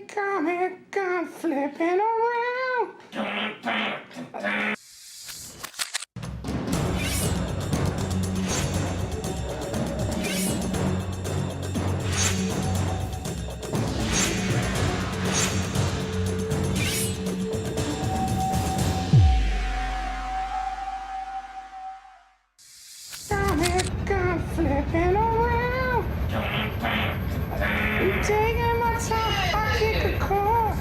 comic, I'm flipping around. Comic, I'm flipping around. I'm taking my time, I kick a car.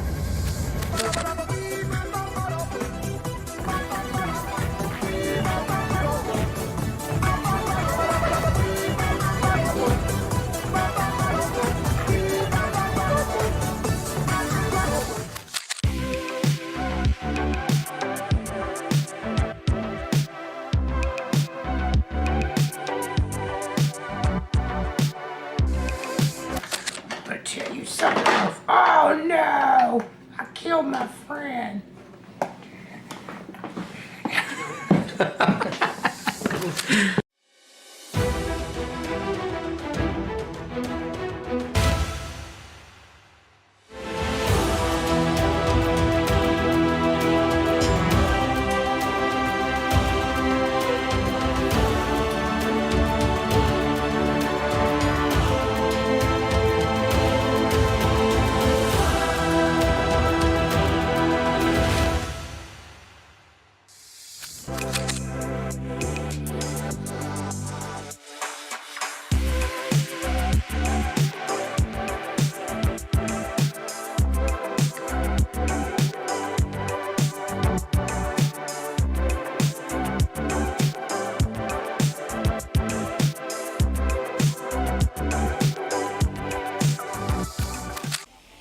I tell you something. Oh no! I killed my friend.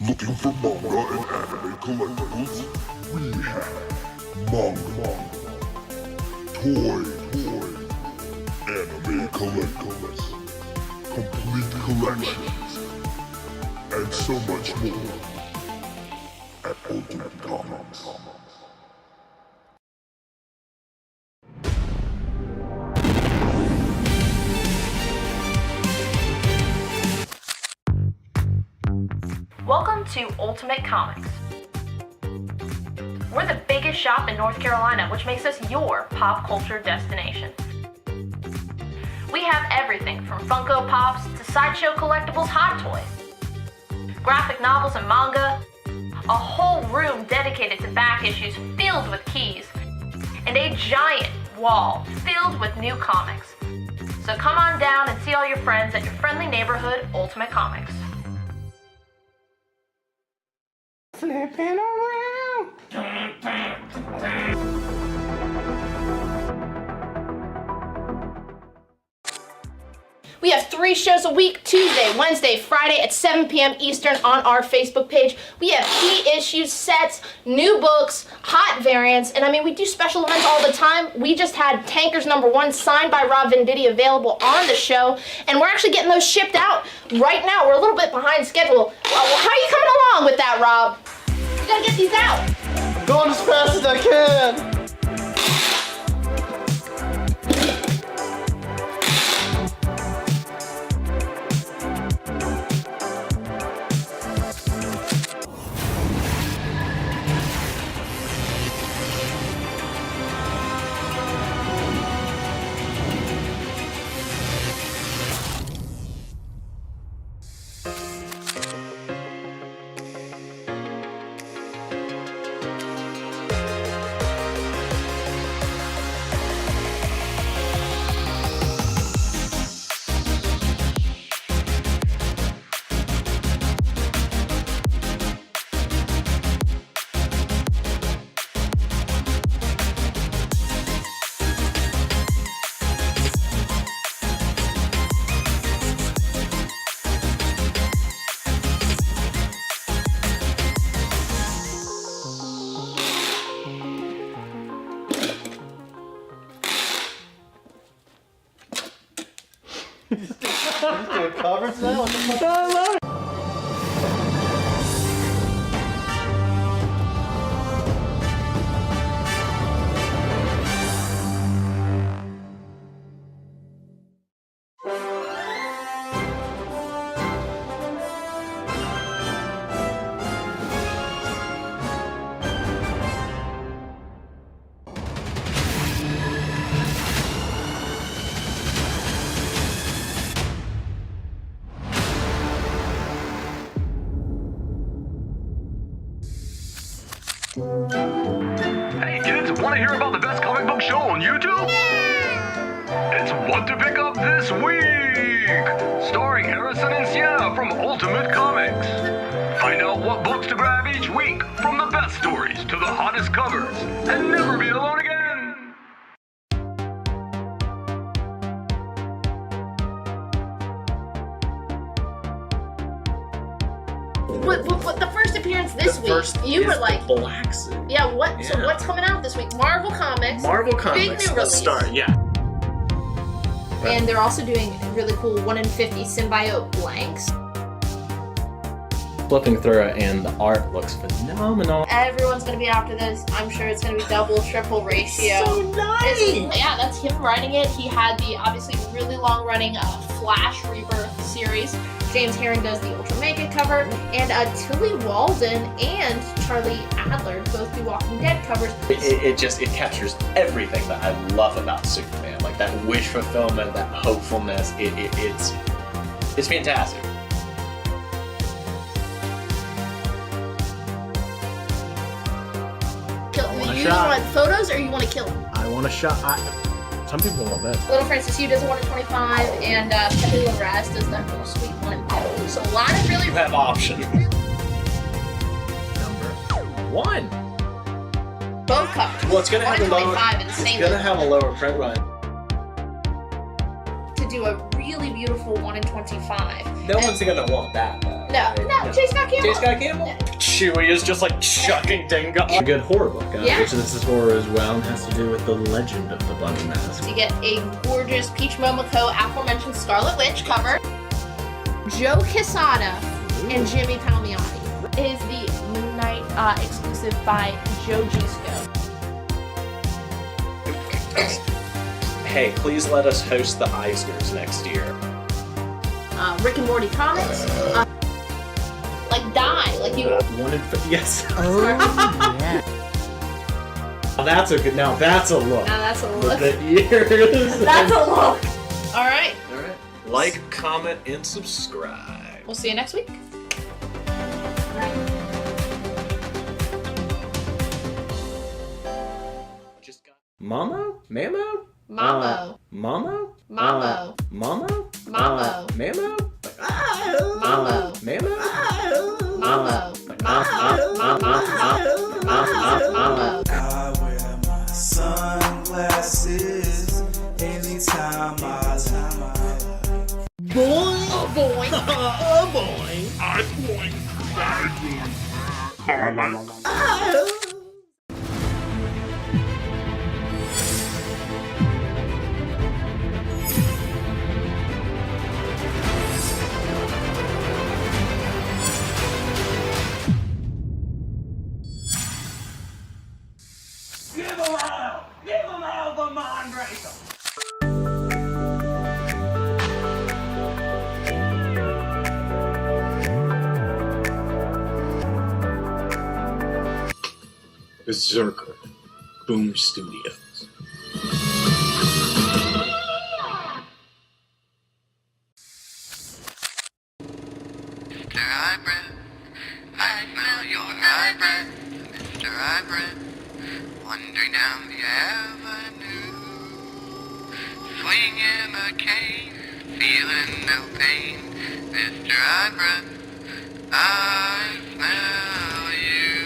Looking for manga and anime collectibles? We have manga, toy, anime collectibles, complete collections, and so much more at Ultimate Comics. Welcome to Ultimate Comics. We're the biggest shop in North Carolina, which makes us your pop culture destination. We have everything from Funko Pops to sideshow collectibles, hot toys, graphic novels and manga, a whole room dedicated to back issues filled with keys, and a giant wall filled with new comics. So come on down and see all your friends at your friendly neighborhood Ultimate Comics. Flipping around. We have 3 shows a week, Tuesday, Wednesday, Friday at 7 p.m. Eastern on our Facebook page. We have key issues, sets, new books, hot variants, and I mean, we do special events all the time. We just had Tankers #1 signed by Rob Venditti available on the show, and we're actually getting those shipped out right now. We're a little bit behind schedule. Well, how are you coming along with that, Rob? You gotta get these out. I'm going as fast as I can. Just doing covers now? What the fuck? I love it. Hey kids, want to hear about the best comic book show on YouTube? It's What to Pick Up This Week! Starring Harrison and Sienna from Ultimate Comics. Find out what books to grab each week, from the best stories to the hottest covers, and never be alone again! What the first appearance this week? You were like, Black Suit. yeah. What? So Yeah. what's coming out this week? Marvel Comics. Marvel Big Comics. new Let's release. start. Yeah. And they're also doing really cool 1 in 50 symbiote blanks. Flipping through it, and the art looks phenomenal. Everyone's gonna be after this. I'm sure it's gonna be double, triple ratio. So nice. Yeah, that's him writing it. He had the obviously really long-running Flash Rebirth series. James Herring does the Ultra Mega cover, and Tilly Walden and Charlie Adler both do Walking Dead covers. It captures everything that I love about Superman, like that wish fulfillment, that hopefulness. It's fantastic. You want photos or you want to kill him? I want a shot. Some people want that. Little Francis Hugh does a 1 in 25, and Pepe Larraz does that little sweet 1 in 2. So a lot of really You have options. Number 1. both covers. Well, it's gonna have a 1 in lower. 25 and the It's same gonna have a lower print run. to do a really beautiful 1 in 25. No one's gonna want that, though. No, J. Scott Campbell. J. Scott Campbell? Chewie is just like chucking Dingo. A good horror book, Yeah. which this is horror as well, and has to do with the legend of the Bunny Mask. You get a gorgeous Peach Momoko aforementioned Scarlet Witch cover. Joe Quesada and Jimmy Palmiotti. It is the Moon Knight exclusive by Joe Gisco. Hey, please let us host the Eisners next year. Rick and Morty comics. Like Die, like you. 1 in 50. Yes. Oh, yeah. That's a good. Now that's a look. Now that's a With look. the ears. That's a look. All right. Like, comment, and subscribe. We'll see you next week. Just got. Mamo? Mamo? Mamo. Mamo? Mamo. Mamo? Mamo. Mamo? Mamo. Mamo? Mamo. Mamo. I wear my sunglasses anytime I Boy. Oh boy. Oh boy. Berserker, Boom Studios. Mr. Hybrid, I smell your hybrid. Mr. Hybrid, wandering down the avenue, swinging a cane, feeling no pain. Mr. Hybrid, I smell you.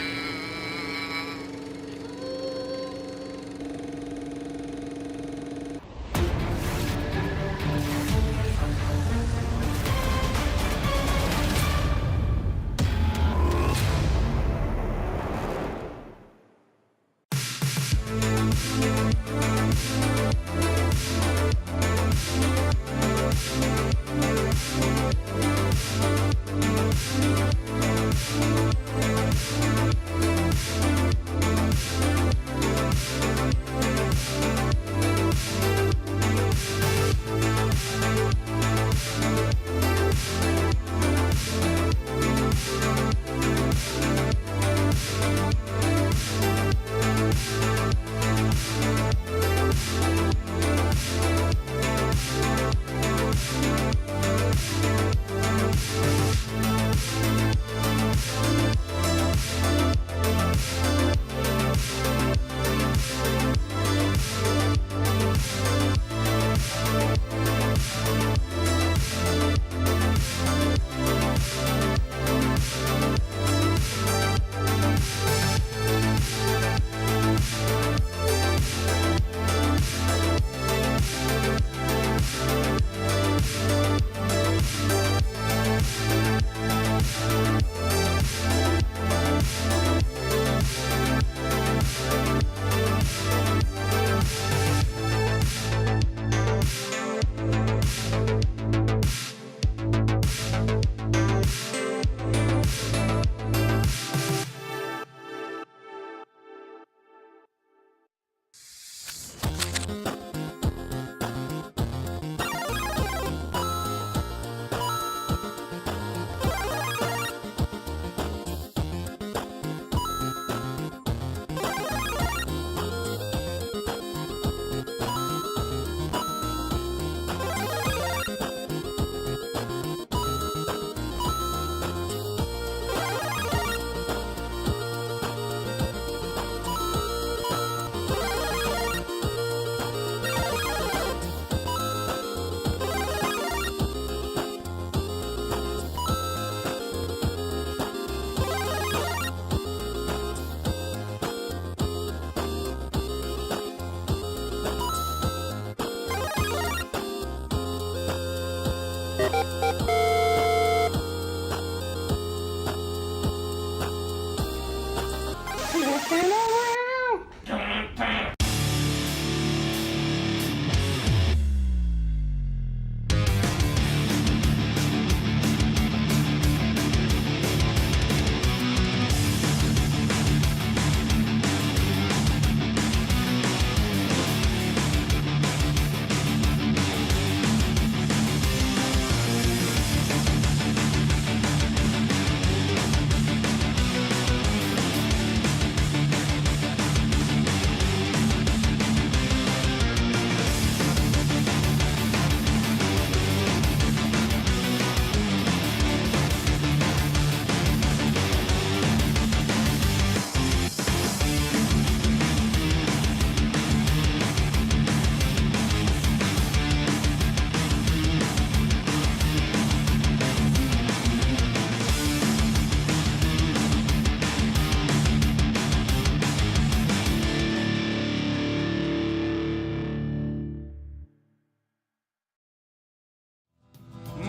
Turn around. Dun, dun.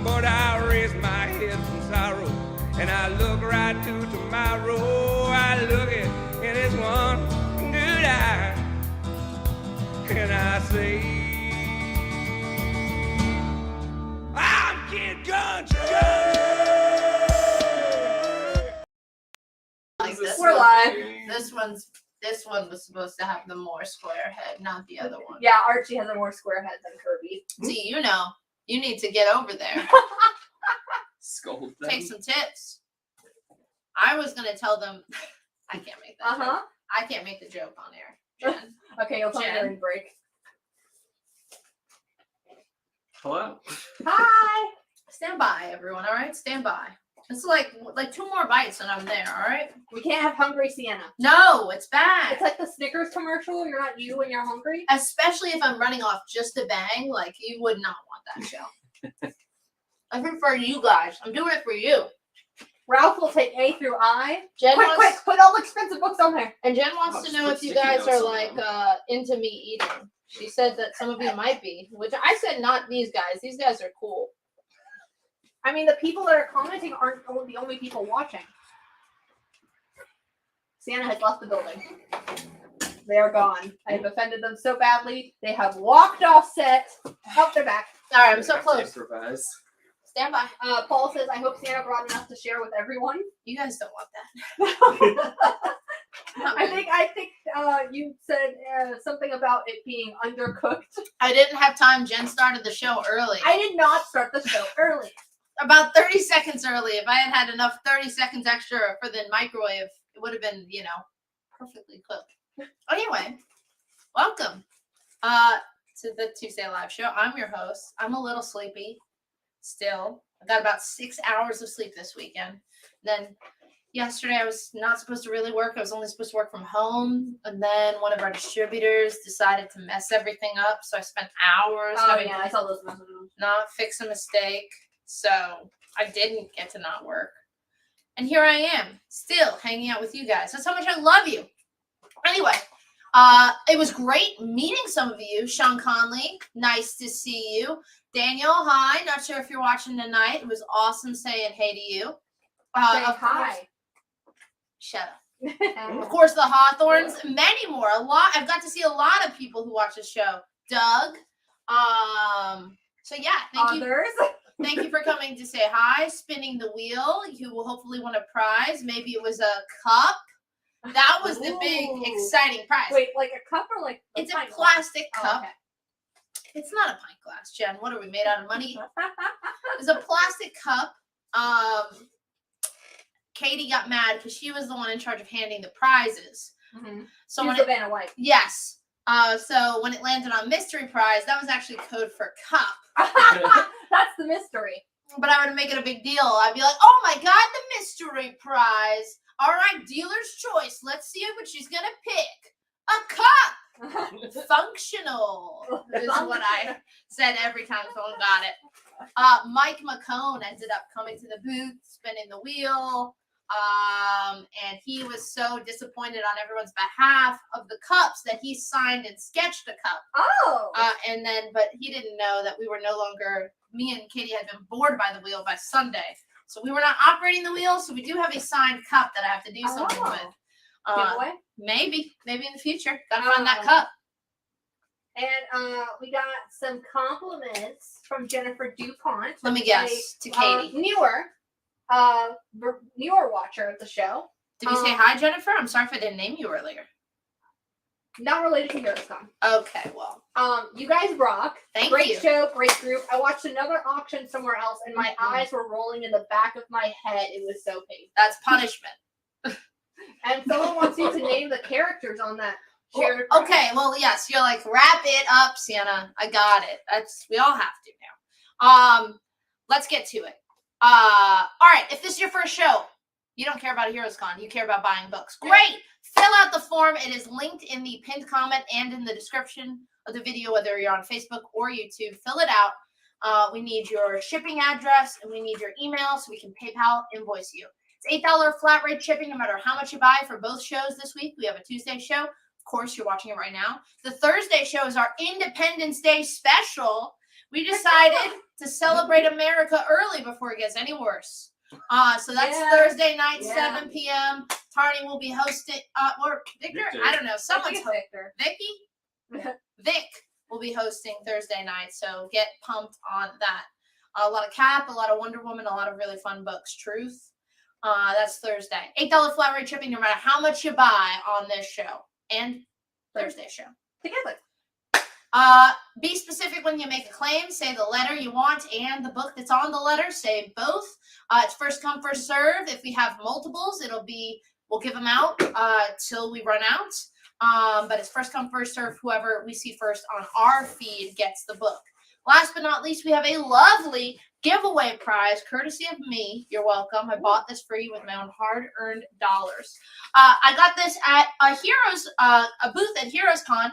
But I raise my head from sorrow, and I look right to tomorrow. I look it in its one good eye, and I say, I'm Kid Country. Like this We're one. live. This one was supposed to have the more square head, not the other one. Yeah, Archie has a more square head than Kirby. See, you need to get over there. Scold them. Take some tips. I was gonna tell them. I can't make that. Joke. I can't make the joke on air. Jen. Okay, you'll tell me Jen. during break. Hello. Hi. Stand by, everyone. All right, stand by. It's like 2 more bites and I'm there. All right. We can't have hungry Sienna. No, it's bad. It's like the Snickers commercial. You're not you when you're hungry. Especially if I'm running off just a bang. Like you would not want that show. I prefer you guys. I'm doing it for you. Ralph will take A through I. Jen Quick, wants, put all the expensive books on there. And Jen wants to know if you guys are like into me eating. She said that some of you might be, which I said not these guys. These guys are cool. I mean, the people that are commenting aren't the only people watching. Sienna has left the building. They are gone. I have offended them so badly. They have walked off set. Oh, they're back. All right, I'm so close. Improvise. Stand by. Paul says, I hope Sienna brought enough to share with everyone. You guys don't want that. I think you said something about it being undercooked. I didn't have time. Jen started the show early. I did not start the show early. About 30 seconds early. If I had enough 30 seconds extra for the microwave, it would have been, perfectly cooked. Anyway, welcome to the Tuesday Live Show. I'm your host. I'm a little sleepy still. I got about 6 hours of sleep this weekend. Then yesterday I was not supposed to really work. I was only supposed to work from home. And then one of our distributors decided to mess everything up. So I spent hours I saw those messages. not fix a mistake. So I didn't get to not work. And here I am, still hanging out with you guys. That's how much I love you. Anyway, it was great meeting some of you. Sean Conley, nice to see you. Daniel, hi. Not sure if you're watching tonight. It was awesome saying hey to you. Hi. Shut up. Of course, the Hawthorns, many more. I've got to see a lot of people who watch the show. Doug. So yeah, thank you. Thank you for coming to say hi. Spinning the wheel. You will hopefully win a prize. Maybe it was a cup. That was the big, exciting prize. Wait, like a cup or like it's a plastic cup. Oh, okay. It's not a pint glass, Jen. What are we made out of money? It's a plastic cup. Katie got mad because she was the one in charge of handing the prizes. Mm-hmm. So when Vanna White. Yes. So when it landed on mystery prize, that was actually code for cup. That's the mystery. But I would make it a big deal. I'd be like, oh my God, the mystery prize. All right, dealer's choice. Let's see what she's going to pick. A cup. Functional is what I said every time someone got it. Mike McCone ended up coming to the booth, spinning the wheel. And he was so disappointed on everyone's behalf of the cups that he signed and sketched a cup. Oh. But he didn't know that we were no longer, me and Katie had been bored by the wheel by Sunday. So we were not operating the wheel. So we do have a signed cup that I have to do something with. Giveaway? Maybe in the future. Gotta find that cup. And we got some compliments from Jennifer DuPont. Let me guess, to Katie. Newer watcher of the show. Did we say hi, Jennifer? I'm sorry if I didn't name you earlier. Not related to HeroesCon. Okay, well. You guys rock. Thank you. Great show, great group. I watched another auction somewhere else, and my eyes were rolling in the back of my head. It was so painful. That's punishment. And someone wants you to name the characters on that shared. Okay, well, yes, you're like, wrap it up, Sienna. I got it. We all have to now. Let's get to it. All right, if this is your first show, you don't care about HeroesCon, you care about buying books. Great! Fill out the form. It is linked in the pinned comment and in the description of the video, whether you're on Facebook or YouTube. Fill it out. We need your shipping address, and we need your email so we can PayPal invoice you. It's $8 flat rate shipping no matter how much you buy for both shows this week. We have a Tuesday show. Of course, you're watching it right now. The Thursday show is our Independence Day special. We decided to celebrate America early before it gets any worse. So that's Thursday night, 7 p.m. Tarny will be hosting, or Victor? I don't know. Someone's Victor. Vicky? Vic will be hosting Thursday night, so get pumped on that. A lot of Cap, a lot of Wonder Woman, a lot of really fun books. Truth. That's Thursday. $8 flat rate shipping no matter how much you buy on this show and Thursday show. Together. Be specific when you make a claim. Say the letter you want and the book that's on the letter. Say both. It's first come, first serve. If we have multiples, we'll give them out till we run out. But it's first come, first serve. Whoever we see first on our feed gets the book. Last but not least, we have a lovely giveaway prize courtesy of me. You're welcome. I bought this for you with my own hard-earned dollars. I got this at a booth at HeroesCon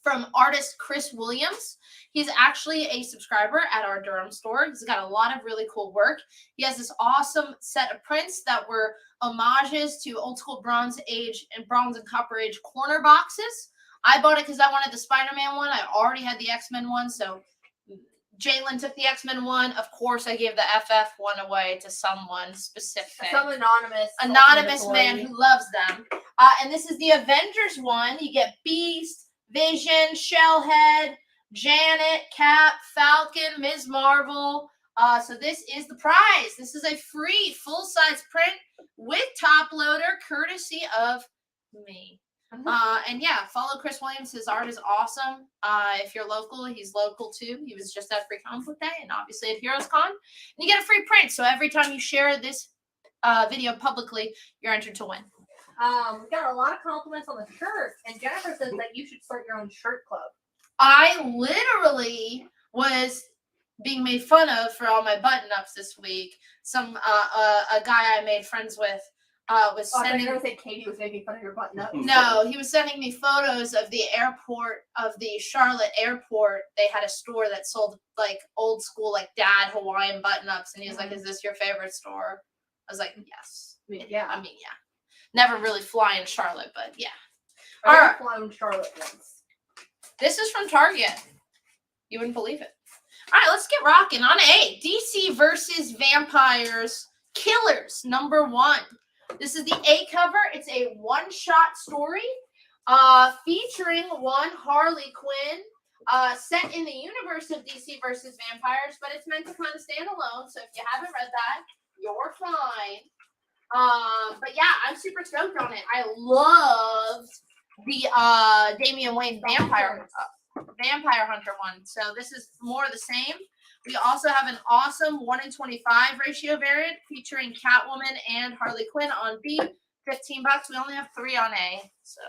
from artist Chris Williams. He's actually a subscriber at our Durham store. He's got a lot of really cool work. He has this awesome set of prints that were homages to old school Bronze Age and Bronze and Copper Age corner boxes. I bought it because I wanted the Spider-Man one. I already had the X-Men one, so Jalen took the X-Men one. Of course, I gave the FF one away to someone specific. Some anonymous man who loves them. And this is the Avengers one. You get Beast, Vision, Shellhead, Janet, Cap, Falcon, Ms. Marvel. So this is the prize. This is a free full-size print with top loader, courtesy of me. And yeah, follow Chris Williams. His art is awesome. If you're local, he's local too. He was just at Free Comic Book Day and obviously at HeroesCon. And you get a free print. So every time you share this video publicly, you're entered to win. We got a lot of compliments on the shirt, and Jennifer says that you should start your own shirt club. I literally was being made fun of for all my button-ups this week. A guy I made friends with was sending. I was going to say Katie was making fun of your button-ups. No, he was sending me photos of the airport, of the Charlotte airport. They had a store that sold like old school, like dad Hawaiian button-ups, and he was like, "Is this your favorite store?" I was like, "Yes." Yeah. I mean, yeah. Never really fly in Charlotte, but yeah. All right. Fly in Charlotte once. This is from Target. You wouldn't believe it. All right, let's get rocking on A. DC versus Vampires Killers #1. This is the A cover. It's a one-shot story featuring one Harley Quinn set in the universe of DC versus Vampires, but it's meant to kind of stand alone. So if you haven't read that, you're fine. But yeah, I'm super stoked on it. I loved the Damian Wayne Vampire Hunter one. So this is more of the same. We also have an awesome 1:25 ratio variant featuring Catwoman and Harley Quinn on B. $15. We only have 3 on A. So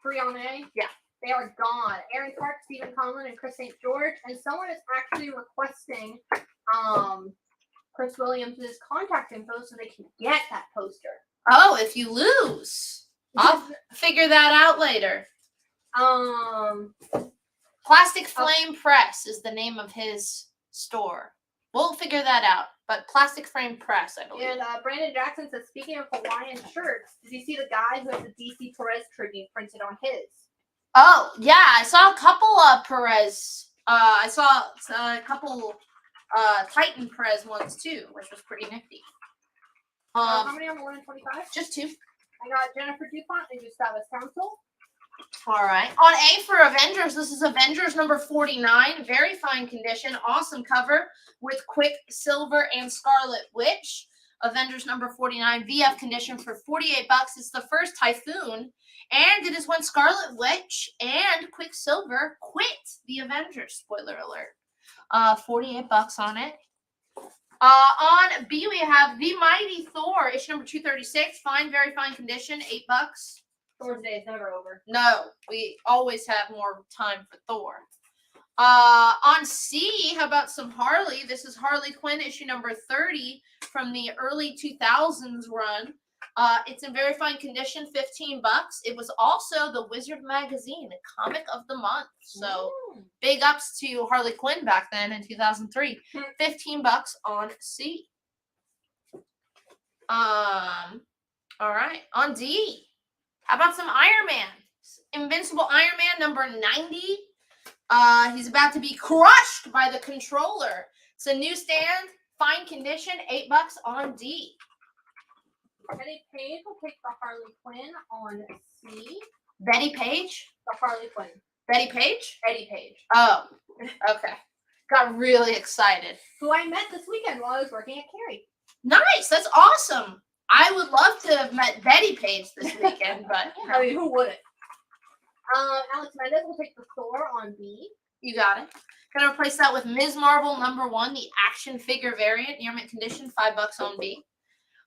3 on A? Yeah. They are gone. Aaron Clark, Stephen Conlon, and Chris St. George. And someone is actually requesting Chris Williams' contact info so they can get that poster. Oh, if you lose. I'll figure that out later. Plastic Flame Press is the name of his store. We'll figure that out. But Plastic Frame Press, I believe. And Brandon Jackson says, speaking of Hawaiian shirts, did you see the guy who has the DC Perez tribute printed on his? Oh, yeah. I saw a couple of Perez. I saw a couple Titan Perez ones too, which was pretty nifty. How many on the 1 in 25? Just 2. I got Jennifer DuPont and Gustavus Council. All right. On A for Avengers, this is Avengers number 49. Very fine condition. Awesome cover with Quicksilver and Scarlet Witch. Avengers number 49 VF condition for $48. It's the first Typhoon, and it is when Scarlet Witch and Quicksilver quit the Avengers. Spoiler alert. $48 on it. On B, we have The Mighty Thor, issue number 236. Fine, very fine condition, $8. Thor's Day is never over. No, we always have more time for Thor. On C, how about some Harley? This is Harley Quinn, issue number 30 from the early 2000s run. It's in very fine condition, $15. It was also the Wizard magazine, comic of the month. So big ups to Harley Quinn back then in 2003. $15 on C. All right, on D. How about some Iron Man? Invincible Iron Man number 90. He's about to be crushed by the controller. It's a newsstand, fine condition, $8 on D. Betty Page will take the Harley Quinn on C. Betty Page? The Harley Quinn. Betty Page? Eddie Page. Oh, okay. Got really excited. Who I met this weekend while I was working at Carrie. Nice, that's awesome. I would love to have met Betty Page this weekend, but you know. I mean, who wouldn't? Alex Mendez will take the Thor on B. You got it. Gonna replace that with Ms. Marvel number 1, the action figure variant, near mint condition, $5 on B.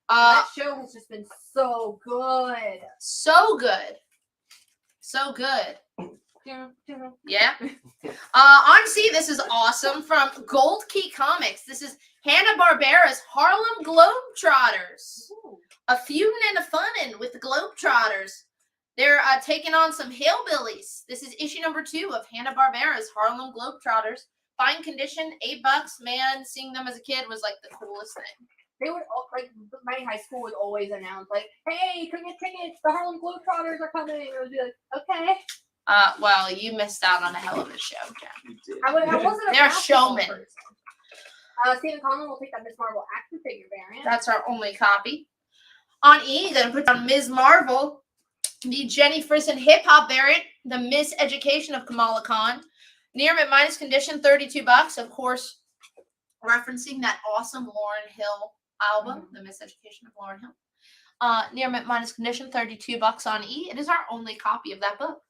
That show has just been so good. So good. So good. Yeah. On C, this is awesome from Gold Key Comics. This is Hanna-Barbera's Harlem Globetrotters. Ooh. A feuding and a funnin' with the Globetrotters. They're taking on some hillbillies. This is issue number 2 of Hanna-Barbera's Harlem Globetrotters. Fine condition, $8. Man, seeing them as a kid was like the coolest thing. They would, like, my high school would always announce, like, hey, come get tickets, the Harlem Globetrotters are coming. And I would be like, okay. Well, you missed out on a hell of a show, Jen. I wasn't a They're basketball showmen. person. Stephen Conlon will take that Miss Marvel action figure variant. That's our only copy. On E, gonna put down Ms. Marvel, the Jenny Frison hip hop variant, the Miss Education of Kamala Khan. Near mint minus condition, $32. Of course, referencing that awesome Lauryn Hill album, The Miss Education of Lauryn Hill. Near mint minus condition, $32 on E. It is our only copy of that book.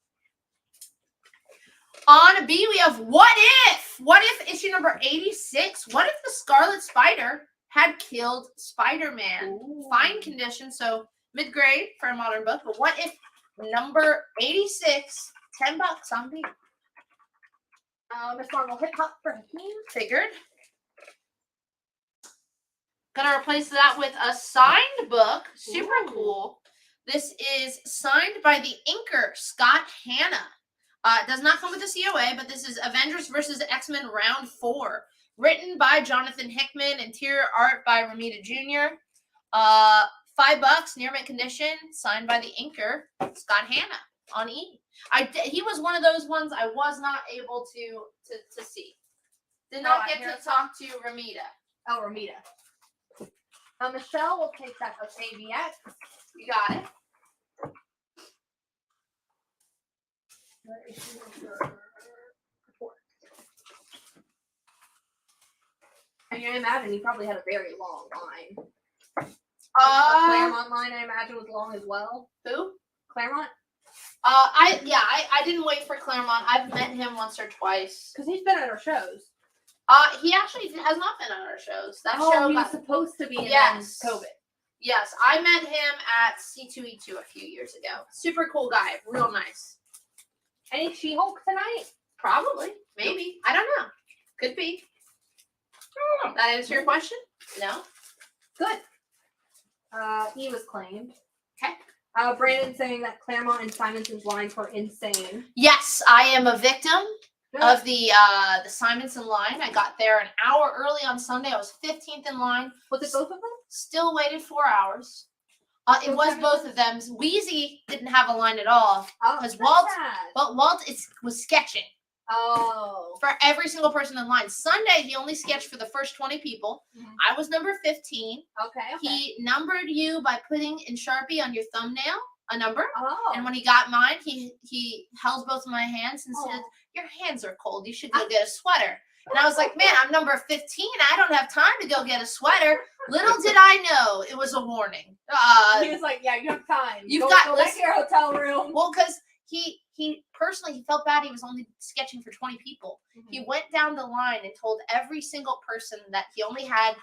On B, we have What If? What If issue number 86? What if the Scarlet Spider had killed Spider-Man? Fine condition, so mid-grade for a modern book. But What If number 86? $10 on B. Miss Marvel hip hop for Hakeem. Figured. Gonna replace that with a signed book. Super cool. This is signed by the inker, Scott Hanna. It does not come with a COA, but this is Avengers vs. X-Men Round 4. Written by Jonathan Hickman, interior art by Ramita Jr. $5, near mint condition, signed by the inker, Scott Hanna on E. He was one of those ones I was not able to see. Did not get to talk to Ramita. Oh, Ramita. Michelle will take that of AVX. You got it. I mean, I imagine he probably had a very long line. The Claremont line, I imagine, was long as well. Who? Claremont? I didn't wait for Claremont. I've met him once or twice. Because he's been at our shows. He actually has not been at our shows. That show show he was got supposed to be in COVID. Yes, I met him at C2E2 a few years ago. Super cool guy, real nice. Any She-Hulk tonight? Probably, maybe. I don't know. Could be. That answer your question? No. Good. He was claimed. Okay. Brandon saying that Claremont and Simonson's lines were insane. Yes, I am a victim of the Simonson line. I got there an hour early on Sunday. I was 15th in line. Was it both of them? Still waited 4 hours. It was both of them. Wheezy didn't have a line at all because Walt was sketching. Oh. For every single person in line. Sunday, he only sketched for the first 20 people. Mhm. I was number 15. Okay. He numbered you by putting in Sharpie on your thumbnail a number. Oh. And when he got mine, he held both of my hands and said, "Your hands are cold. You should go get a sweater." And I was like, "Man, I'm number 15. I don't have time to go get a sweater." Little did I know it was a warning. He was like, "Yeah, you have time. You've go got back to your hotel room." Well, because he personally he felt bad. He was only sketching for 20 people. Mhm. He went down the line and told every single person that he only had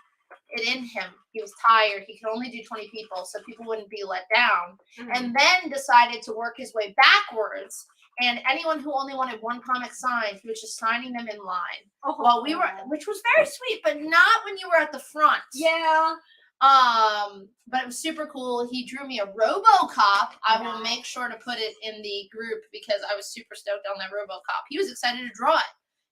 it in him. He was tired. He could only do 20 people, so people wouldn't be let down. Mhm. And then decided to work his way backwards. And anyone who only wanted one comic signed, he was just signing them in line. Oh, Well, we were, which was very sweet, but not when you were at the front. Yeah. But it was super cool. He drew me a RoboCop. I will Wow. make sure to put it in the group because I was super stoked on that RoboCop. He was excited to draw it.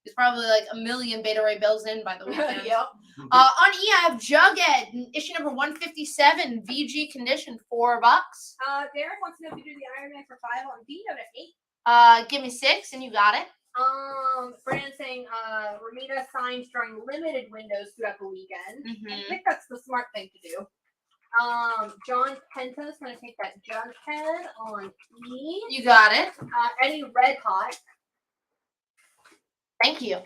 He's probably like a million Beta Ray Bills in by the weekend. Yep. On E, I have Jughead, issue number 157, VG condition, $4. Derek wants to know if you do the Iron Man for 5 on D out of 8. Give me 6 and you got it. Brandon saying Ramita signs during limited windows throughout the weekend. I Mhm. think that's the smart thing to do. John Penta's gonna take that Jughead on E. You got it. Eddie Red Hot. Thank you.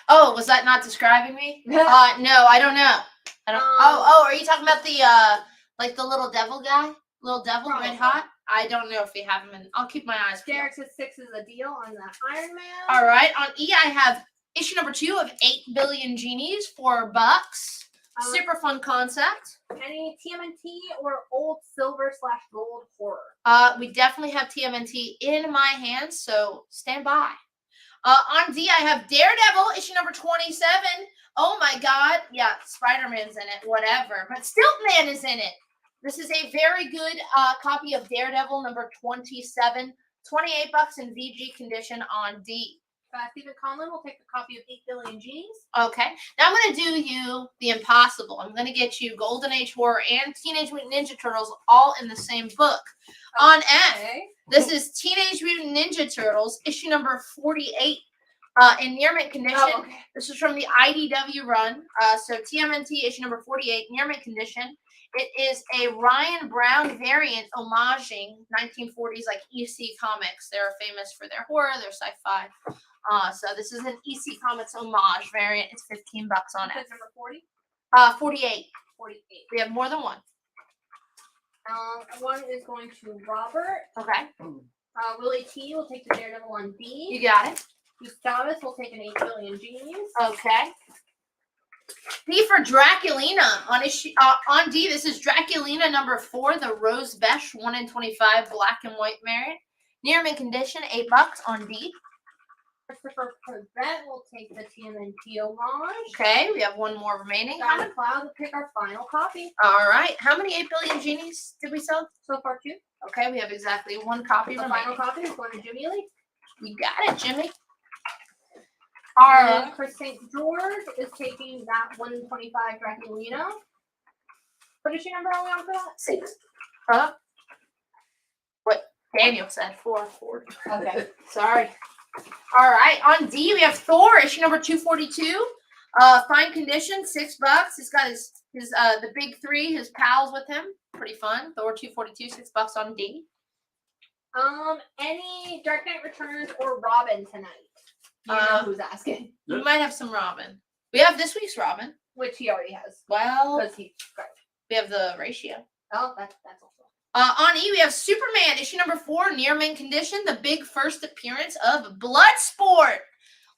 Oh, was that not describing me? No, I don't know. I don't. Are you talking about the like the little devil guy? Little devil, Probably. Red Hot? I don't know if we have him in. I'll keep my eyes peeled. Derek says 6 is a deal on the Iron Man. All right. On E, I have issue number 2 of 8 Billion Genies, $4. Super fun concept. Any TMNT or old silver/gold horror? We definitely have TMNT in my hands, so stand by. On D, I have Daredevil, issue number 27. Oh my God. Yeah, Spider-Man's in it, whatever. But Stiltman is in it. This is a very good copy of Daredevil number 27. $28 in VG condition on D. Stephen Conlon will take a copy of 8 Billion Genies. Okay. Now I'm going to do you the impossible. I'm going to get you Golden Age Horror and Teenage Mutant Ninja Turtles all in the same book. Okay. On F, this is Teenage Mutant Ninja Turtles, issue number 48. In near mint condition. Oh, okay. This is from the IDW run. So TMNT issue number 48, near mint condition. It is a Ryan Brown variant homaging 1940s like EC Comics. They're famous for their horror, their sci-fi. So this is an EC Comics homage variant. It's $15 on it. That's number 40? 48. 48. We have more than one. One is going to Robert. Okay. Willie T will take the Daredevil on D. You got it. Gustavus will take an 8 Billion Genies. Okay. D for Draculina on D. This is Draculina number 4, the Rose Besh 1 in 25 black and white variant. Near mint condition, $8 on D. Christopher Prevent will take the TMNT homage. Okay, we have one more remaining. John McLeod will pick our final copy. All right. How many 8 Billion Genies did we sell? So far, 2. Okay, we have exactly one copy The remaining. final copy is going to Jimmy Lee. You got it, Jimmy. All right. And Chris St. George is taking that 1 in 25 Draculino. What issue number are we on for that? 6. What Daniel said, 4. Okay. Sorry. All right. On D, we have Thor, issue number 242. Fine condition, $6. He's got his the big 3, his pals with him. Pretty fun. Thor 242, $6 on D. Any Dark Knight Returns or Robin tonight? You know who's asking. We might have some Robin. We have this week's Robin. Which he already has. Well, Because he subscribed. we have the ratio. Oh, that's also. On E, we have Superman, issue number 4, near mint condition, the big first appearance of Bloodsport.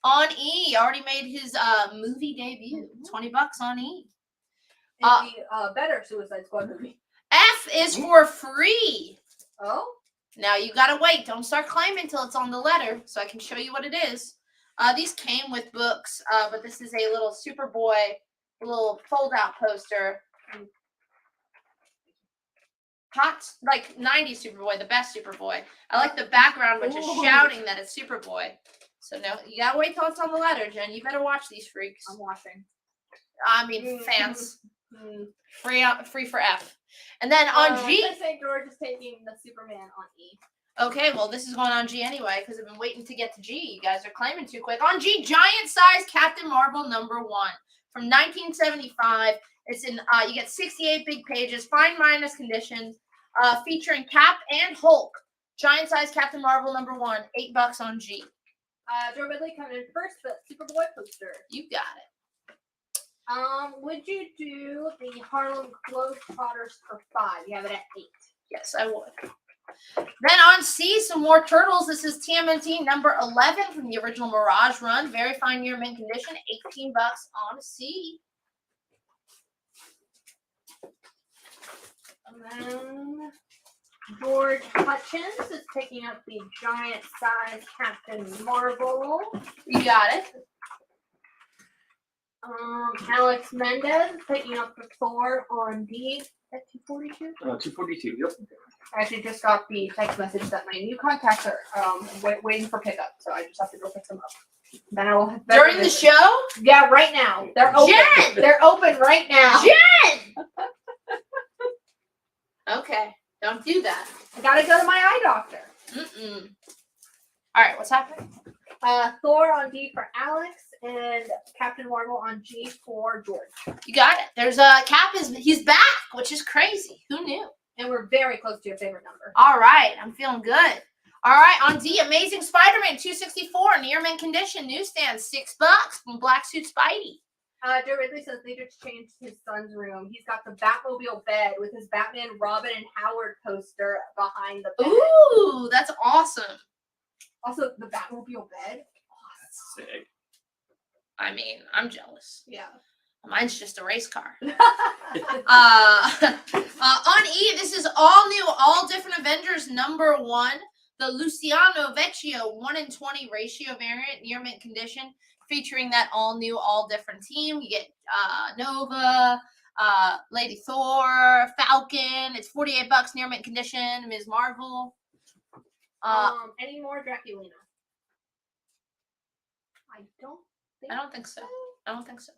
On E, already made his movie debut. $20 on E. And the better Suicide Squad movie. F is for free. Oh? Now you gotta wait. Don't start claiming until it's on the letter, so I can show you what it is. These came with books, but this is a little Superboy, little fold-out poster. Hot, like 90s Superboy, the best Superboy. I like the background, which is shouting that it's Superboy. So no, you gotta wait till it's on the letter, Jen. You better watch these freaks. I'm watching. I mean, fans. Free for F. And then on G. St. George is taking the Superman on E. Okay, well, this is going on G anyway because I've been waiting to get to G. You guys are claiming too quick. On G, giant size Captain Marvel #1 from 1975. It's in, you get 68 big pages, fine minus conditions, featuring Cap and Hulk. Giant size Captain Marvel #1, $8 on G. Joe Ridley coming in first, but Superboy poster. You got it. Would you do the Harlem Globetrotters for 5? You have it at 8. Yes, I would. Then on C, some more turtles. This is TMNT #11 from the original Mirage run. Very fine year mint condition. $18 on C. And then George Hutchins is picking up the giant size Captain Marvel. You got it. Alex Mendez picking up the Thor on D at 242. 242. Yep. I actually just got the text message that my new contacts are waiting for pickup, so I just have to go pick them up. Then I will have During the show? Yeah, right now. They're open. Jen! They're open right now. Jen! Okay, don't do that. I gotta go to my eye doctor. All right, what's happening? Thor on D for Alex and Captain Marvel on G for George. You got it. There's a Cap he's back, which is crazy. Who knew? And we're very close to your favorite number. All right, I'm feeling good. All right, on D, Amazing Spider-Man 264, near mint condition, newsstand, $6 from Black Suit Spidey. Joe Ridley says they just changed his son's room. He's got the Batmobile bed with his Batman, Robin, and Howard poster behind the bed. Ooh, that's awesome. Also, the Batmobile bed. That's sick. I mean, I'm jealous. Yeah. Mine's just a race car. On E, this is all new, all different Avengers #1. The Luciano Vecchio 1-in-20 ratio variant, near mint condition, featuring that all new, all different team. You get Nova, Lady Thor, Falcon. It's $48 near mint condition. Ms. Marvel. Any more Draculina? I don't think so. I don't think so.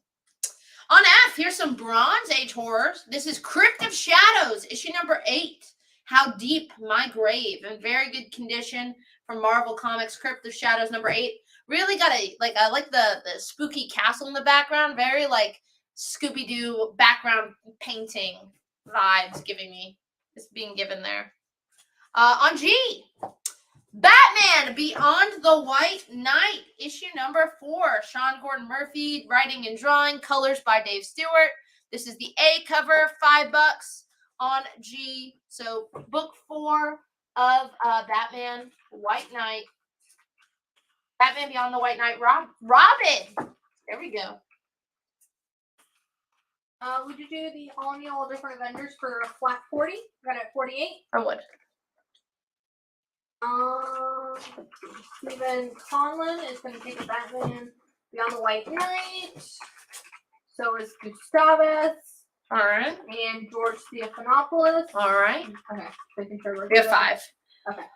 On F, here's some Bronze Age horrors. This is Crypt of Shadows, issue #8. How Deep My Grave, in very good condition from Marvel Comics. Crypt of Shadows #8. Really got I like the spooky castle in the background. Very like Scooby-Doo background painting vibes it's being given there. On G, Batman Beyond the White Knight, issue #4. Sean Gordon Murphy, writing and drawing, colors by Dave Stewart. This is the A cover, $5 on G. So book 4 of Batman White Knight. Batman Beyond the White Knight. Robin. There we go. Would you do the all new, all different Avengers for a flat 40? Got it at 48. I would. Stephen Conlon is going to take a Batman Beyond the White Knight. So is Gustavus. All right. And George Stephanopoulos. All right. Okay. Making sure we're we have 5. Okay.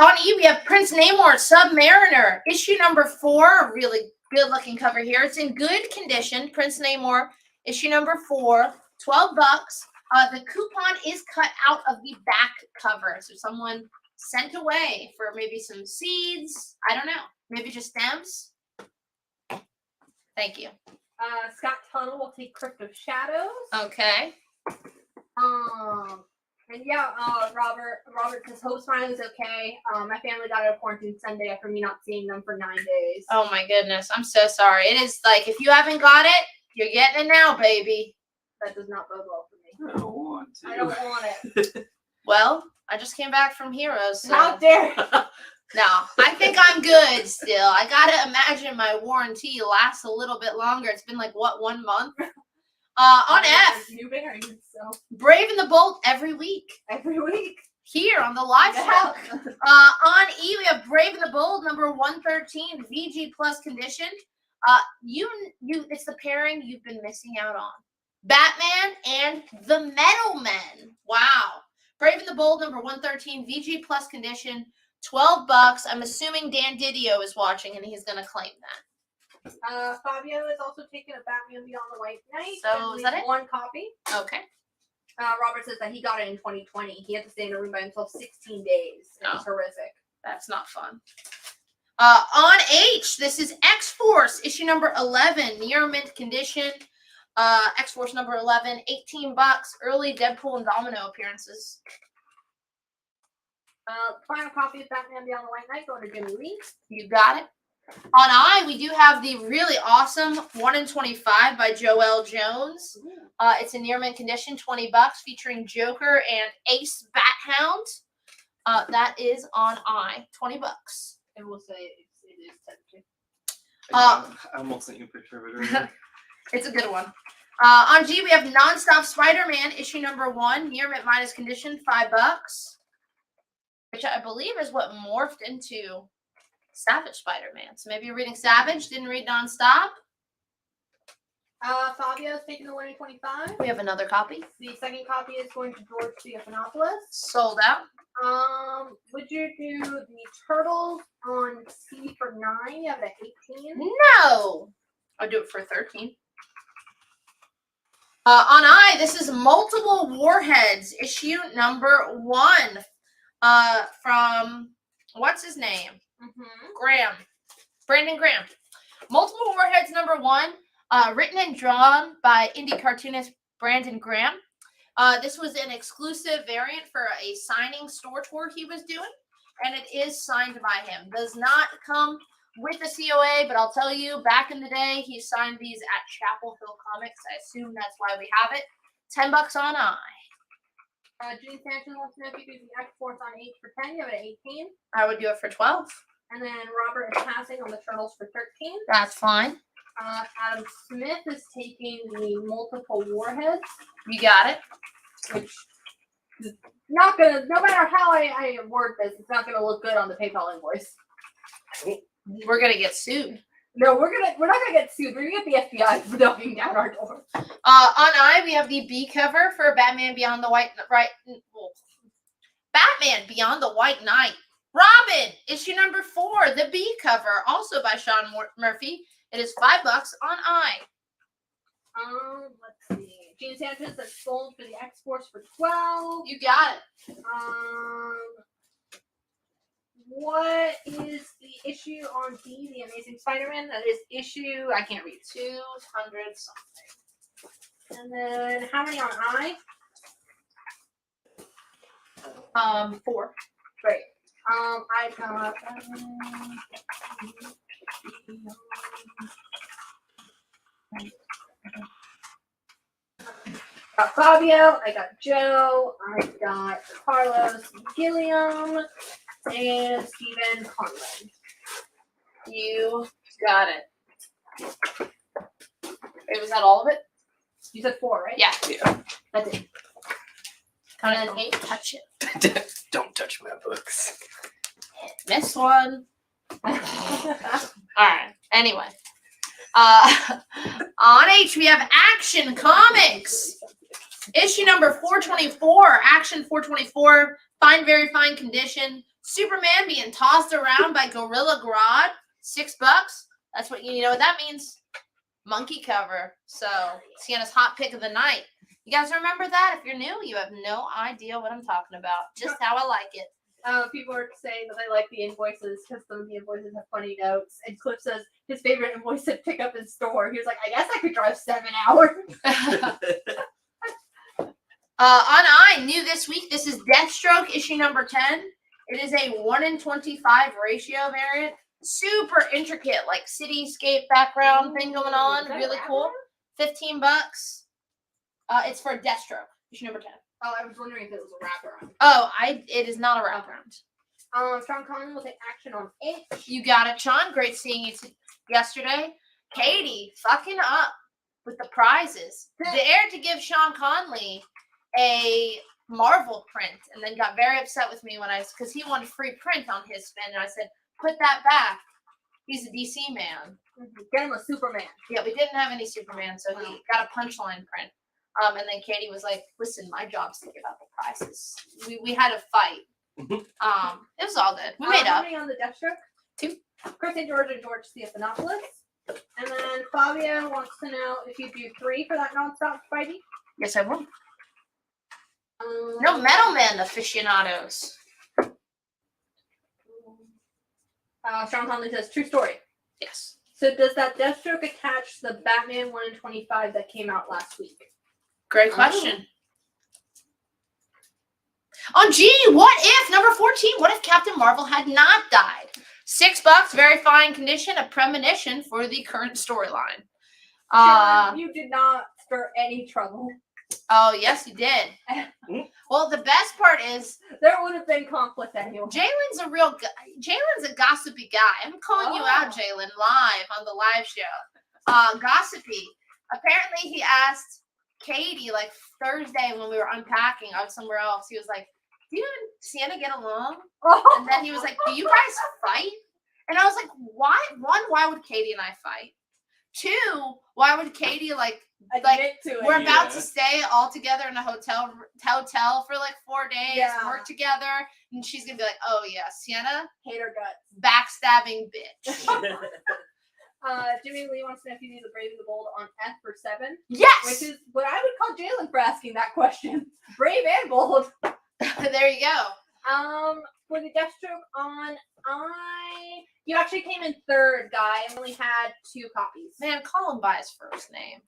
On E, we have Prince Namor, Submariner, issue #4. Really good looking cover here. It's in good condition. Prince Namor, issue #4, $12. The coupon is cut out of the back cover. So someone sent away for maybe some seeds. I don't know. Maybe just stems. Thank you. Scott Tunnell will take Crypt of Shadows. Okay. And yeah, Robert says Hope Smiley's okay. My family got out of quarantine Sunday after me not seeing them for 9 days. Oh my goodness. I'm so sorry. It is like, if you haven't got it, you're getting it now, baby. That does not bode well for me. I don't want to. I don't want it. Well, I just came back from Heroes. So. How dare No, I think I'm good still. I gotta imagine my warranty lasts a little bit longer. It's been like, what, 1 month? On F, new variants, so. Brave and the Bold every week. Every week. Here on the live show. On E, we have Brave and the Bold, #113, VG plus condition. It's the pairing you've been missing out on. Batman and the Metal Men. Wow. Brave and the Bold, #113, VG plus condition, $12. I'm assuming Dan Didio is watching and he's gonna claim that. Fabio is also taking a Batman Beyond the White Knight. So is that it? 1 copy. Okay. Robert says that he got it in 2020. He had to stay in a room by himself 16 days. It was horrific. That's not fun. On H, this is X-Force, issue number 11, near mint condition. X-Force number 11, $18. Early Deadpool and Domino appearances. Final copy of Batman Beyond the White Knight going to Jimmy Lee. You got it. On I, we do have the really awesome 1 in 25 by Joel Jones. It's in near mint condition, $20, featuring Joker and Ace Bat Hound. That is on I, $20. And we'll say it is technically. I almost sent you a picture of it earlier. It's a good one. On G, we have Nonstop Spider-Man, issue number 1, near mint minus condition, $5. Which I believe is what morphed into Savage Spider-Man. So maybe you're reading Savage, didn't read Nonstop. Fabio's taking the 1 in 25. We have another copy. The second copy is going to George Stephanopoulos. Sold out. Would you do the Turtles on C for 9? You have it at 18. No! I'll do it for 13. On I, this is Multiple Warheads, issue number 1. From, what's his name? Graham. Brandon Graham. Multiple Warheads number 1, written and drawn by indie cartoonist Brandon Graham. This was an exclusive variant for a signing store tour he was doing, and it is signed by him. Does not come with the COA, but I'll tell you, back in the day, he signed these at Chapel Hill Comics. I assume that's why we have it. $10 on I. Gene Sanchez wants to know if you could do the X-Force on H for 10. You have it at 18. I would do it for 12. And then Robert is passing on the Turtles for 13. That's fine. Adam Smith is taking the Multiple Warheads. You got it. Which is not gonna, no matter how I word this, it's not gonna look good on the PayPal invoice. We're gonna get sued. No, we're not gonna get sued. We're gonna get the FBI knocking down our door. On I, we have the B cover for Batman Beyond the Batman Beyond the White Knight. Robin, issue number 4, the B cover, also by Sean Murphy. It is $5 on I. Let's see. Gene Sanchez that's sold for the X-Force for 12. You got it. What is the issue on D, the Amazing Spider-Man? That is issue, I can't read, 200 something. And then how many on I? 4. Great. I got Fabio, I got Joe, I got Carlos Gilliam, and Stephen Conlon. You got it. Wait, was that all of it? You said 4, right? Yeah. That's it. And then 8, touch it. Don't touch my books. Miss one. Alright, anyway. On H, we have Action Comics. Issue number 424. Action 424. Fine, very fine condition. Superman being tossed around by Gorilla Grodd. $6. That's what you know what that means. Monkey cover. So, Sienna's hot pick of the night. You guys remember that? If you're new, you have no idea what I'm talking about. Just how I like it. People are saying that they like the invoices because some of the invoices have funny notes. And Cliff says his favorite invoice to pick up in store. He was like, I guess I could drive 7 hours. On I, new this week, this is Deathstroke, issue number 10. It is a 1 in 25 ratio variant. Super intricate, like cityscape background thing going on. Really cool. $15. It's for Deathstroke, issue number 10. Oh, I was wondering if it was a wraparound. Oh, it is not a wraparound. Sean Conlon will take action on H. You got it, Sean. Great seeing you yesterday. Katie, fucking up with the prizes. Dared to give Sean Conley a Marvel print and then got very upset with me because he wanted free print on his spin. And I said, put that back. He's a DC man. Get him a Superman. Yeah, we didn't have any Superman, so he got a Punchline print. And then Katie was like, listen, my job's to give out the prizes. We had a fight. It was all good. We made up. How many on the Deathstroke? 2. Chris and George Stephanopoulos. And then Fabio wants to know if you do 3 for that nonstop Spidey. Yes, I will. No Metal Man aficionados. Sean Conley says, true story. Yes. So does that Deathstroke attach the Batman 1 in 25 that came out last week? Great question. On G, what if, number 14, what if Captain Marvel had not died? $6, very fine condition, a premonition for the current storyline. Sean, you did not stir any trouble. Oh, yes, you did. Well, the best part is there would have been conflict anyway. Jalen's a real guy. Jalen's a gossipy guy. I'm calling you out, Jalen, live on the live show. Gossipy. Apparently, he asked Katie like Thursday when we were unpacking. I was somewhere else. He was like, "Do you and Sienna get along?" And then he was like, "Do you guys fight?" And I was like, "Why? One, why would Katie and I fight? Two, why would Katie like we're about to stay all together in a hotel for like 4 days, work together, and she's gonna be like, oh yeah, Sienna, hate her guts, backstabbing bitch." Jimmy Lee wants to know if you need the Brave and the Bold on F for 7. Yes, which is what I would call Jalen for asking that question. Brave and bold. There you go. For the Deathstroke on you actually came in third, guy. I only had 2 copies. Man, call him by his first name.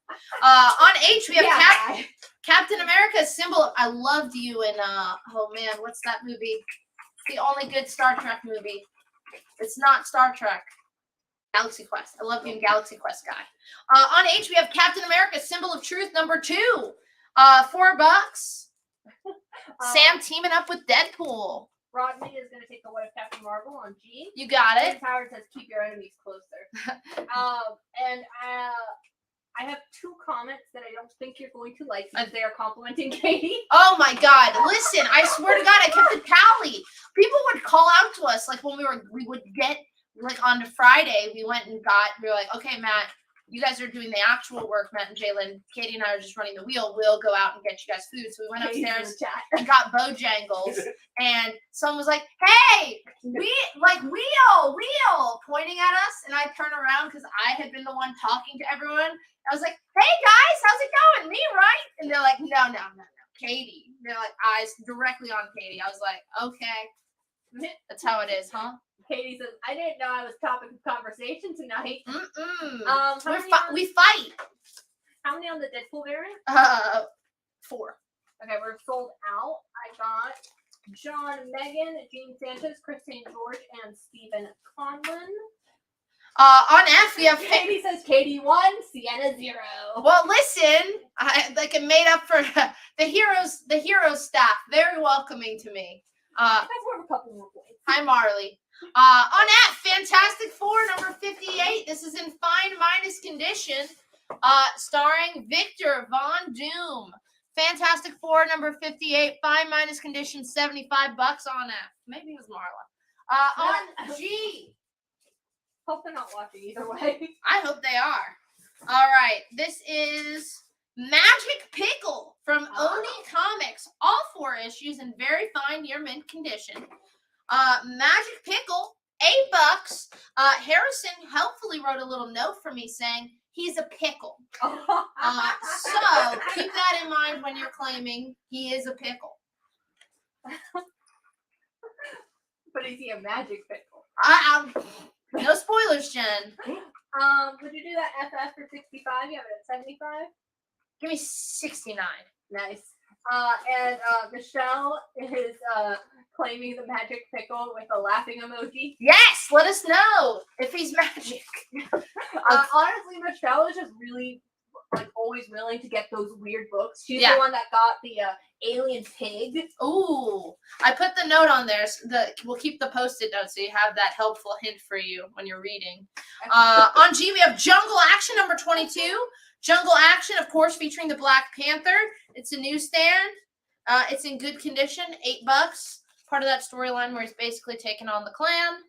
On H, we have Captain America's symbol. I loved you in oh man, what's that movie? The only good Star Trek movie. It's not Star Trek. Galaxy Quest. I love you in Galaxy Quest, guy. On H, we have Captain America's symbol of truth, number 2. $4. Sam teaming up with Deadpool. Rodney is going to take the What If Captain Marvel on G. You got it. Howard says, keep your enemies closer. And I have 2 comments that I don't think you're going to like because they are complimenting Katie. Oh my God. Listen, I swear to God, I kept a tally. People would call out to us like when we would get like on Friday, we went and we were like, okay, Matt, you guys are doing the actual work, Matt and Jalen. Katie and I are just running the wheel. We'll go out and get you guys food. So we went upstairs and got Bojangles. And someone was like, hey, wheel, pointing at us. And I turned around because I had been the one talking to everyone. I was like, hey, guys, how's it going? Me, right? And they're like, no, Katie. They're like, eyes directly on Katie. I was like, okay, that's how it is, huh? Katie says, I didn't know I was topic of conversation tonight. We fight. How many on the Deadpool variant? 4. Okay, we're sold out. I got John, Megan, Jean Santos, Chris St. George, and Stephen Conlon. On F, we have Katie says Katie 1, Sienna 0. Well, listen, I made up for the heroes staff. Very welcoming to me. That's worth a couple more points. Hi, Marley. On F, Fantastic Four, number 58. This is in fine minus condition, starring Victor Von Doom. Fantastic Four, number 58, fine minus condition, $75 on F. Maybe it was Marla. On G. Hope they're not watching either way. I hope they are. All right, this is Magic Pickle from Oni Comics. All 4 issues in very fine near mint condition. Magic Pickle, $8. Harrison helpfully wrote a little note for me saying he's a pickle. So keep that in mind when you're claiming he is a pickle. But is he a magic pickle? No spoilers, Jen. Would you do that FF for 65? You have it at 75? Give me 69. Nice. And Michelle is claiming the magic pickle with a laughing emoji. Yes, let us know if he's magic. Honestly, Michelle is just really always willing to get those weird books. She's the one that got the alien pig. Ooh, I put the note on there. So we'll keep the post-it note so you have that helpful hint for you when you're reading. On G, we have Jungle Action number 22. Jungle Action, of course, featuring the Black Panther. It's a newsstand. It's in good condition, $8. Part of that storyline where he's basically taking on the Klan.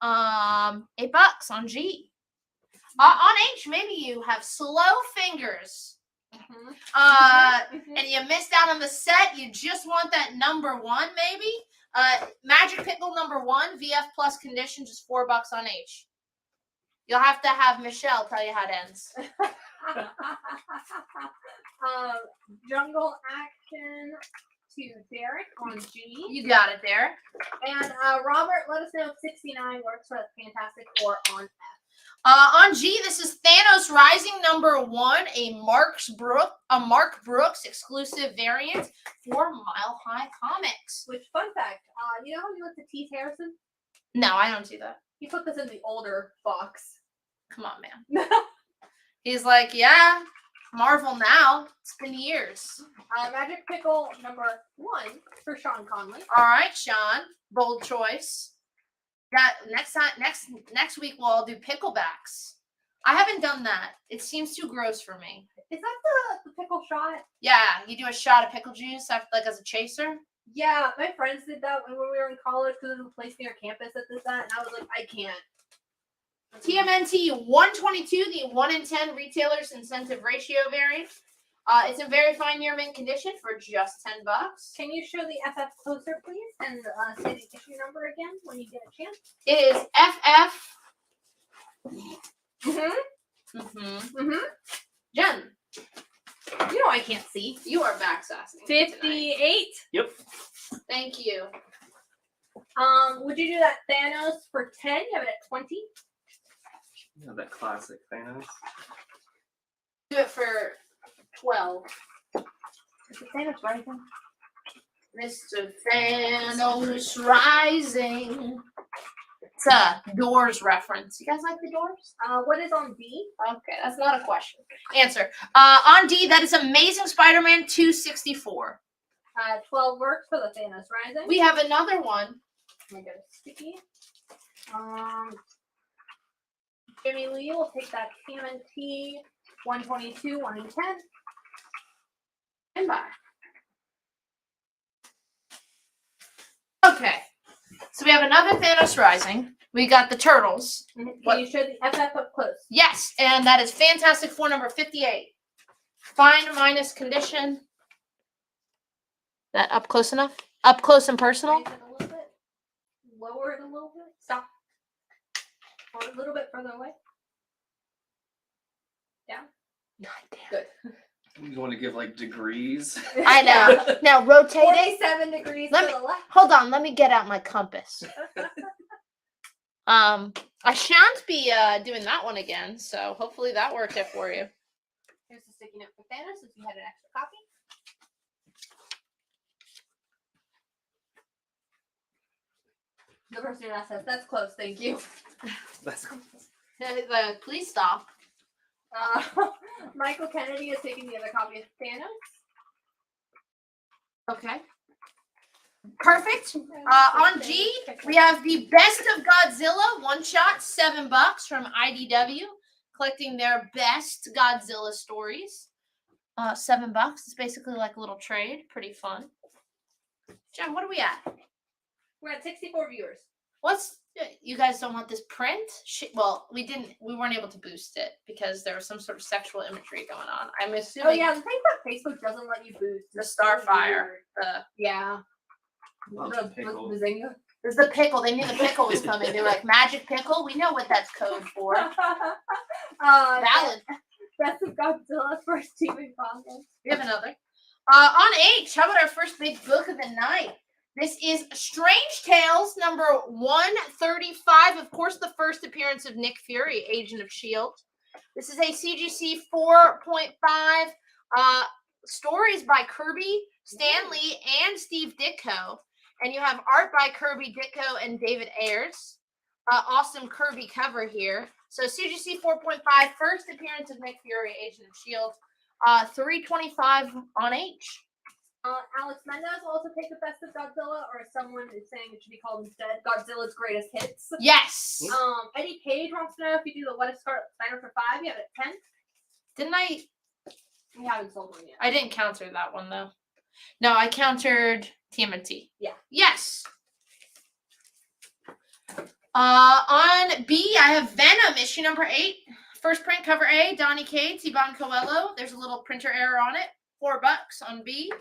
$8 on G. On H, maybe you have slow fingers. And you missed out on the set. You just want that number 1, maybe. Magic Pickle number 1, VF plus condition, just $4 on H. You'll have to have Michelle tell you how it ends. Jungle Action to Derek on G. You got it, Derek. And Robert, let us know if 69 works for the Fantastic Four on F. On G, this is Thanos Rising #1, a Mark Brooks exclusive variant for Mile High Comics. Which, fun fact, you know how you looked at T. Harrison? No, I don't do that. He put this in the older box. Come on, man. He's like, yeah, Marvel now. It's been years. Magic Pickle #1 for Sean Conley. All right, Sean. Bold choice. Got next week we'll all do picklebacks. I haven't done that. It seems too gross for me. Is that the pickle shot? Yeah, you do a shot of pickle juice after, like as a chaser. Yeah, my friends did that when we were in college because there was a place near campus that did that, and I was like, I can't. TMNT 122, the 1 in 10 retailers incentive ratio variant. It's in very fine near mint condition for just $10. Can you show the FF poster, please, and say the issue number again when you get a chance? It is FF. Jen, you know I can't see. You are backsassing. 58. Yep. Thank you. Would you do that Thanos for 10? You have it at 20. You know that classic Thanos. Do it for 12. Is it Thanos Rising? Mr. Thanos Rising. It's a Doors reference. You guys like the Doors? What is on D? Okay, that's not a question. Answer. On D, that is Amazing Spider-Man 264. 12 works for the Thanos Rising. We have another one. Let me get a sticky. Jimmy Lee will take that TMNT 122, 1 in 10. And bye. Okay. So we have another Thanos Rising. We got the Turtles. Can you show the FF up close? Yes, and that is Fantastic Four #58. Fine minus condition. That up close enough? Up close and personal? Raise it a little bit. Lower it a little bit. Stop. Or a little bit further away. Down. Good. You want to give like degrees? I know. Now rotate it. 47 degrees Let to me the left. hold on. Let me get out my compass. I shan't be doing that one again, so hopefully that worked out for you. Here's the sticky note for Thanos if you had an extra copy. The person that says, that's close, thank you. That's Please stop. Michael Kennedy is taking the other copy of Thanos. Okay. Perfect. On G, we have the Best of Godzilla one shot, $7 from IDW, collecting their best Godzilla stories. $7. It's basically like a little trade. Pretty fun. Jen, what are we at? We're at 64 viewers. You guys don't want this print? Well, we weren't able to boost it because there was some sort of sexual imagery going on. I'm assuming. Oh yeah, the thing about Facebook doesn't let you boost the Starfire. Yeah. the pickle. The Zinga. There's the pickle. They knew the pickle was coming. They were like, magic pickle? We know what that's code for. Valid. Best of Godzilla, first team in comics. We have another. On H, how about our first big book of the night? This is Strange Tales number 135. Of course, the first appearance of Nick Fury, Agent of S.H.I.E.L.D. This is a CGC 4.5 stories by Kirby, Stan Lee, and Steve Ditko. And you have art by Kirby, Ditko, and David Ayers. Awesome Kirby cover here. So CGC 4.5, first appearance of Nick Fury, Agent of S.H.I.E.L.D. 325 on H. Alex Mendez will also take the Best of Godzilla, or someone is saying it should be called instead Godzilla's Greatest Hits. Yes. Eddie Page wants to know if you do the What is Scarlet Spider for 5. You have it at 10. Didn't I? We haven't sold one yet. I didn't counter that one though. No, I countered TMNT. Yeah. Yes. On B, I have Venom, issue number 8. First print, cover A, Donny Cates, Ivan Coelho. There's a little printer error on it. $4 on B.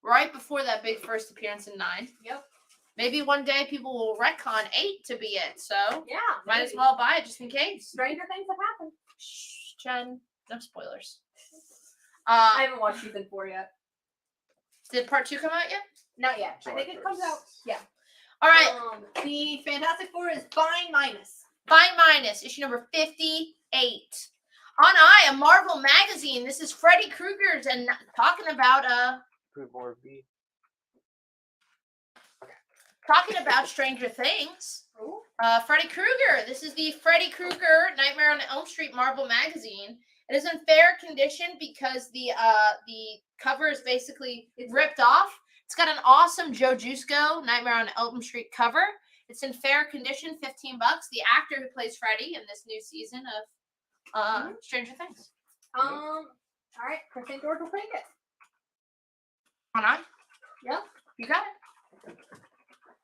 Right before that big first appearance in 9. Yep. Maybe one day people will retcon 8 to be it. So yeah, might as well buy it just in case. Stranger things have happened. Shh, Jen, no spoilers. I haven't watched season 4 yet. Did part 2 come out yet? Not yet. I think it comes out. Yeah. All right. The Fantastic Four is Fine Minus. Fine Minus, issue number 58. On I, a Marvel magazine. This is Freddy Krueger's and talking about Stranger Things. Freddy Krueger. This is the Freddy Krueger Nightmare on Elm Street Marvel magazine. It is in fair condition because the cover is basically ripped off. It's got an awesome Joe Jusko Nightmare on Elm Street cover. It's in fair condition, $15. The actor who plays Freddy in this new season of Stranger Things. All right, Chris and George will take it. On I? Yeah. You got it.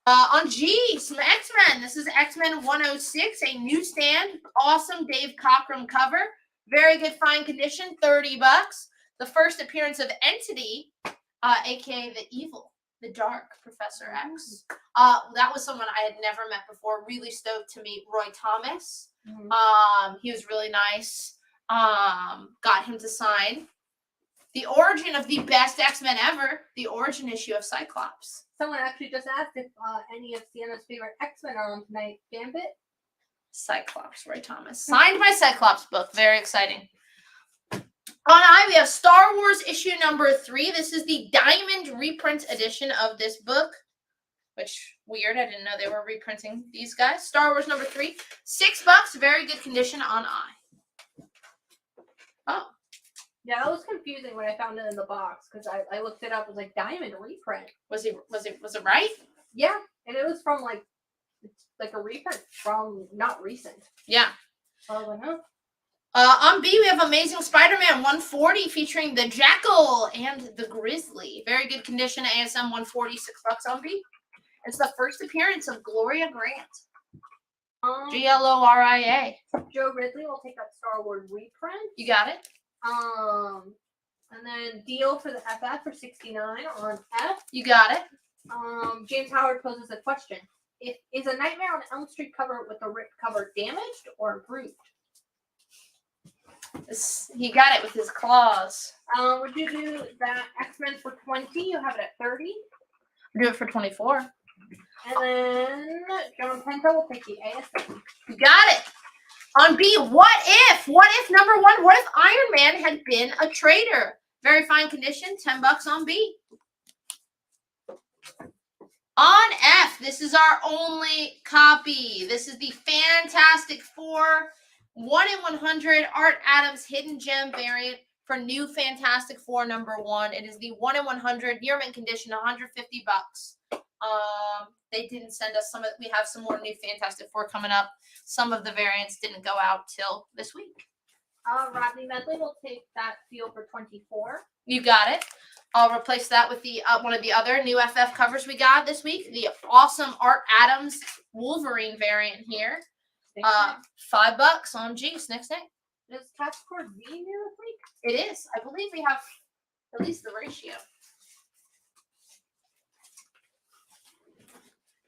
On G, some X-Men. This is X-Men 106, a newsstand. Awesome Dave Cockrum cover. Very good fine condition, $30. The first appearance of Entity, aka the evil, the dark Professor X. That was someone I had never met before. Really stoked to meet Roy Thomas. He was really nice. Got him to sign the origin of the best X-Men ever, the origin issue of Cyclops. Someone actually just asked if any of Sienna's favorite X-Men are on tonight. Gambit? Cyclops, Roy Thomas. Signed my Cyclops book. Very exciting. On I, we have Star Wars issue number 3. This is the Diamond reprint edition of this book. Which, weird. I didn't know they were reprinting these guys. Star Wars number 3. $6. Very good condition on I. Oh. Yeah, that was confusing when I found it in the box because I looked it up. It was like Diamond reprint. Was it right? Yeah, and it was from like a reprint from not recent. Yeah. So I was like, huh? On B, we have Amazing Spider-Man 140 featuring the Jackal and the Grizzly. Very good condition. ASM 140, $6 on B. It's the first appearance of Gloria Grant. Gloria. Joe Ridley will take that Star Wars reprint. You got it. And then deal for the FF for $69 on F. You got it. James Howard poses a question: Is a Nightmare on Elm Street cover with the ripped cover damaged or improved? He got it with his claws. Would you do that X-Men for 20? You have it at 30. Do it for 24. And then John Penta will take the ASM. You got it. On B, what if number 1, what if Iron Man had been a traitor? Very fine condition, $10 on B. On F, this is our only copy. This is the Fantastic Four 1 in 100 Art Adams Hidden Gem variant for new Fantastic Four number 1. It is the 1 in 100 year mint condition, $150. They didn't send us some of. We have some more new Fantastic Four coming up. Some of the variants didn't go out till this week. Rodney Medley will take that field for 24. You got it. I'll replace that with the one of the other new FF covers we got this week. The awesome Art Adams Wolverine variant here. $5 on G. Snick. Is Task Force V new this week? It is. I believe we have at least the ratio.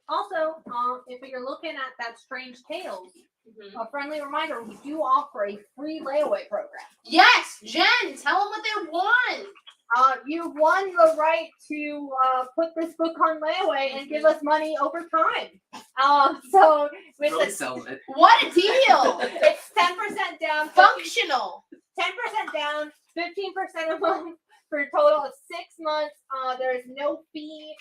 Also, if you're looking at that Strange Tales, a friendly reminder, we do offer a free layaway program. Yes, Jen, tell them what they won. You won the right to put this book on layaway and give us money over time. So with Really selling it. What a deal! It's 10% down. Functional. 10% down, 15% a month for a total of 6 months. There is no fee.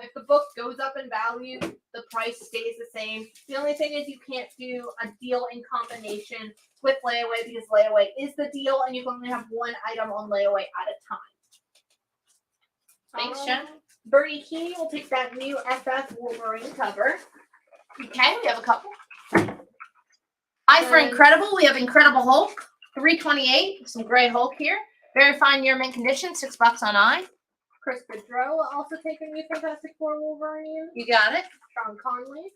If the book goes up in value, the price stays the same. The only thing is you can't do a deal in combination with layaway because layaway is the deal and you can only have one item on layaway at a time. Thanks, Jen. Bernie Key will take that new FF Wolverine cover. Okay, we have a couple. For Incredible, we have Incredible Hulk, $3.28. Some gray Hulk here. Very fine year mint condition, $6 on I. Chris Bedreau will also take a new Fantastic Four Wolverine. You got it. Sean Conley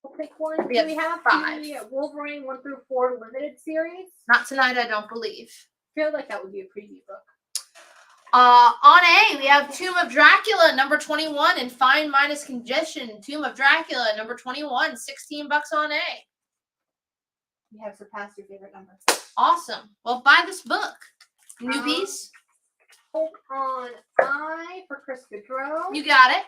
will take one. We have 5. The Wolverine 1 through 4 limited series. Not tonight, I don't believe. I feel like that would be a preview book. On A, we have Tomb of Dracula, number 21, in fine minus condition. Tomb of Dracula, number 21, $16 on A. You have surpassed your favorite number. Awesome. Well, buy this book. Newbies. Hope on I for Chris Gaudreau. You got it.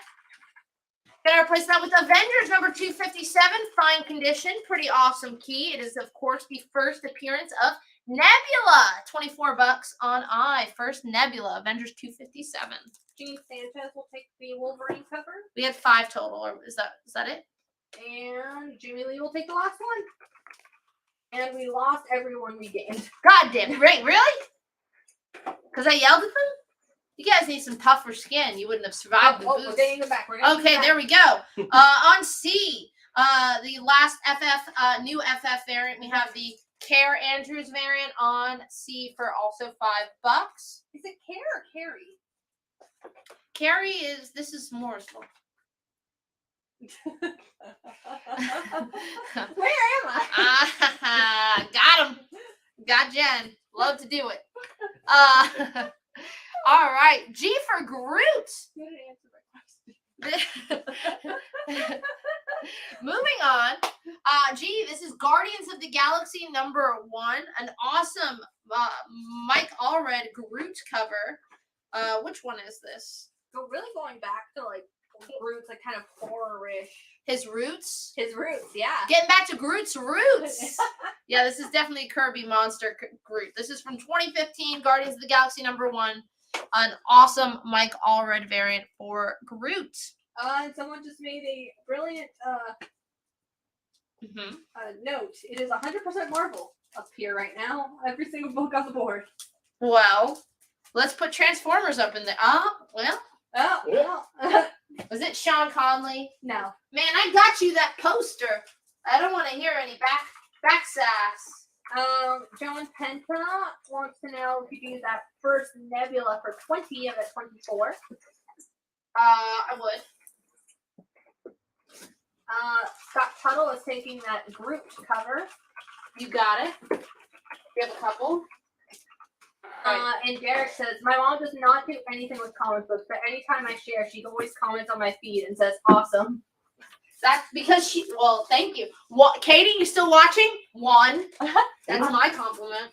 Gonna replace that with Avengers number 257, fine condition, pretty awesome key. It is, of course, the first appearance of Nebula. $24 on I. First Nebula, Avengers 257. Gene Sanchez will take the Wolverine cover. We had 5 total. Or is that it? And Jimmy Lee will take the last one. And we lost everyone we gained. God damn it. Right, really? Because I yelled at them? You guys need some tougher skin. You wouldn't have survived the boost. We're getting them back. Okay, there we go. On C, the last FF, new FF variant, we have the Care Andrews variant on C for also $5. Is it Care or Carrie? Carrie this is Mooresville. Where am I? Got him. Got Jen. Love to do it. All right. G for Groot. You didn't answer my question. Moving on. G, this is Guardians of the Galaxy number 1. An awesome Mike Allred Groot cover. Which one is this? So really going back to like Groot's like kind of horror-ish. His roots? His roots, yeah. Getting back to Groot's roots. Yeah, this is definitely Kirby Monster Groot. This is from 2015, Guardians of the Galaxy number 1. An awesome Mike Allred variant for Groot. And someone just made a brilliant note. It is 100% Marvel up here right now. Every single book on the board. Well, let's put Transformers up in there. Was it Sean Conley? No. Man, I got you that poster. I don't want to hear any back sass. Joan Penta wants to know if you can use that first Nebula for 20 of it 24. I would. Scott Tuttle is taking that Groot cover. You got it. You have a couple. And Derek says, my mom does not do anything with comic books, but anytime I share, she always comments on my feed and says, awesome. That's because thank you. What, Katie, you still watching? 1. That's my compliment.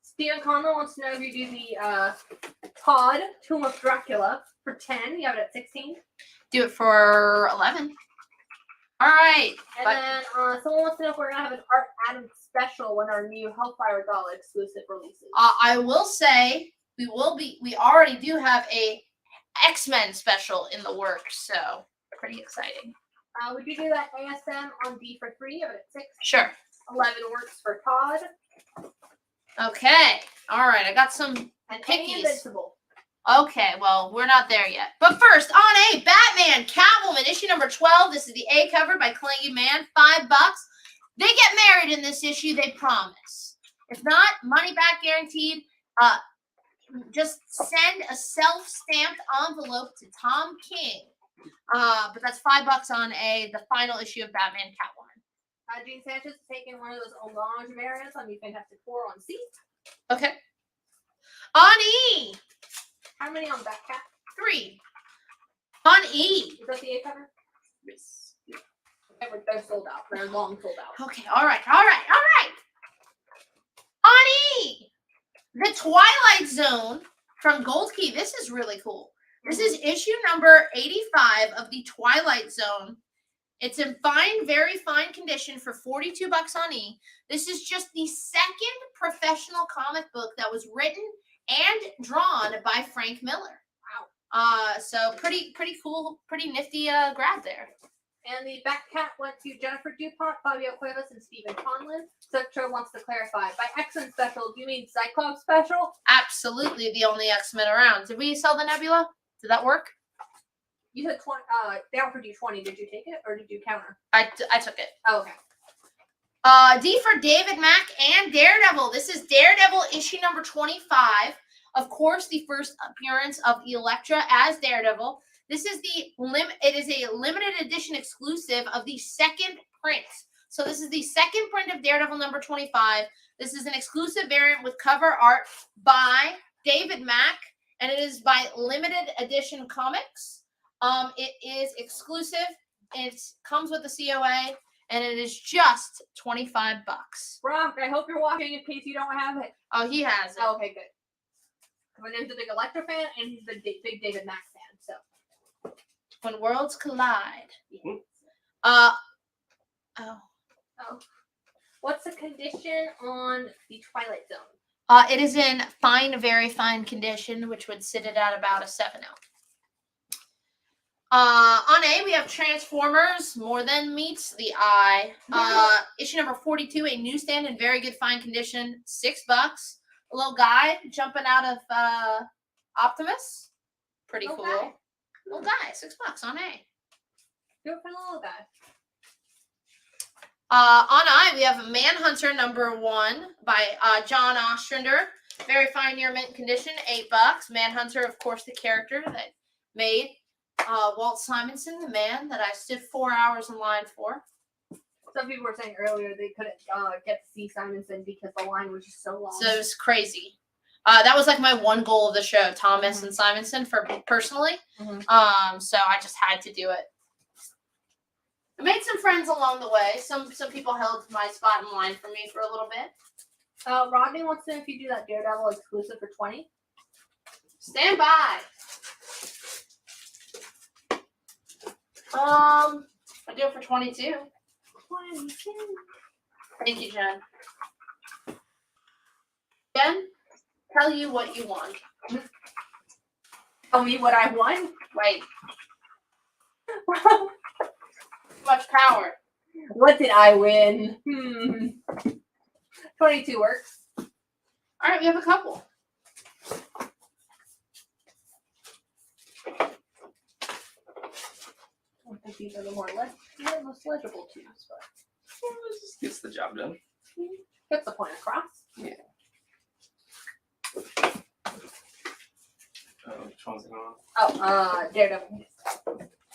Steven Conlon wants to know if you do the Todd Tomb of Dracula for 10. You have it at 16. Do it for 11. All right. And then someone wants to know if we're going to have an Art Adam special when our new Hellfire Gala exclusive releases. I will say we already do have a X-Men special in the works, so pretty exciting. Would you do that ASM on D for 3? You have it at 6. Sure. 11 works for Todd. Okay. All right. I got some And pickies. Invincible. Okay, well, we're not there yet. But first, on A, Batman, Catwoman, issue number 12. This is the A cover by Clangy Man, $5. They get married in this issue, they promise. If not, money back guaranteed. Just send a self-stamped envelope to Tom King. But that's $5 on A, the final issue of Batman, Catwoman. Gene Sanchez is taking one of those homage variants on the Fantastic Four on C. Okay. On E. How many on back cat? 3. On E. Is that the A cover? Yes. They're sold out. They're long sold out. Okay, all right. On E. The Twilight Zone from Gold Key. This is really cool. This is issue number 85 of the Twilight Zone. It's in fine, very fine condition for $42 on E. This is just the second professional comic book that was written and drawn by Frank Miller. Wow. So pretty cool, pretty nifty grab there. And the back cat went to Jennifer DuPont, Fabio Cuevas, and Stephen Conlon. Sector wants to clarify. By X-Men special, do you mean Cyclops special? Absolutely the only X-Men around. Did we sell the Nebula? Did that work? You said 20. They offered you 20. Did you take it or did you counter? I took it. Oh, okay. D for David Mack and Daredevil. This is Daredevil issue number 25. Of course, the first appearance of Elektra as Daredevil. This is it is a limited edition exclusive of the second print. So this is the second print of Daredevil number 25. This is an exclusive variant with cover art by David Mack, and it is by Limited Edition Comics. It is exclusive. It comes with the COA, and it is just $25. Brock, I hope you're watching in case you don't have it. Oh, he has it. Oh, okay, good. Because I know he's a big Electra fan and he's a big David Mack fan. So When Worlds Collide. yeah. Oh. Oh. What's the condition on the Twilight Zone? It is in fine, very fine condition, which would sit it at about a 7 out. On A, we have Transformers, More Than Meets the Eye. Issue number 42, a newsstand in very good fine condition, $6. A little guy jumping out of Optimus. Pretty Little cool. guy. Little guy, $6 on A. Do it for the little guy. On I, we have Manhunter number 1 by John Ostrander. Very fine near mint condition, $8. Manhunter, of course, the character that made Walt Simonson, the man that I stood 4 hours in line for. Some people were saying earlier they couldn't get to see Simonson because the line was just so long. So it was crazy. That was like my one goal of the show, Thomas and Simonson, for personally. So I just had to do it. I made some friends along the way. Some people held my spot in line for me for a little bit. Rodney wants to know if you do that Daredevil exclusive for 20. Stand by. I do it for 22. 22. Thank you, Jen. Jen, tell you what you want. Tell me what I won. Right. Much power. What did I win? 22 works. All right, we have a couple. I think these are the most legible twos, but It just gets the job done. gets the point across. Yeah. Which one's it on? Oh, Daredevil.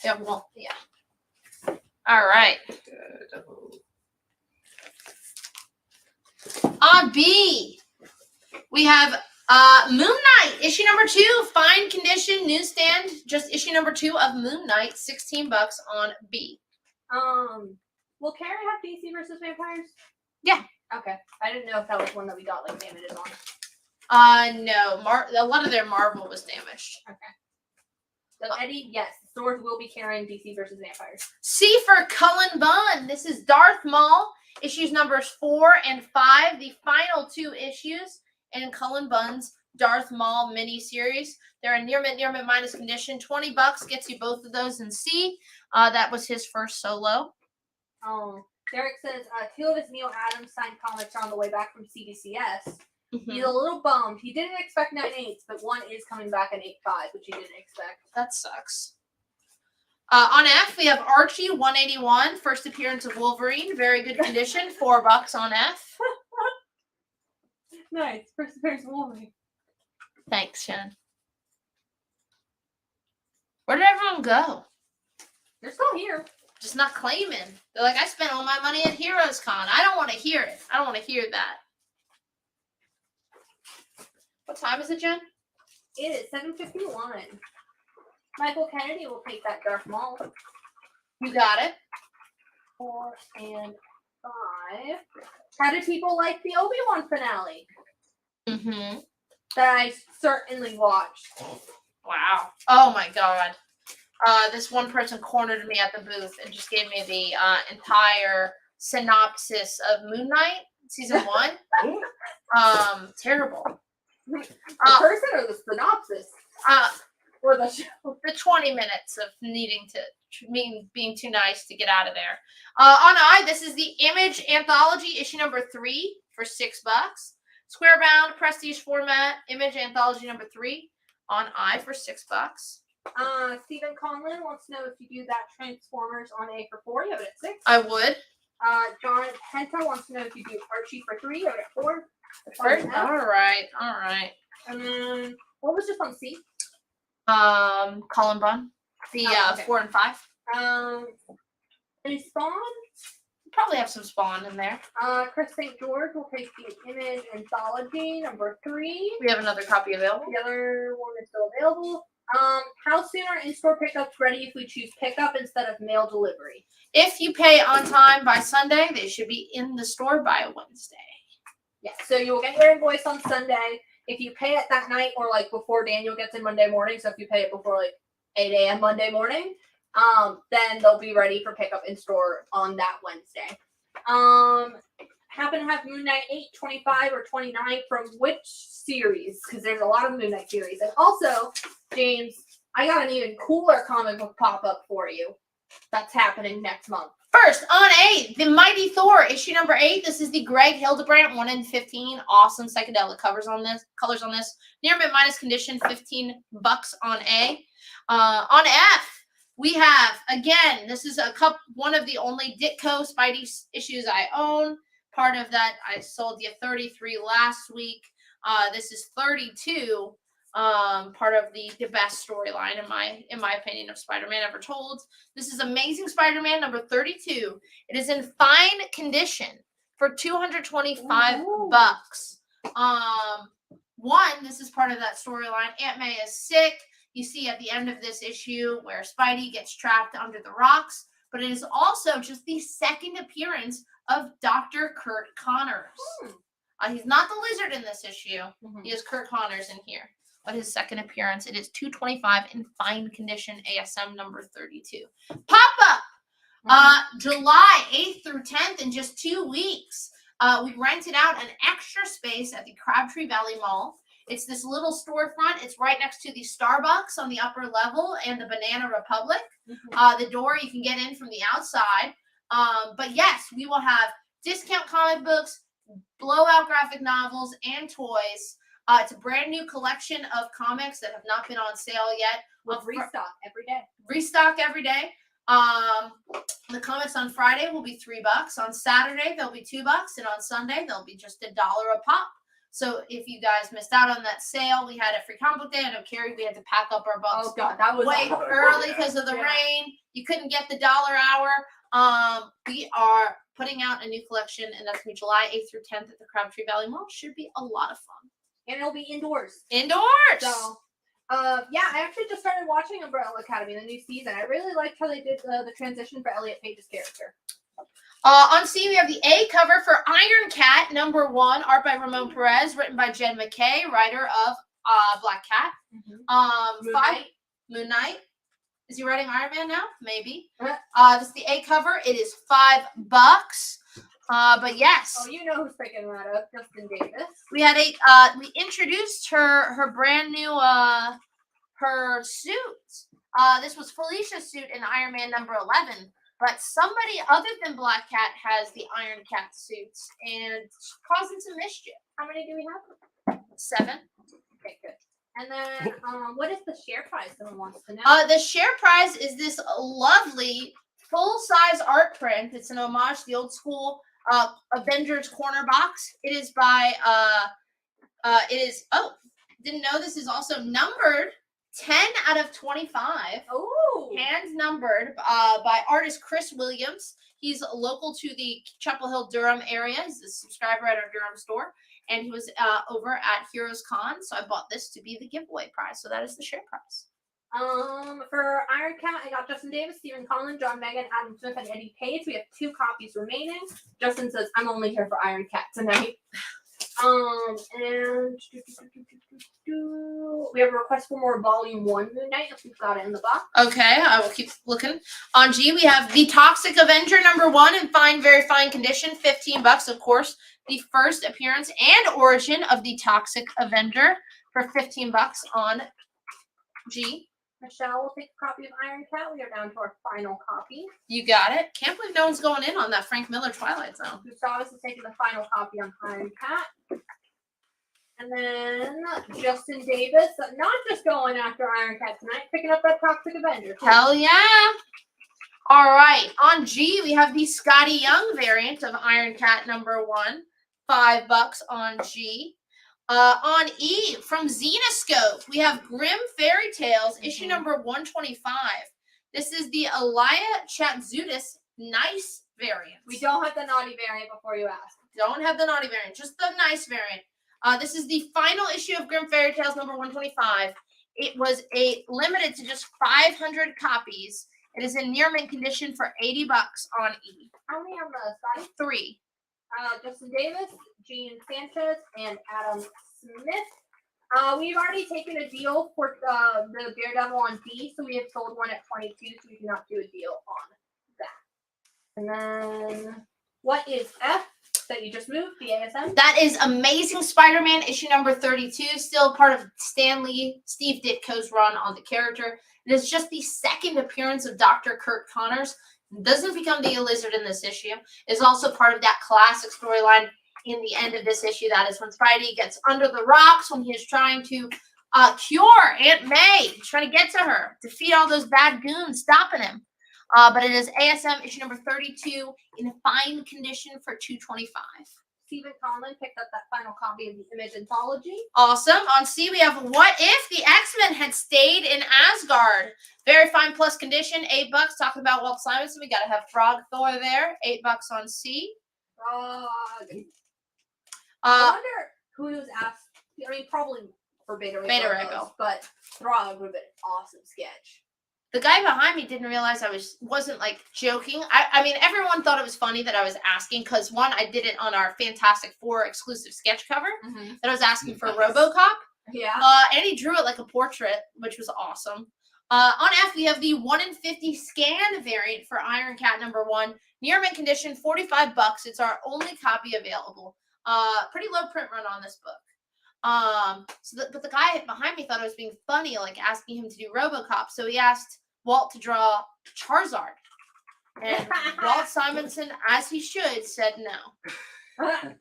Yeah, well, yeah. All right. On B, we have Moon Knight, issue number 2, fine condition, newsstand, just issue number 2 of Moon Knight, $16 on B. Will Carrie have DC versus Vampires? Yeah. Okay. I didn't know if that was one that we got like damages on. No, a lot of their Marvel was damaged. Okay. So Eddie, yes, stores will be carrying DC versus Vampires. C for Cullen Bunn. This is Darth Maul, issues numbers 4 and 5, the final 2 issues in Cullen Bunn's Darth Maul miniseries. They're in near mint minus condition. $20 gets you both of those in C. That was his first solo. Derek says 2 of his Neil Adams signed comics are on the way back from CBCS. Mm-hmm. He's a little bummed. He didn't expect 9/8, but one is coming back at 8/5, which he didn't expect. That sucks. On F, we have Archie 181, first appearance of Wolverine. Very good condition. $4 on F. Nice. First appearance of Wolverine. Thanks, Shannon. Where did everyone go? They're still here. Just not claiming. They're like, I spent all my money at Heroes Con. I don't want to hear it. I don't want to hear that. What time is it, Jen? It is 7:51. Michael Kennedy will take that Darth Maul. You got it. 4 and 5. How did people like the Obi-Wan finale? Mm-hmm. That I certainly watched. Wow. Oh my God. This one person cornered me at the booth and just gave me the entire synopsis of Moon Knight season 1. Terrible. The person or the synopsis? Or the show? The 20 minutes of needing to being too nice to get out of there. On I, this is the Image Anthology, issue number 3 for $6. Square bound, prestige format, Image Anthology number 3 on I for $6. Stephen Conlon wants to know if you do that Transformers on A for 4. You have it at 6. I would. John Penta wants to know if you do Archie for 3. You have it at 4. All right. And then what was just on C? Cullen Bunn. The okay. 4 and 5. Any Spawn? Probably have some Spawn in there. Chris St. George will take the Image Anthology number 3. We have another copy available. The other one is still available. How soon are in-store pickups ready if we choose pickup instead of mail delivery? If you pay on time by Sunday, they should be in the store by Wednesday. Yeah, so you'll get your invoice on Sunday. If you pay it that night or like before Daniel gets in Monday morning, so if you pay it before like 8 a.m. Monday morning, then they'll be ready for pickup in store on that Wednesday. Happen to have Moon Knight 8, 25, or 29 from which series? Because there's a lot of Moon Knight series. And also, James, I got an even cooler comic book pop-up for you that's happening next month. First, on 8, The Mighty Thor, issue number 8. This is the Greg Hildebrandt 1 in 15. Awesome psychedelic colors on this. Near mint minus condition, $15 on A. On F, we have, again, this is one of the only Ditko Spidey issues I own. Part of that, I sold you 33 last week. This is 32. Part of the best storyline in my opinion of Spider-Man ever told. This is Amazing Spider-Man number 32. It is in fine condition for $225. This is part of that storyline. Aunt May is sick. You see at the end of this issue where Spidey gets trapped under the rocks, but it is also just the second appearance of Dr. Kurt Connors. He's not the Lizard in this issue. He is Kurt Connors in here. But his second appearance, it is $225 in fine condition, ASM number 32. Pop-up! July 8th through 10th in just 2 weeks. We rented out an extra space at the Crabtree Valley Mall. It's this little storefront. It's right next to the Starbucks on the upper level and the Banana Republic. The door, you can get in from the outside. But yes, we will have discount comic books, blowout graphic novels, and toys. It's a brand new collection of comics that have not been on sale yet. With restock every day. Restock every day. The comics on Friday will be $3. On Saturday, they'll be $2. And on Sunday, they'll be just $1 a pop. So if you guys missed out on that sale, we had a free comic book day. I know, Carrie, we had to pack up our books. Oh, God, that was way early because of the rain. You couldn't get the dollar hour. We are putting out a new collection, and that's going to be July 8th through 10th at the Crabtree Valley Mall. Should be a lot of fun. And it'll be indoors. Indoors! So, yeah, I actually just started watching Umbrella Academy, the new season. I really liked how they did the transition for Elliot Page's character. On C, we have the A cover for Iron Cat, number 1, art by Ramon Perez, written by Jen McKay, writer of Black Cat. Moon Knight. Is he writing Iron Man now? Maybe. This is the A cover. It is $5. But yes. Oh, you know who's picking that up, Justin Davis. We had we introduced her brand new her suit. This was Felicia's suit in Iron Man number 11. But somebody other than Black Cat has the Iron Cat suits and causing some mischief. How many do we have? 7. Okay, good. And then, what is the share prize? Someone wants to know. The share prize is this lovely full-size art print. It's an homage to the old school Avengers corner box. It is by didn't know this is also numbered 10 out of 25. Oh, hand numbered by artist Chris Williams. He's local to the Chapel Hill, Durham area. He's a subscriber at our Durham store, and he was over at Heroes Con. So I bought this to be the giveaway prize. So that is the share prize. For Iron Cat, I got Justin Davis, Stephen Collin, John Megan, Adam Smith, and Eddie Page. We have 2 copies remaining. Justin says, I'm only here for Iron Cat tonight. And we have a request for more Volume 1 Moon Knight, if we've got it in the box. Okay, I will keep looking. On G, we have The Toxic Avenger number 1 in fine, very fine condition, $15, of course. The first appearance and origin of The Toxic Avenger for $15 on G. Michelle will take a copy of Iron Cat. We are down to our final copy. You got it. Can't believe no one's going in on that Frank Miller Twilight Zone. Gustavus is taking the final copy on Iron Cat. And then Justin Davis, not just going after Iron Cat tonight, picking up that Toxic Avenger. Hell yeah. All right. On G, we have the Scotty Young variant of Iron Cat number 1. $5 on G. On E, from Xenoscope, we have Grim Fairy Tales, issue number 125. This is the Elia Chatzudis nice variant. We don't have the naughty variant before you ask. Don't have the naughty variant, just the nice variant. This is the final issue of Grim Fairy Tales number 125. It was a limited to just 500 copies. It is in near mint condition for $80 on E. How many of those, Scotty? 3. Justin Davis, Gene Sanchez, and Adam Smith. We've already taken a deal for the Daredevil on D, so we have sold one at 22, so we do not do a deal on that. And then, what is F that you just moved, the ASM? That is Amazing Spider-Man issue number 32, still part of Stan Lee, Steve Ditko's run on the character. It is just the second appearance of Dr. Kurt Connors. Doesn't become the Lizard in this issue. Is also part of that classic storyline in the end of this issue. That is when Spidey gets under the rocks when he is trying to cure Aunt May. He's trying to get to her, defeat all those bad goons stopping him. But it is ASM issue number 32 in fine condition for $225. Stephen Conlon picked up that final copy of the Image Anthology. Awesome. On C, we have What If the X-Men Had Stayed in Asgard. Very fine plus condition, $8. Talking about Walt Simonson, we got to have Frog Thor there, $8 on C. Frog. I wonder who's asked. I mean, probably for Beta Ray, but Frog would have been an awesome sketch. The guy behind me didn't realize I wasn't like joking. I mean, everyone thought it was funny that I was asking because one, I did it on our Fantastic Four exclusive sketch cover that I was asking for RoboCop. Yeah. And he drew it like a portrait, which was awesome. On F, we have the 1 in 50 scan variant for Iron Cat number 1. Near mint condition, $45. It's our only copy available. Pretty low print run on this book. But the guy behind me thought I was being funny, like asking him to do RoboCop. So he asked Walt to draw Charizard. And Walt Simonson, as he should, said no.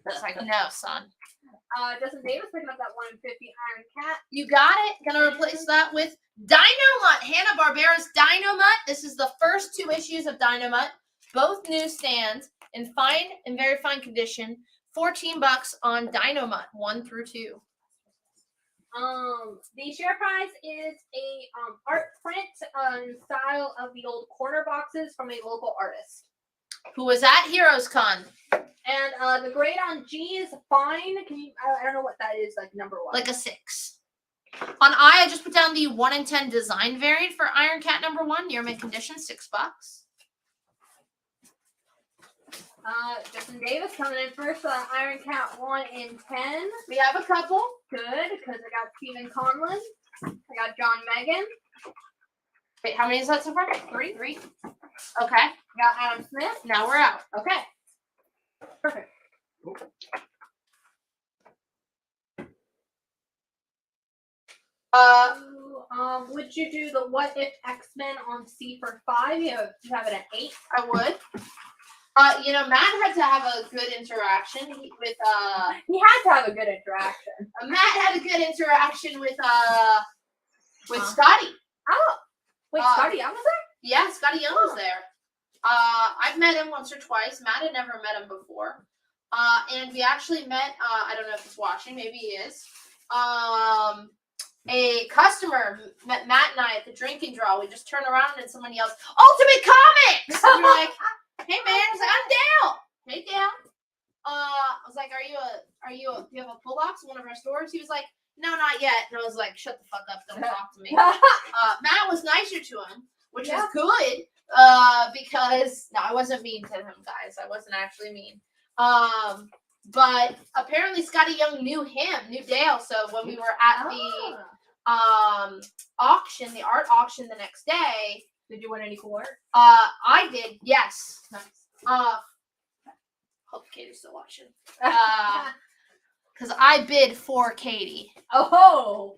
It's like, no, son. Justin Davis picking up that 1 in 50 Iron Cat. You got it. Gonna replace that with Dynamut. Hanna-Barbera's Dynamut. This is the first 2 issues of Dynamut. Both newsstands in very fine condition. $14 on Dynamut 1 through 2. The share price is a art print style of the old corner boxes from a local artist who was at Heroes Con. And the grade on G is fine. Can you? I don't know what that is. Like number 1. Like a 6. On I just put down the 1 in 10 design variant for Iron Cat number 1. Near mint condition, $6. Justin Davis coming in first. Iron Cat 1 in 10. We have a couple. Good, because I got Stephen Conlon. I got John Megan. Wait, how many is that so far? 3. Okay. Got Adam Smith. Now we're out. Okay. Perfect. Would you do the What If X-Men on C for 5? You have it at 8. I would. Matt had to have a good interaction with He had to have a good interaction. Matt had a good interaction with Scotty. Oh, wait, Scotty Young was there? Yeah, Scotty Young was there. I've met him once or twice. Matt had never met him before. And we actually met, I don't know if he's watching, maybe he is. A customer met Matt and I at the drinking draw. We just turn around and someone yells, "Ultimate Comics!" And we're like, "Hey man," he's like, "I'm Dale." Hey Dale. I was like, do you have a pull box in one of our stores? He was like, "No, not yet." And I was like, "Shut the fuck up, don't talk to me." Matt was nicer to him, which is good. Because no, I wasn't mean to him, guys. I wasn't actually mean. But apparently Scotty Young knew Dale. So when we were at the auction, the art auction the next day. Did you win any cool art? I did, yes. Nice. Hope Katie's still watching. Because I bid for Katie. Oh.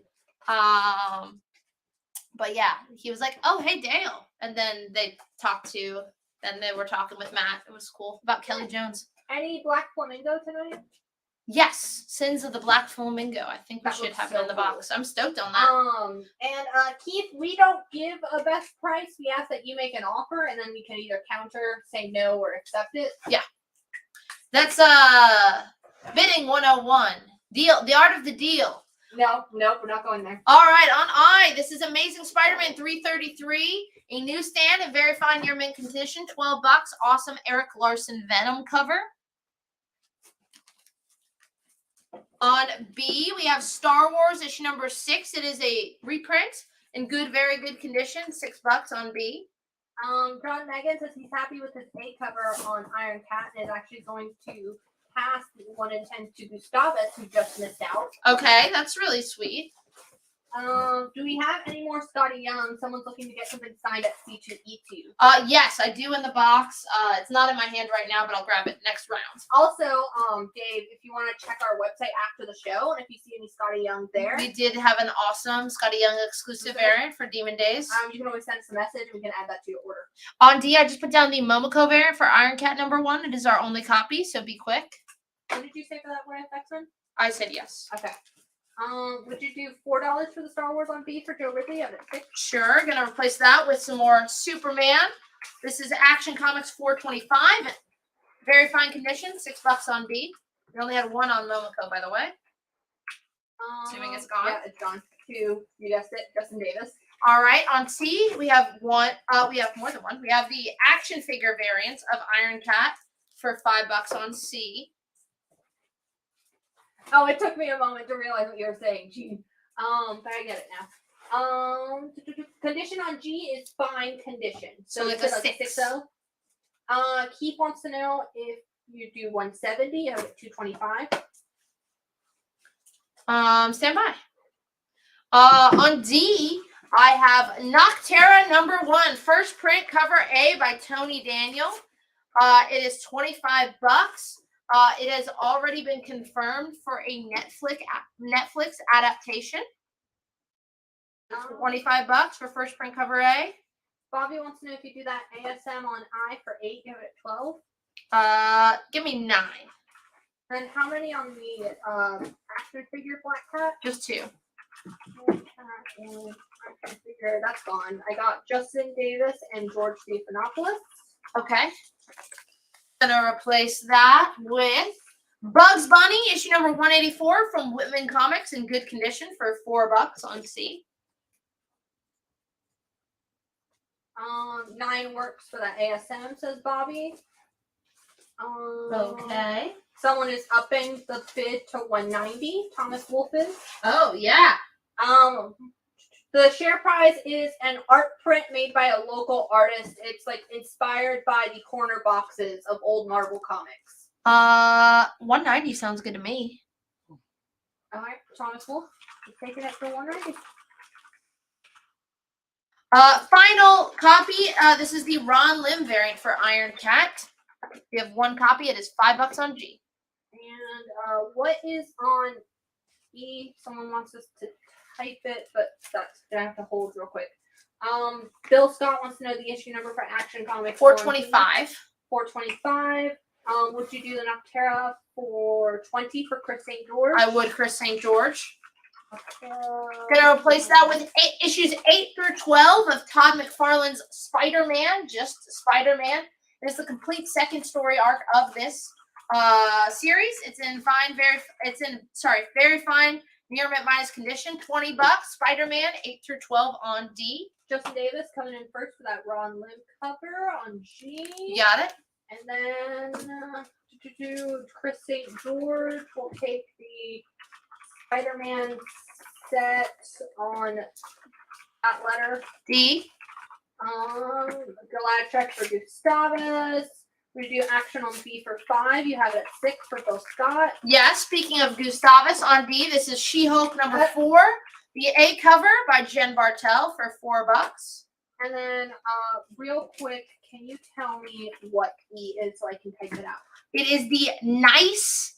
But yeah, he was like, "Oh, hey Dale," and then they were talking with Matt. It was cool about Kelly Jones. Any Black Flamingo tonight? Yes, Sins of the Black Flamingo. I think we should have it in the box. I'm stoked on that. And Keith, we don't give a best price. We ask that you make an offer, and then we can either counter, say no, or accept it. Yeah, that's bidding 101. Deal, the art of the deal. Nope, we're not going there. All right, on I. This is Amazing Spider-Man 333, a newsstand in very fine near mint condition, $12. Awesome Eric Larson Venom cover. On B, we have Star Wars issue number 6. It is a reprint in good, very good condition. $6 on B. John Megan says he's happy with his A cover on Iron Cat and is actually going to pass 1 in 10 to Gustavus, who just missed out. Okay, that's really sweet. Do we have any more Scotty Young? Someone's looking to get something signed at C2E2. Yes, I do in the box. It's not in my hand right now, but I'll grab it next round. Also, Dave, if you want to check our website after the show, and if you see any Scotty Young there, We did have an awesome Scotty Young exclusive variant for Demon Days. you can always send us a message and we can add that to your order. On D, I just put down the Momoko variant for Iron Cat number 1. It is our only copy, so be quick. What did you say for that one, X-Men? I said yes. Okay. Would you do $4 for the Star Wars on B for Joe Ridley? I'm at 6. Sure, gonna replace that with some more Superman. This is Action Comics 425. Very fine condition, $6 on B. We only had 1 on Momoko, by the way. Assuming it's gone. Yeah, it's gone. 2, you guessed it, Justin Davis. All right, on C, we have 1. We have more than 1. We have the action figure variants of Iron Cat for $5 on C. Oh, it took me a moment to realize what you were saying, Gene. But I get it now. Condition on G is fine condition. So it's a 6. Keith wants to know if you do 170, you have it 225. Stand by. On D, I have Noctera number 1, first print, cover A by Tony Daniel. It is $25. It has already been confirmed for a Netflix adaptation. $25 for first print cover A. Bobby wants to know if you do that ASM on I for 8, you have it 12. Give me 9. And how many on the action figure Black Cat? Just 2. Action figure, that's gone. I got Justin Davis and George Stephanopoulos. Okay. Gonna replace that with Bugs Bunny, issue number 184 from Whitman Comics in good condition for $4 on C. 9 works for that ASM, says Bobby. Okay. Someone is upping the bid to 190. Thomas Wolf is. Oh yeah. The share prize is an art print made by a local artist. It's like inspired by the corner boxes of old Marvel comics. 190 sounds good to me. All right, Thomas Wolf, you're taking it for 190. Final copy. This is the Ron Lim variant for Iron Cat. We have 1 copy. It is $5 on G. And what is on E? Someone wants us to type it, but that's gonna have to hold real quick. Bill Scott wants to know the issue number for Action Comics. 425. 425. Would you do the Noctera for 20 for Chris St. George? I would, Chris St. George. Gonna replace that with issues 8 through 12 of Todd McFarlane's Spider-Man, just Spider-Man. It's the complete second story arc of this series. It's in very fine near mint minus condition. $20. Spider-Man 8 through 12 on D. Justin Davis coming in first for that Ron Lim cover on G. You got it. And then Chris St. George will take the Spider-Man set on that letter. D. Galactic for Gustavus. We do action on B for 5. You have it at 6 for Bill Scott. Yes, speaking of Gustavus on D, this is She-Hulk number 4. The A cover by Jen Bartel for $4. And then real quick, can you tell me what E is so I can type it out? It is the nice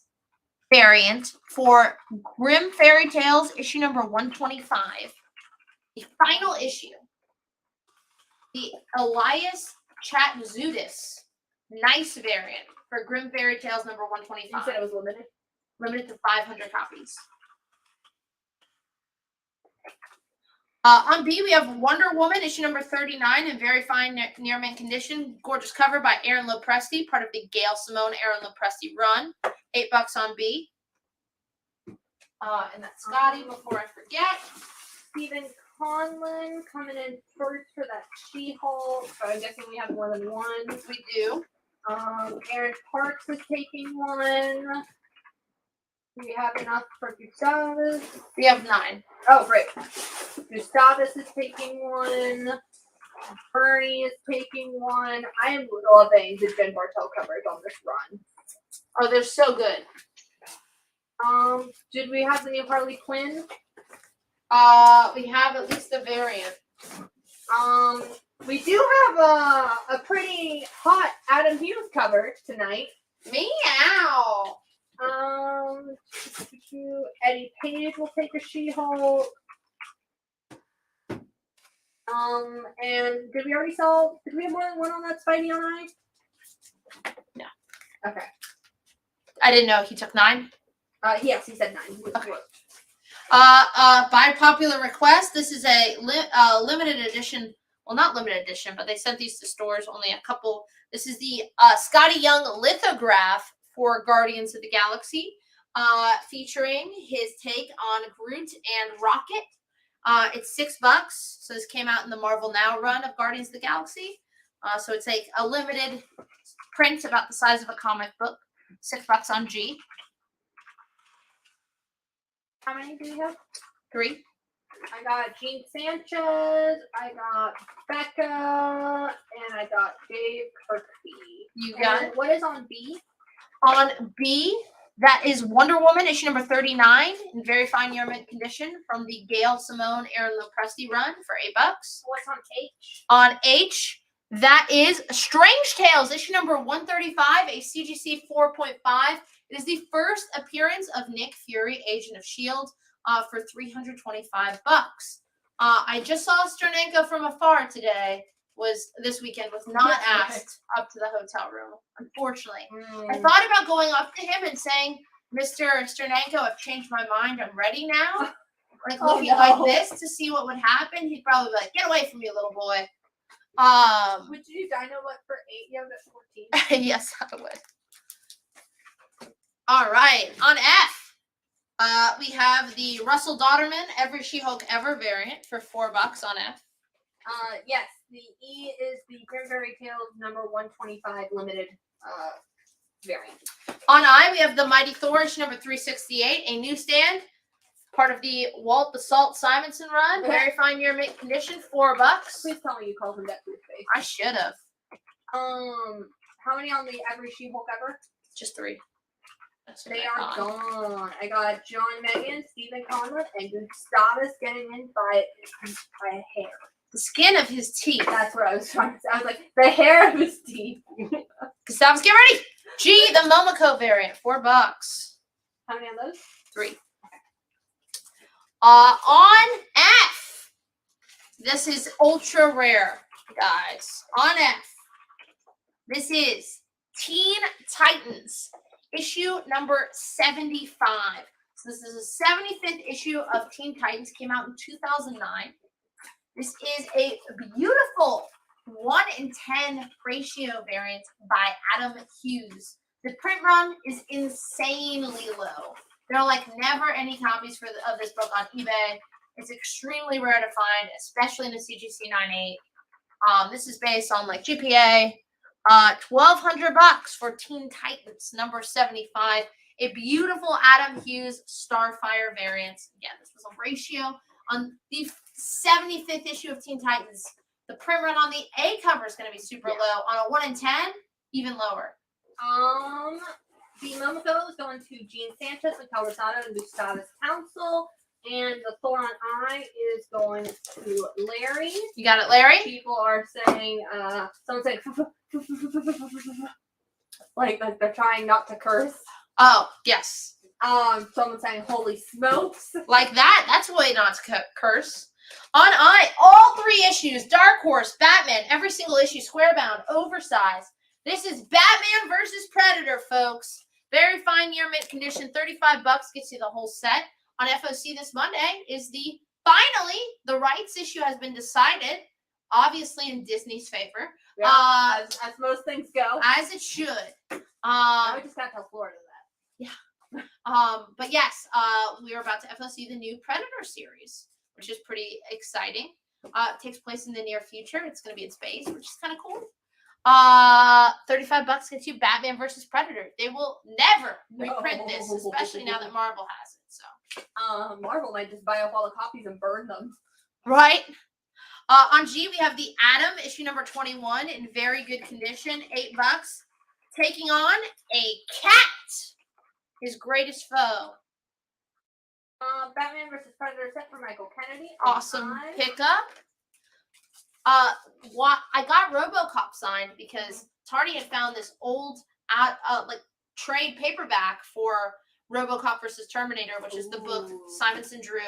variant for Grimm Fairy Tales issue number 125. The final issue. The Elias Chatzoutis nice variant for Grimm Fairy Tales number 125. You said it was limited? Limited to 500 copies. On B, we have Wonder Woman, issue number 39 in very fine near mint condition. Gorgeous cover by Aaron Lopresti, part of the Gail Simone Aaron Lopresti run. $8 on B. And that's Scotty before I forget. Stephen Conlon coming in first for that She-Hulk. So I'm guessing we have more than one. We do. Aaron Parks is taking one. Do we have enough for Gustavus? We have 9. Oh, great. Gustavus is taking one. Bernie is taking one. I am loving the Jen Bartel covers on this run. Oh, they're so good. Did we have the new Harley Quinn? We have at least a variant. We do have a pretty hot Adam Hughes cover tonight. Meow. Eddie Page will take a She-Hulk. And did we have more than one on that Spidey on Eye? No. Okay. I didn't know he took 9. Yes, he said 9. Okay. By popular request, this is a limited edition. Well, not limited edition, but they sent these to stores. Only a couple. This is the Scotty Young lithograph for Guardians of the Galaxy, featuring his take on Groot and Rocket. It's $6. So this came out in the Marvel Now run of Guardians of the Galaxy. So it's like a limited print about the size of a comic book. $6 on G. How many do we have? 3. I got Gene Sanchez, I got Becca, and I got Dave Kirkby. You got it. What is on B? On B, that is Wonder Woman, issue number 39, in very fine year mint condition from the Gail Simone, Aaron Lopresti run for $8. What's on H? On H, that is Strange Tales, issue number 135, a CGC 4.5. It is the first appearance of Nick Fury, Agent of S.H.I.E.L.D., for $325. I just saw Sternenko from afar today. This weekend was not asked up to the hotel room, unfortunately. I thought about going up to him and saying, Mr. Sternenko, I've changed my mind. I'm ready now. Like looking like this to see what would happen. He'd probably be like, get away from me, little boy. Would you do Dino What for 8? You have it at 14. Yes, I would. All right. On F, we have the Russell Dodderman Every She-Hulk Ever variant for $4 on F. Yes, the E is the Fairy Tales number 125 limited variant. On I, we have the Mighty Thor issue number 368, a newsstand, part of the Walt the Salt Simonson run. Okay. Very fine year mint condition, $4. Please tell me you called him that to his face. I should have. How many on the Every She-Hulk Ever? Just 3. That's what They I are thought. gone. I got John Megan, Stephen Conrad, and Gustavus getting in by a hair. The skin of his teeth. That's what I was trying to say. I was like, the hair of his teeth. Gustavus, get ready. G, the Momoko variant, $4. How many on those? 3. On F, this is ultra rare, guys. On F, this is Teen Titans, issue number 75. So this is a 75th issue of Teen Titans, came out in 2009. This is a beautiful 1:10 ratio variant by Adam Hughes. The print run is insanely low. There are like never any copies of this book on eBay. It's extremely rare to find, especially in the CGC 9.8. This is based on like GPA. $1,200 for Teen Titans number 75. A beautiful Adam Hughes Starfire variant. Again, this was a ratio on the 75th issue of Teen Titans. The print run on the A cover is going to be super low. On a 1:10, even lower. The Momoko is going to Gene Sanchez, Mikel Rosado, and Gustavus Council. And the Thor on I is going to Larry. You got it, Larry? People are saying, someone's saying, like they're trying not to curse. Oh, yes. Someone's saying, holy smokes. Like that? That's a way not to curse. On I, all 3 issues, Dark Horse, Batman, every single issue, square-bound, oversized. This is Batman versus Predator, folks. Very fine year mint condition, $35 gets you the whole set. On FOC this Monday is finally, the rights issue has been decided, obviously in Disney's favor. Yeah, as most things go. As it should. Now we just got to tell Florida that. Yeah. But yes, we are about to FOC the new Predator series, which is pretty exciting. It takes place in the near future. It's going to be in space, which is kind of cool. $35 gets you Batman versus Predator. They will never reprint this, especially now that Marvel has it. So, Marvel might just buy up all the copies and burn them. right. On G, we have the Atom, issue number 21, in very good condition, $8, taking on a cat, his greatest foe. Batman versus Predator set for Michael Kennedy. Awesome Online. pickup. I got RoboCop signed because Tardy had found this old like trade paperback for RoboCop versus Terminator, which is the book Simonson drew,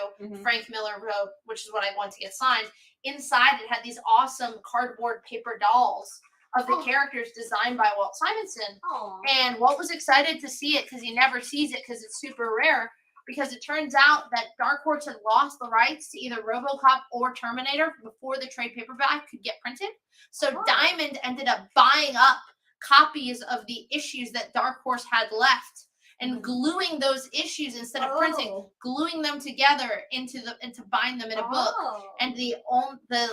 Frank Miller wrote, which is what I want to get signed. Inside, it had these awesome cardboard paper dolls of the characters designed by Walt Simonson. And Walt was excited to see it because he never sees it because it's super rare. Because it turns out that Dark Horse had lost the rights to either RoboCop or Terminator before the trade paperback could get printed. So Diamond ended up buying up copies of the issues that Dark Horse had left and gluing those issues instead of printing, gluing them together to bind them in a book. And the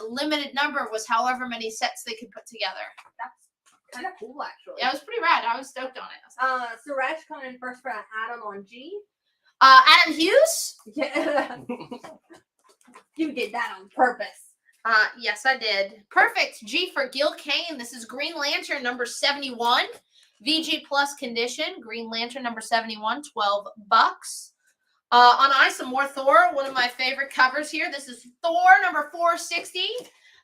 limited number was however many sets they could put together. That's kind of cool, actually. Yeah, it was pretty rad. I was stoked on it. Suraj coming in first for Adam on G. Adam Hughes? Yeah. You did that on purpose. Yes, I did. Perfect. G for Gil Kane. This is Green Lantern number 71. VG Plus condition. Green Lantern number 71, $12. On I, some more Thor. One of my favorite covers here. This is Thor number 460.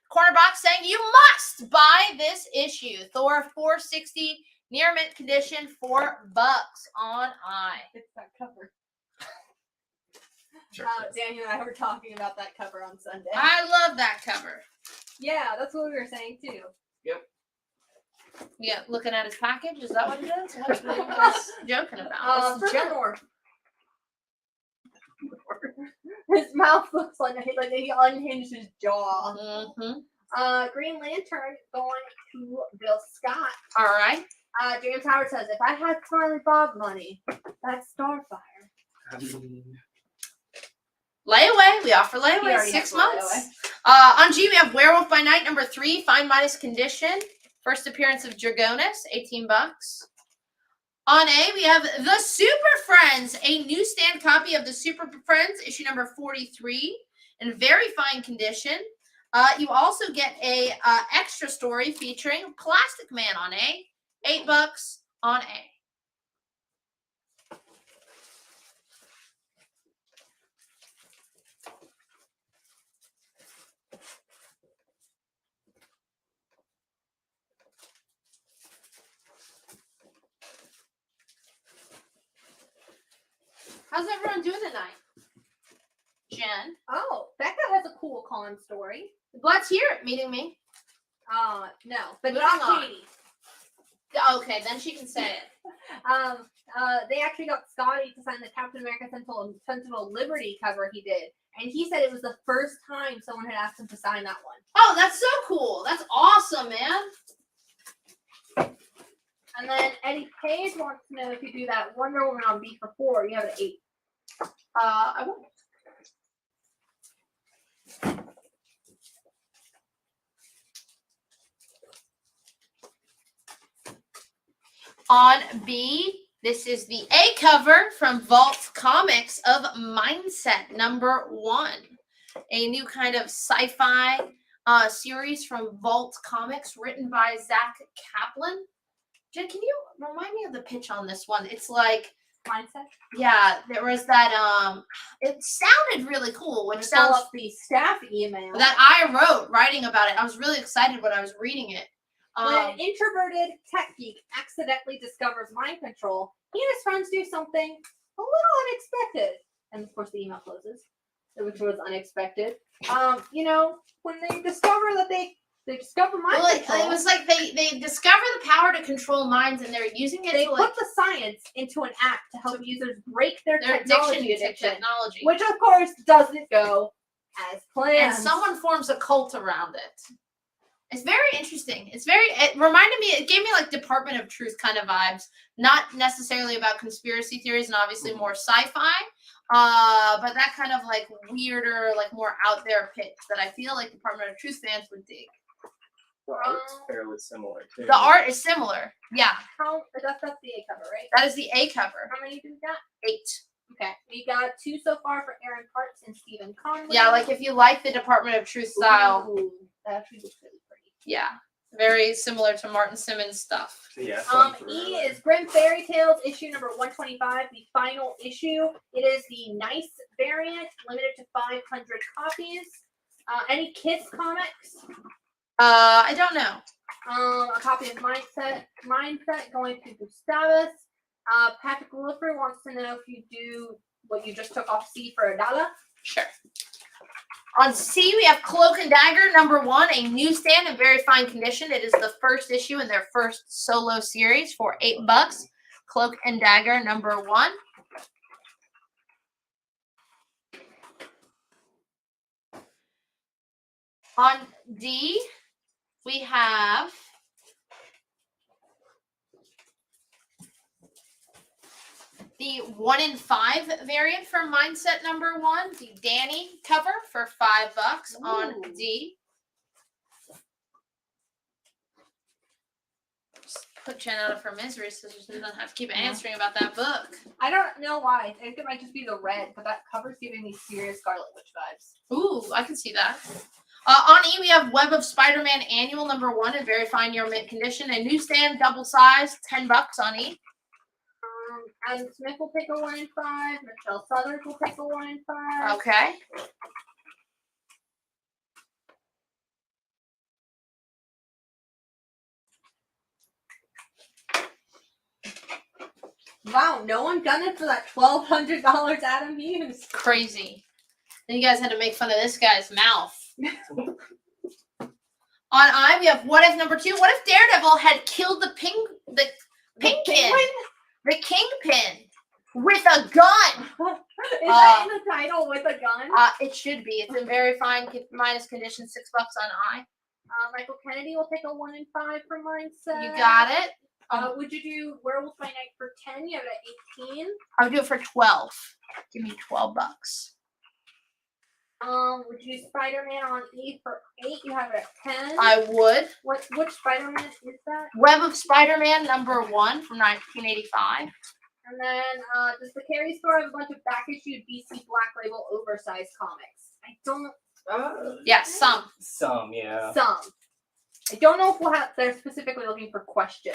Corner box saying you must buy this issue. Thor 460, near mint condition, $4 on I. It's that cover. Sure. Daniel and I were talking about that cover on Sunday. I love that cover. Yeah, that's what we were saying too. Yeah, looking at his package. Is that what it is? What are you guys joking about? Furthermore, his mouth looks like he unhinged his jaw. Green Lantern going to Bill Scott. All right. James Howard says, if I had Charlie Bob money, that's Starfire. Layaway. We offer layaway. 6 months. On G, we have Werewolf by Night number 3, fine minus condition. First appearance of Dragonis, $18. On A, we have The Super Friends, a newsstand copy of The Super Friends, issue number 43, in very fine condition. You also get a extra story featuring Plastic Man on A, $8 on A. How's everyone doing tonight? Jen? Oh, Becca has a cool con story. Let's hear it. Meeting me? No, but Moving not on. Katie. Okay, then she can say it. They actually got Scotty to sign the Captain America Sentinel Liberty cover he did. And he said it was the first time someone had asked him to sign that one. Oh, that's so cool. That's awesome, man. And then Eddie Page wants to know if you do that Wonder Woman on B for 4, you have an 8. I won't. On B, this is the A cover from Vault Comics of Mindset number 1. A new kind of sci-fi series from Vault Comics written by Zach Kaplan. Jen, can you remind me of the pitch on this one? It's like Mindset? Yeah, there was that it sounded really cool, which sounds up the staff email that I wrote writing about it. I was really excited when I was reading it. When an introverted tech geek accidentally discovers mind control, he and his friends do something a little unexpected. And of course the email closes, which was unexpected. When they discover that they discover mind control. It was like they discover the power to control minds and they're using it they to put the science into an app to help users break their technology addiction. Which of course doesn't go as planned. And someone forms a cult around it. It's very interesting. It reminded me, it gave me like Department of Truth kind of vibes. Not necessarily about conspiracy theories and obviously more sci-fi. But that kind of like weirder, like more out there pitch that I feel like Department of Truth fans would dig. The art's fairly similar too. The art is similar. Yeah, That's the A cover, right? that is the A cover. How many do we got? 8. Okay, we got 2 so far for Aaron Parks and Stephen Conway. Yeah, like if you like the Department of Truth style. Ooh, that actually looks really pretty. Yeah, very similar to Martin Simmons stuff. So yeah. E is Grim Fairy Tales issue number 125, the final issue. It is the nice variant, limited to 500 copies. Any Kids comics? I don't know. A copy of Mindset going to Gustavus. Patrick Williford wants to know if you do what you just took off C for $1. Sure. On C, we have Cloak and Dagger number 1, a newsstand in very fine condition. It is the first issue in their first solo series for $8. Cloak and Dagger number 1. On D, we have the 1 in 5 variant for Mindset number 1, the Danny cover for $5 on D. Just put Jen out of her misery so she doesn't have to keep answering about that book. I don't know why. I think it might just be the red, but that cover's giving me serious Scarlet Witch vibes. Ooh, I can see that. On E, we have Web of Spider-Man Annual number 1 in very fine near mint condition. A newsstand, double size, $10 on E. Adam Smith will take a 1 in 5. Michelle Southard will take a 1 in 5. Okay. Wow, no one done it for that $1,200 Adam Hughes. Crazy. Then you guys had to make fun of this guy's mouth. On I, we have What If number 2. What if Daredevil had killed the Kingpin with a gun? Is that in the title, with a gun? It should be. It's in very fine minus condition. $6 on I. Michael Kennedy will take a 1 in 5 for Mindset. You got it. Would you do Werewolf by Night for 10? You have it at 18. I would do it for 12. Give me $12. Would you do Spider-Man on E for 8? You have it at 10. I would. Which Spider-Man is that? Web of Spider-Man number 1 from 1985. And then does the Carey store have a bunch of back issued DC Black Label oversized comics? I don't. Yeah, some. Some, yeah. Some. I don't know if we'll have. They're specifically looking for question.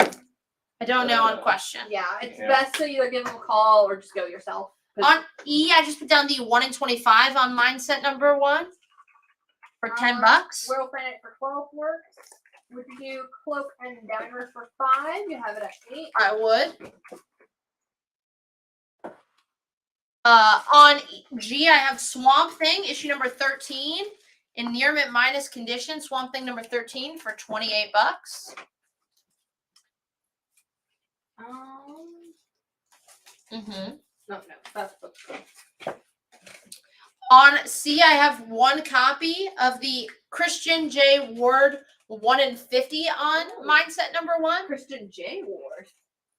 I don't know on question. Yeah, it's best to either give them a call or just go yourself. On E, I just put down the 1 in 25 on Mindset number 1 for $10. Werewolf by Night for 12 works. Would you do Cloak and Dagger for 5? You have it at 8. I would. On G, I have Swamp Thing, issue number 13, in near mint minus condition. Swamp Thing number 13 for $28. No, that's book. On C, I have 1 copy of the Christian J. Ward 1 in 50 on Mindset number 1. Christian J. Ward.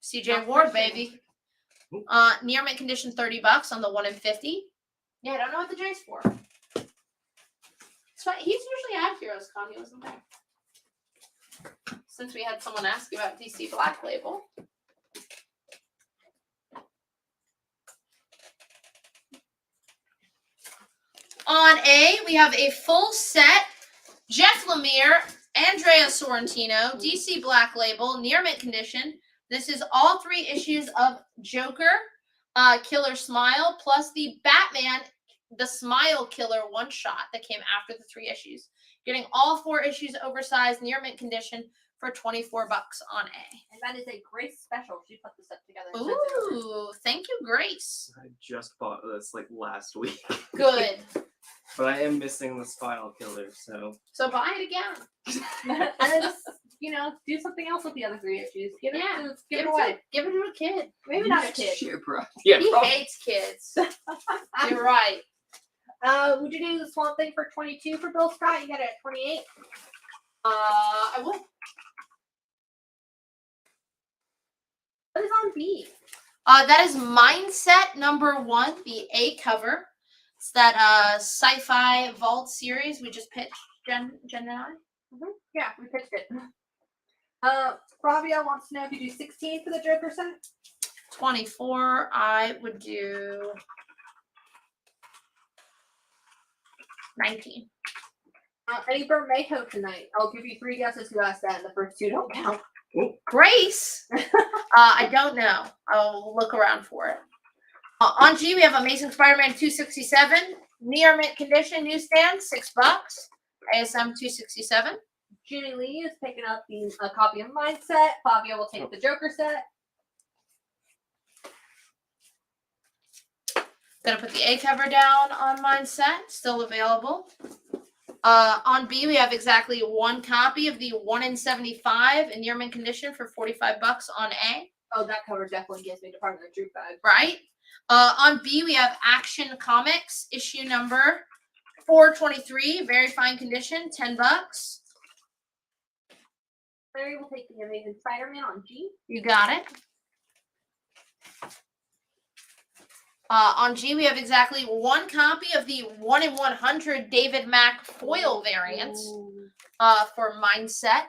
CJ Ward, baby. Near mint condition, $30 on the 1 in 50. Yeah, I don't know what the J's for. So he's usually at Heroes Con. He wasn't there. Since we had someone ask about DC Black Label. On A, we have a full set. Jeff Lemire, Andrea Sorrentino, DC Black Label, near mint condition. This is all 3 issues of Joker, Killer Smile, plus the Batman, the Smile Killer one-shot that came after the 3 issues. Getting all 4 issues oversized, near mint condition for $24 on A. And that is a Grace special. She put this up together. Ooh, thank you, Grace. I just bought this like last week. Good. But I am missing the Spinal Killer, so. So buy it again. And then just, do something else with the other 3 issues. Give it away. Give it to a kid. Maybe not a kid. Shit, bro. Yeah, He hates kids. You're right. Would you do the Swamp Thing for 22 for Bill Scott? You got it at 28. I would. What is on B? That is Mindset number 1, the A cover. It's that sci-fi vault series we just pitched, Jen and I. Yeah, we pitched it. Fabia wants to know if you do 16 for the Joker set. 24, I would do 19. Any Bermejo tonight? I'll give you 3 guesses who asked that, and the first 2 don't count. Grace? I don't know. I'll look around for it. On G, we have Amazing Spider-Man 267. Near mint condition, newsstand, $6. ASM 267. Judy Lee is picking up a copy of Mindset. Fabio will take the Joker set. Gonna put the A cover down on Mindset, still available. On B, we have exactly 1 copy of the 1 in 75 in near mint condition for $45 on A. Oh, that cover definitely gives me Department of Truth bag. Right? On B, we have Action Comics, issue number 423, very fine condition, $10. Larry will take the Amazing Spider-Man on G. You got it. On G, we have exactly 1 copy of the 1 in 100 David Mack foil variant for Mindset.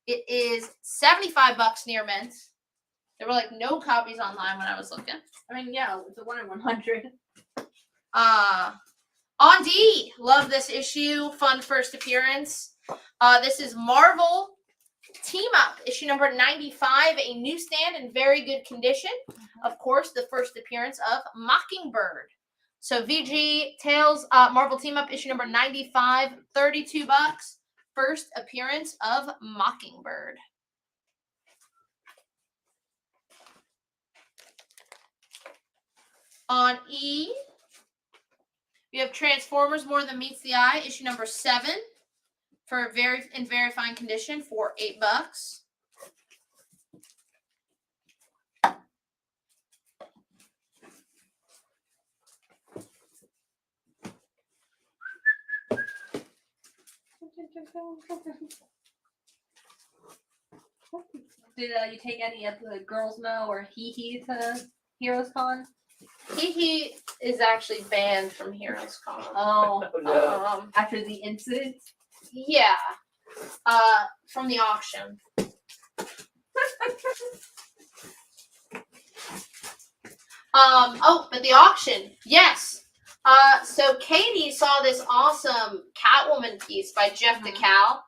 It is $75 near mint. There were like no copies online when I was looking. I mean, yeah, it's a 1 in 100. On D, love this issue. Fun first appearance. This is Marvel Team Up, issue number 95, a newsstand in very good condition. Of course, the first appearance of Mockingbird. So VG Tales, Marvel Team Up, issue number 95, $32. First appearance of Mockingbird. On E, we have Transformers More Than Meets the Eye, issue number 7, for very fine condition for $8. Did you take any of the Girls Know or Hee Hee to Heroes Con? Hee Hee is actually banned from Heroes Con. Oh, no. After the incident? Yeah. From the auction. But the auction, yes. So Katie saw this awesome Catwoman piece by Jeff DeCal,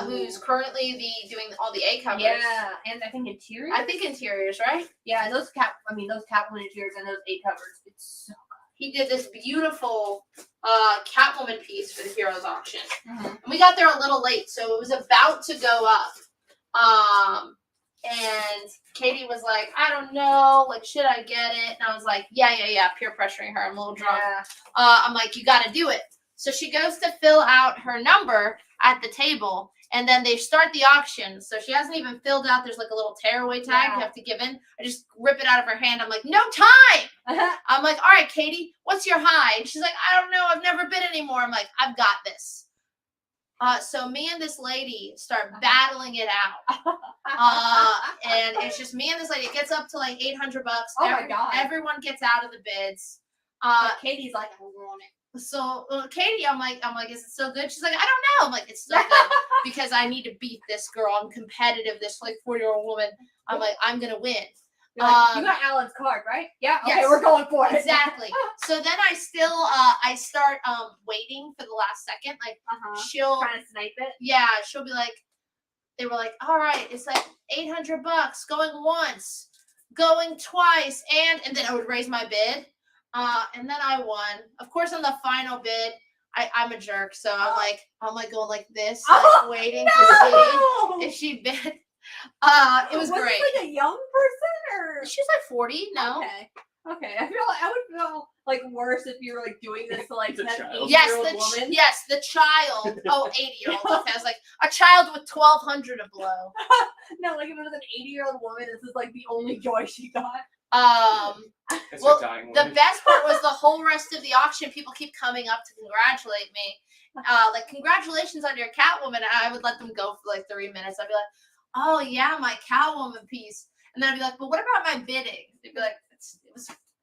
who's currently doing all the A covers. Yeah, and I think interiors. I think interiors, right? Yeah, and those Catwoman interiors and those A covers. It's so good. He did this beautiful Catwoman piece for the Heroes auction. And we got there a little late, so it was about to go up. And Katie was like, I don't know, like, should I get it? And I was like, yeah, peer pressuring her. I'm a little drunk. Yeah. I'm like, you got to do it. So she goes to fill out her number at the table, and then they start the auction. So she hasn't even filled out. There's like a little tearaway tag you have to give in. I just rip it out of her hand. I'm like, no time. I'm like, all right, Katie, what's your high? And she's like, I don't know. I've never bid anymore. I'm like, I've got this. So me and this lady start battling it out. And it's just me and this lady. It gets up to like $800. Oh my God. Everyone gets out of the bids. But Katie's like, I want it. So Katie, I'm like, is it so good? She's like, I don't know. I'm like, it's so good because I need to beat this girl. I'm competitive. This like 40-year-old woman. I'm like, I'm gonna win. You're like, you got Alan's card, right? Yeah. Okay, yes, we're going for it. Exactly. So then I still I start waiting for the last second. Like she'll trying to snipe it. Yeah, she'll be like, they were like, all right, it's like $800 going once, going twice, and then I would raise my bid. And then I won. Of course, on the final bid, I'm a jerk, so I'm like going like this, like waiting to see if she bid. It was great. It like a young person, or she's like 40? No. Okay. I feel like I would feel like worse if you were like doing this to like an 80-year-old woman. Yes, the child. Oh, 80-year-old. Okay, I was like a child with 1,200 a blow. No, like if it was an 80-year-old woman, this is like the only joy she got. Well, the best part was the whole rest of the auction. People keep coming up to congratulate me. Like, congratulations on your Catwoman. And I would let them go for like 3 minutes. I'd be like, oh yeah, my Catwoman piece. And then I'd be like, but what about my bidding? They'd be like,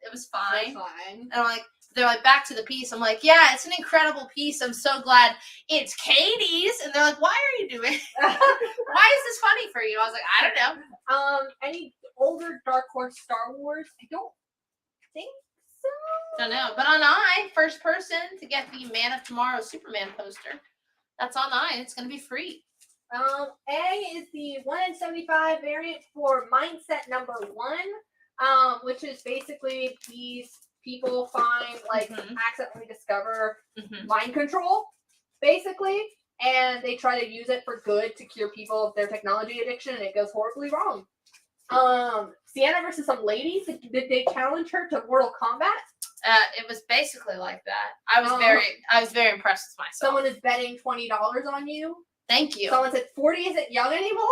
it was fine. Fine. And I'm like, They're like, back to the piece. I'm like, yeah, it's an incredible piece. I'm so glad it's Katie's. And they're like, why are you doing it? Why is this funny for you? I was like, I don't know. Any older Dark Horse Star Wars? I don't think so. Don't know. But on I, first person to get the Man of Tomorrow Superman poster. That's on I. It's going to be free. A is the 1 in 75 variant for Mindset number 1, which is basically these people find, like, accidentally discover mind control, basically, and they try to use it for good to cure people of their technology addiction, and it goes horribly wrong. Sienna versus some ladies, did they challenge her to Mortal Kombat? It was basically like that. I was very impressed with myself. Someone is betting $20 on you. Thank you. Someone said 40 isn't young anymore.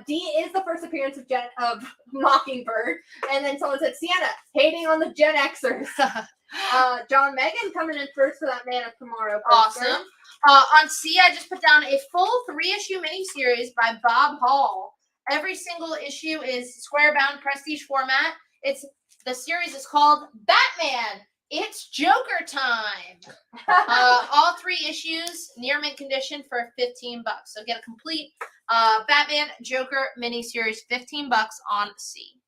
D is the first appearance of Mockingbird. And then someone said Sienna, hating on the Gen Xers. John Megan coming in first for that Man of Tomorrow poster. Awesome. On C, I just put down a full 3-issue miniseries by Bob Hall. Every single issue is square-bound prestige format. The series is called Batman. It's Joker time. All 3 issues near mint condition for $15. So get a complete Batman Joker miniseries, $15 on C.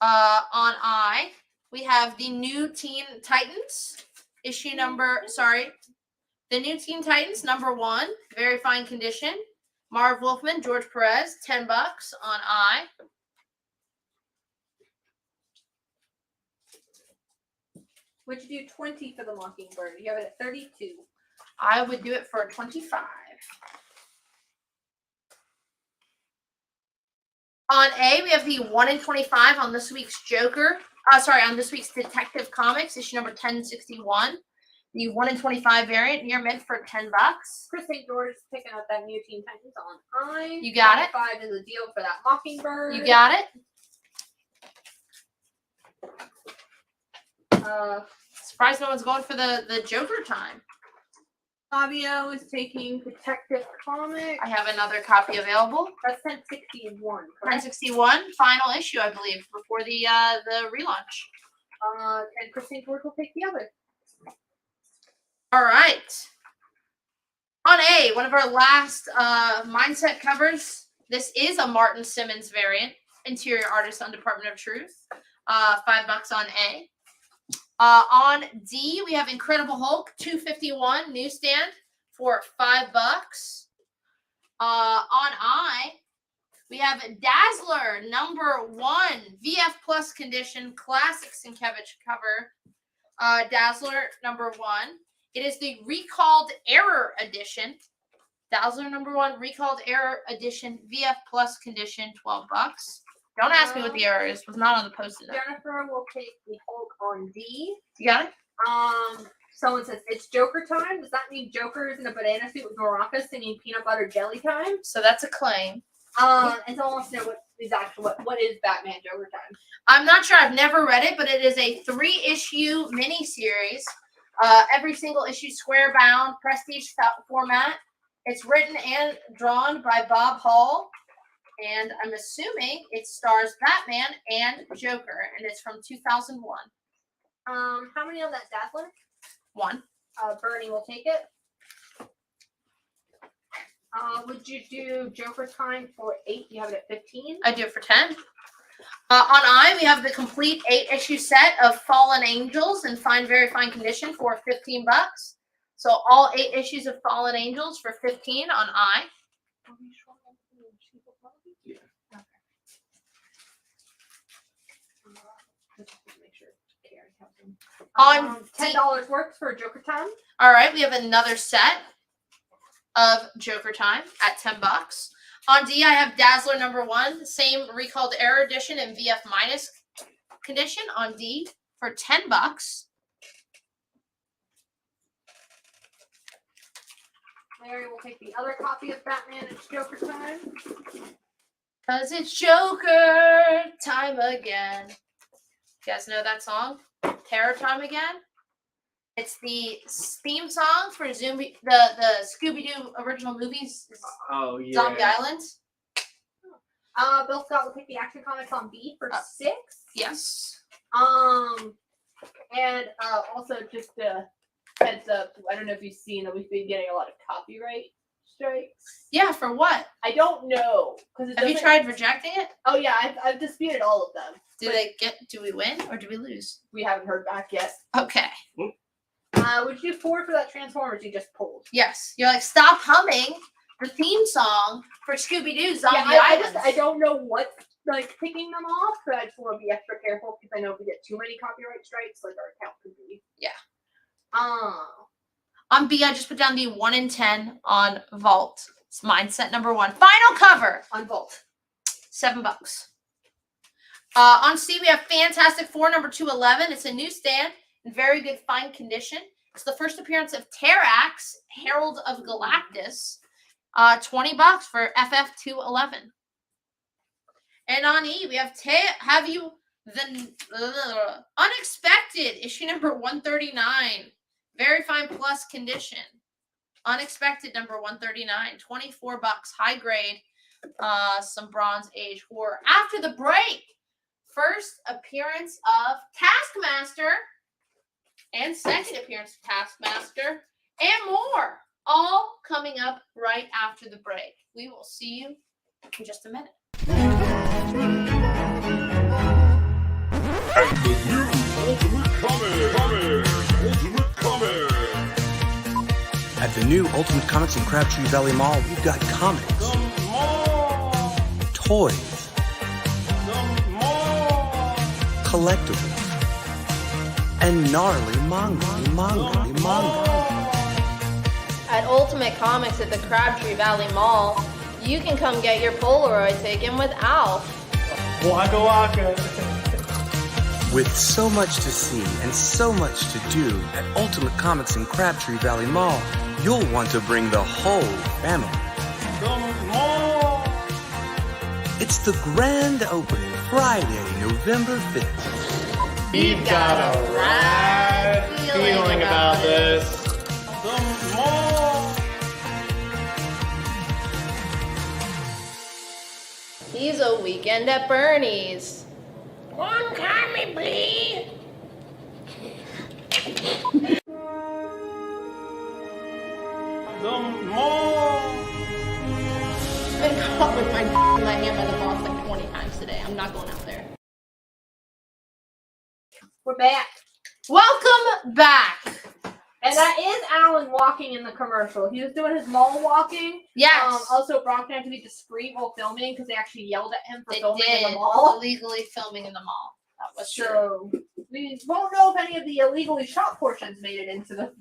On I, we have the New Teen Titans the New Teen Titans number 1, very fine condition. Marv Wolfman, George Perez, $10 on I. Would you do 20 for the Mockingbird? You have it at 32. I would do it for 25. On A, we have the 1 in 25 on this week's Joker. On this week's Detective Comics, issue number 1061. The 1 in 25 variant, near mint for $10. Chris St. George is picking up that New Teen Titans on I. You got it. 5 is a deal for that Mockingbird. You got it. Surprised no one's going for the Joker time. Fabio is taking Detective Comics. I have another copy available. That's 1061. 1061, final issue, I believe, before the relaunch. And Chris St. George will take the other. All right. On A, one of our last mindset covers. This is a Martin Simmons variant. Interior artist on Department of Truth. $5 on A. On D, we have Incredible Hulk 251 newsstand for $5. On I, we have Dazzler number 1 VF Plus condition classic Sienkiewicz cover. Dazzler number 1. It is the Recalled Error edition. Dazzler number 1 Recalled Error edition VF Plus condition, $12. Don't ask me what the error is. It was not on the post-it note. Jennifer will take the Hulk on D. You got it? Someone says it's Joker time. Does that mean Joker is in a banana suit with maracas singing peanut butter jelly time? So that's a claim. And someone wants to know what is Batman Joker time? I'm not sure. I've never read it, but it is a 3-issue miniseries. Every single issue square bound, prestige format. It's written and drawn by Bob Hall. And I'm assuming it stars Batman and Joker, and it's from 2001. How many on that Dazzler? 1. Bernie will take it. Would you do Joker time for 8? You have it at 15? I do it for 10. On I, we have the complete 8-issue set of Fallen Angels in very fine condition for $15. So all 8 issues of Fallen Angels for $15 on I. On $10 works for Joker time. All right, we have another set of Joker time at $10. On D, I have Dazzler number 1, same Recalled Error edition in VF minus condition on D for $10. Mary will take the other copy of Batman. It's Joker time. Cause it's Joker time again. You guys know that song? Terror Time Again. It's the theme song for the Scooby-Doo original movies. Oh yeah. Zombie Island. Bill Scott will take the Action Comics on B for 6. Yes. And also just a heads up, I don't know if you've seen that we've been getting a lot of copyright strikes. Yeah, for what? I don't know. Have you tried rejecting it? Oh yeah, I've disputed all of them. Do we win or do we lose? We haven't heard back yet. Okay. Would you forward for that Transformers you just pulled? Yes. You're like, stop humming the theme song for Scooby-Doo Zombie Islands. I don't know what's like picking them off, but I just want to be extra careful because I know if we get too many copyright strikes, like our account could be. Yeah. On B, I just put down the 1 in 10 on Vault. It's mindset number 1. Final cover on Vault. $7. On C, we have Fantastic Four number 211. It's a newsstand in very good fine condition. It's the first appearance of Terrax, Herald of Galactus. $20 for FF 211. And on E, we have the Unexpected, issue number 139. Very fine plus condition. Unexpected number 139. $24. High grade. Some Bronze Age horror. After the break, first appearance of Taskmaster and second appearance of Taskmaster and more. All coming up right after the break. We will see you in just a minute. And the new Ultimate Comics. At the new Ultimate Comics in Crabtree Valley Mall, we've got comics, toys, collectibles, and gnarly manga. At Ultimate Comics at the Crabtree Valley Mall, you can come get your Polaroid taken with Alf. Waka waka. With so much to see and so much to do at Ultimate Comics in Crabtree Valley Mall, you'll want to bring the whole family. It's the grand opening Friday, November 5th. We've got a rad feeling about this. He's a weekend at Bernie's. One commie, please. I've been caught with my hand by the boss like 20 times today. I'm not going out there. We're back. Welcome back. And that is Alan walking in the commercial. He was doing his mall walking. Yes. Also, Brock had to be discreet while filming because they actually yelled at him for filming in the mall. Illegally filming in the mall. That was true. So we won't know if any of the illegally shot portions made it into the.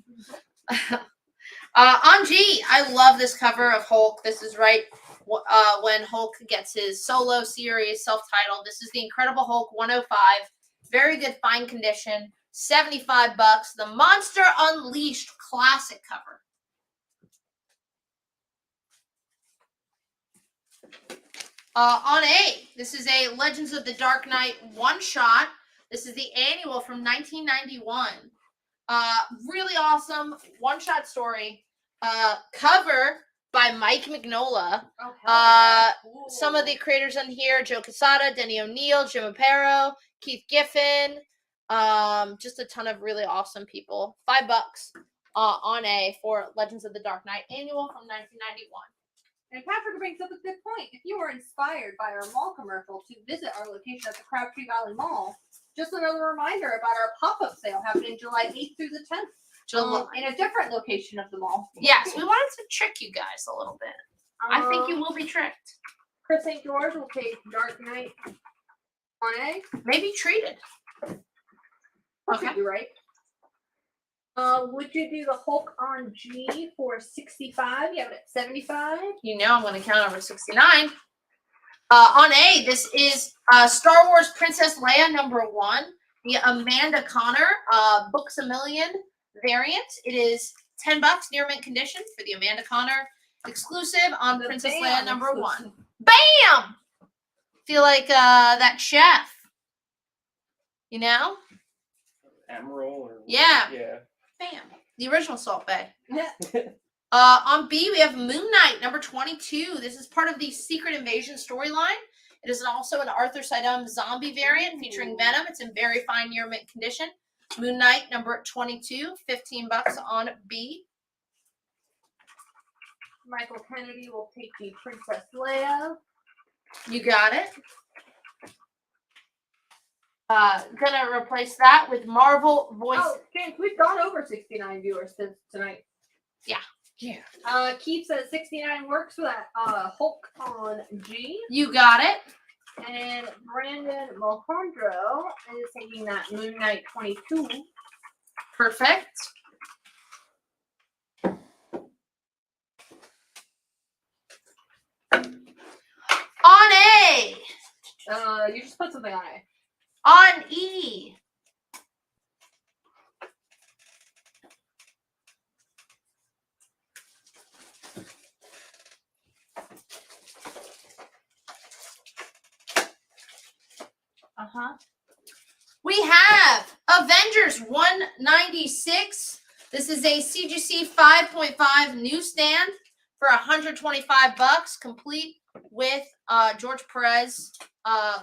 On G, I love this cover of Hulk. This is right when Hulk gets his solo series, self-titled. This is the Incredible Hulk 105. Very good, fine condition. $75. The Monster Unleashed classic cover. On A, this is a Legends of the Dark Knight one-shot. This is the annual from 1991. Really awesome one-shot story. Cover by Mike Mignola. Some of the creators on here: Joe Quesada, Denny O'Neil, Jim Aparo, Keith Giffen. Just a ton of really awesome people. $5 on A for Legends of the Dark Knight annual from 1991. And Patrick brings up a good point. If you were inspired by our mall commercial to visit our location at the Crabtree Valley Mall, just another reminder about our pop-up sale happening July 8th through the 10th. In a different location of the mall. Yes, we wanted to trick you guys a little bit. I think you will be tricked. Chris St. George will take Dark Knight on A. Maybe treated. Okay, you're right. Would you do the Hulk on G for 65? You have it at 75. You know I'm going to count over 69. On A, this is Star Wars Princess Leia #1, the Amanda Connor Books A Million variant. It is $10 near mint condition for the Amanda Connor exclusive on Princess Leia #1. Bam! Feel like that chef. You know? Emerald? Or Yeah. Yeah. Bam. The original Salt Bay. On B, we have Moon Knight #22. This is part of the Secret Invasion storyline. It is also an Arthur Sidum zombie variant featuring Venom. It's in very fine near mint condition. Moon Knight number 22, $15 on B. Michael Kennedy will take the Princess Leia. You got it. Gonna replace that with Marvel Voice. Oh, James, we've gone over 69 viewers since tonight. Yeah. Keith says 69 works for that Hulk on G. You got it. And Brandon Mulhondro is taking that Moon Knight 22. Perfect. On A. You just put something on it. On E. We have Avengers 196. This is a CGC 5.5 newsstand for $125, complete with George Perez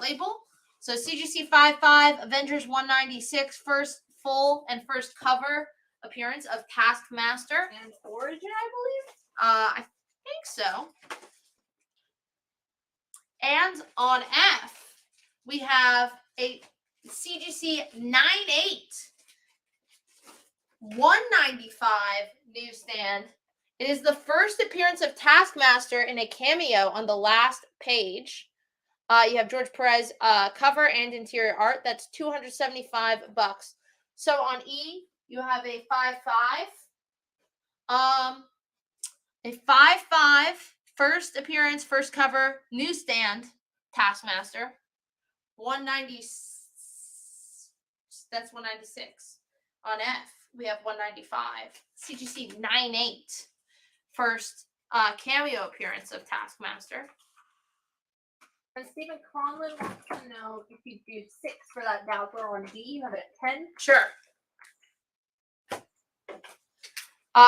label. So CGC 5.5, Avengers 196, first full and first cover appearance of Taskmaster. And Origin, I believe? I think so. And on F, we have a CGC 9.8, 195 newsstand. It is the first appearance of Taskmaster in a cameo on the last page. You have George Perez cover and interior art. That's $275. So on E, you have a 5.5. A 5.5, first appearance, first cover, newsstand, Taskmaster. 190. That's 196. On F, we have 195. CGC 9.8, first cameo appearance of Taskmaster. And Stephen Conlon wants to know if you do 6 for that Doubler on D. You have it at 10. Sure.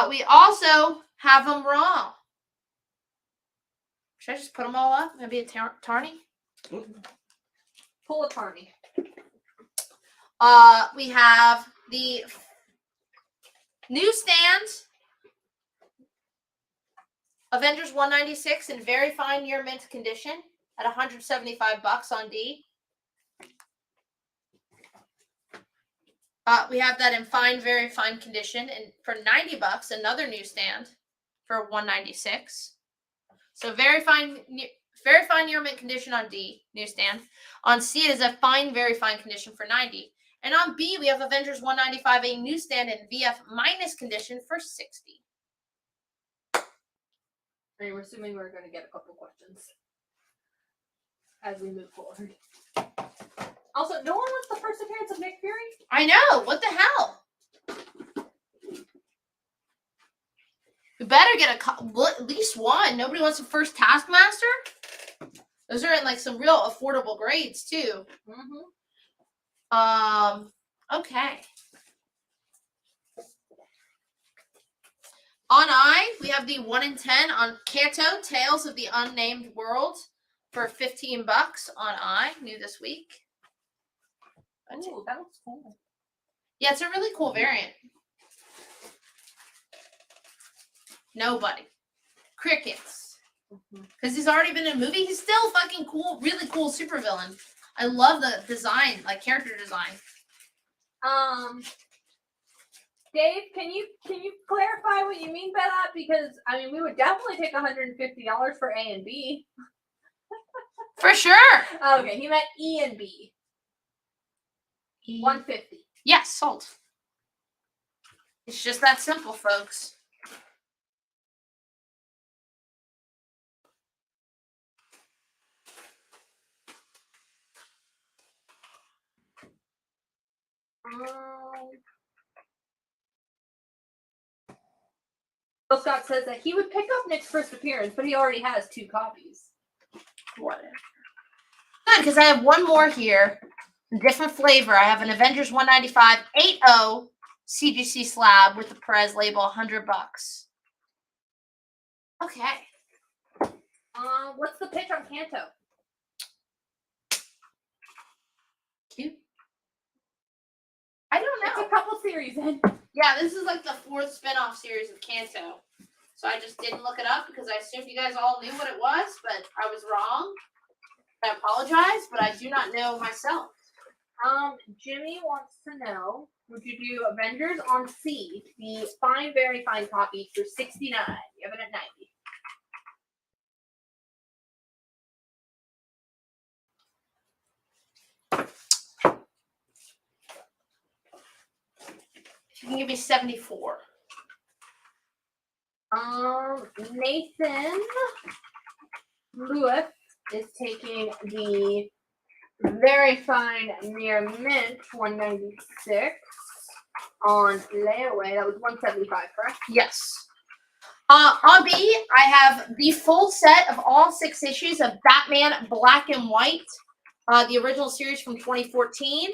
We also have them raw. Should I just put them all up? Maybe a Tarny? Pull a Tarny. We have the newsstand Avengers 196 in very fine near mint condition at $175 on D. We have that in fine, very fine condition, and for $90, another newsstand for $196. So very fine near mint condition on D, newsstand. On C, it is a fine, very fine condition for $90. And on B, we have Avengers 195, a newsstand in VF minus condition for $60. And we're assuming we're going to get a couple questions as we move forward. Also, no one wants the first appearance of Nick Fury? I know. What the hell? We better get at least one. Nobody wants the first Taskmaster? Those are in like some real affordable grades too. Okay. On I, we have the 1 in 10 on Kanto, Tales of the Unnamed World for $15 on I, new this week. Ooh, that looks cool. Yeah, it's a really cool variant. Nobody. Crickets. Because he's already been in a movie. He's still fucking cool, really cool supervillain. I love the design, like character design. Dave, can you clarify what you mean by that? Because I mean, we would definitely take $150 for A and B. For sure. Okay, he meant E and B. 150. Yes, sold. It's just that simple, folks. Bill Scott says that he would pick up Nick's first appearance, but he already has 2 copies. Whatever. Good, because I have one more here. Different flavor. I have an Avengers 195 8.0 CGC slab with the Perez label, $100. Okay. What's the pitch on Kanto? Cute. I don't It's know. a couple series in. Yeah, this is like the 4th spin-off series of Kanto. So I just didn't look it up because I assumed you guys all knew what it was, but I was wrong. I apologize, but I do not know myself. Jimmy wants to know, would you do Avengers on C, the fine, very fine copy for $69? You have it at 90. If you can give me 74. Nathan Lewis is taking the very fine near mint 196 on layaway. That was 175, correct? Yes. On B, I have the full set of all 6 issues of Batman Black and White, the original series from 2014.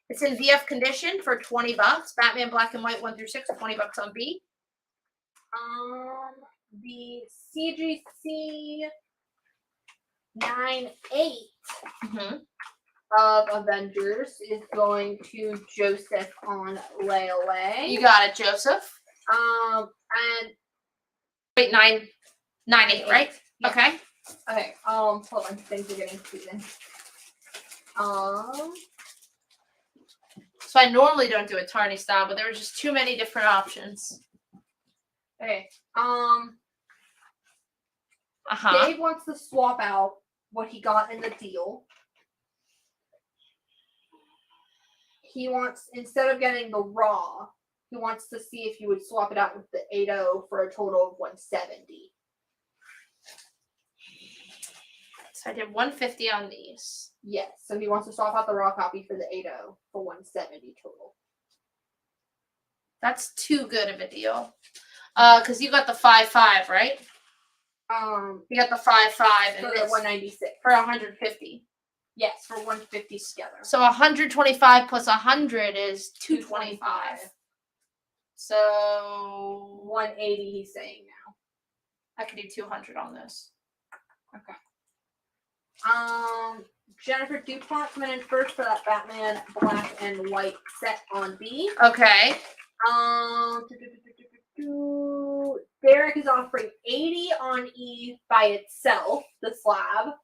It's in VF condition for $20. Batman Black and White 1 through 6, $20 on B. The CGC 9-8 of Avengers is going to Joseph on layaway. You got it, Joseph. And wait, 9-8, right? Yeah. Okay. Okay. Hold on. Things are getting confusing. So I normally don't do a Tarny style, but there were just too many different options. Okay. Uh-huh. Dave wants to swap out what he got in the deal. He wants, instead of getting the raw, he wants to see if you would swap it out with the 8.0 for a total of 170. So I did 150 on these. Yes. So he wants to swap out the raw copy for the 8.0 for 170 total. That's too good of a deal. Because you got the 5.5, right? You got the 5.5 and for this 196 for 150. Yes, for 150 together. So 125 plus 100 is 225. So 180. He's saying now. I could do 200 on this. Okay. Jennifer DuPont coming in first for that Batman Black and White set on B. Okay. Derek is offering 80 on E by itself, the slab.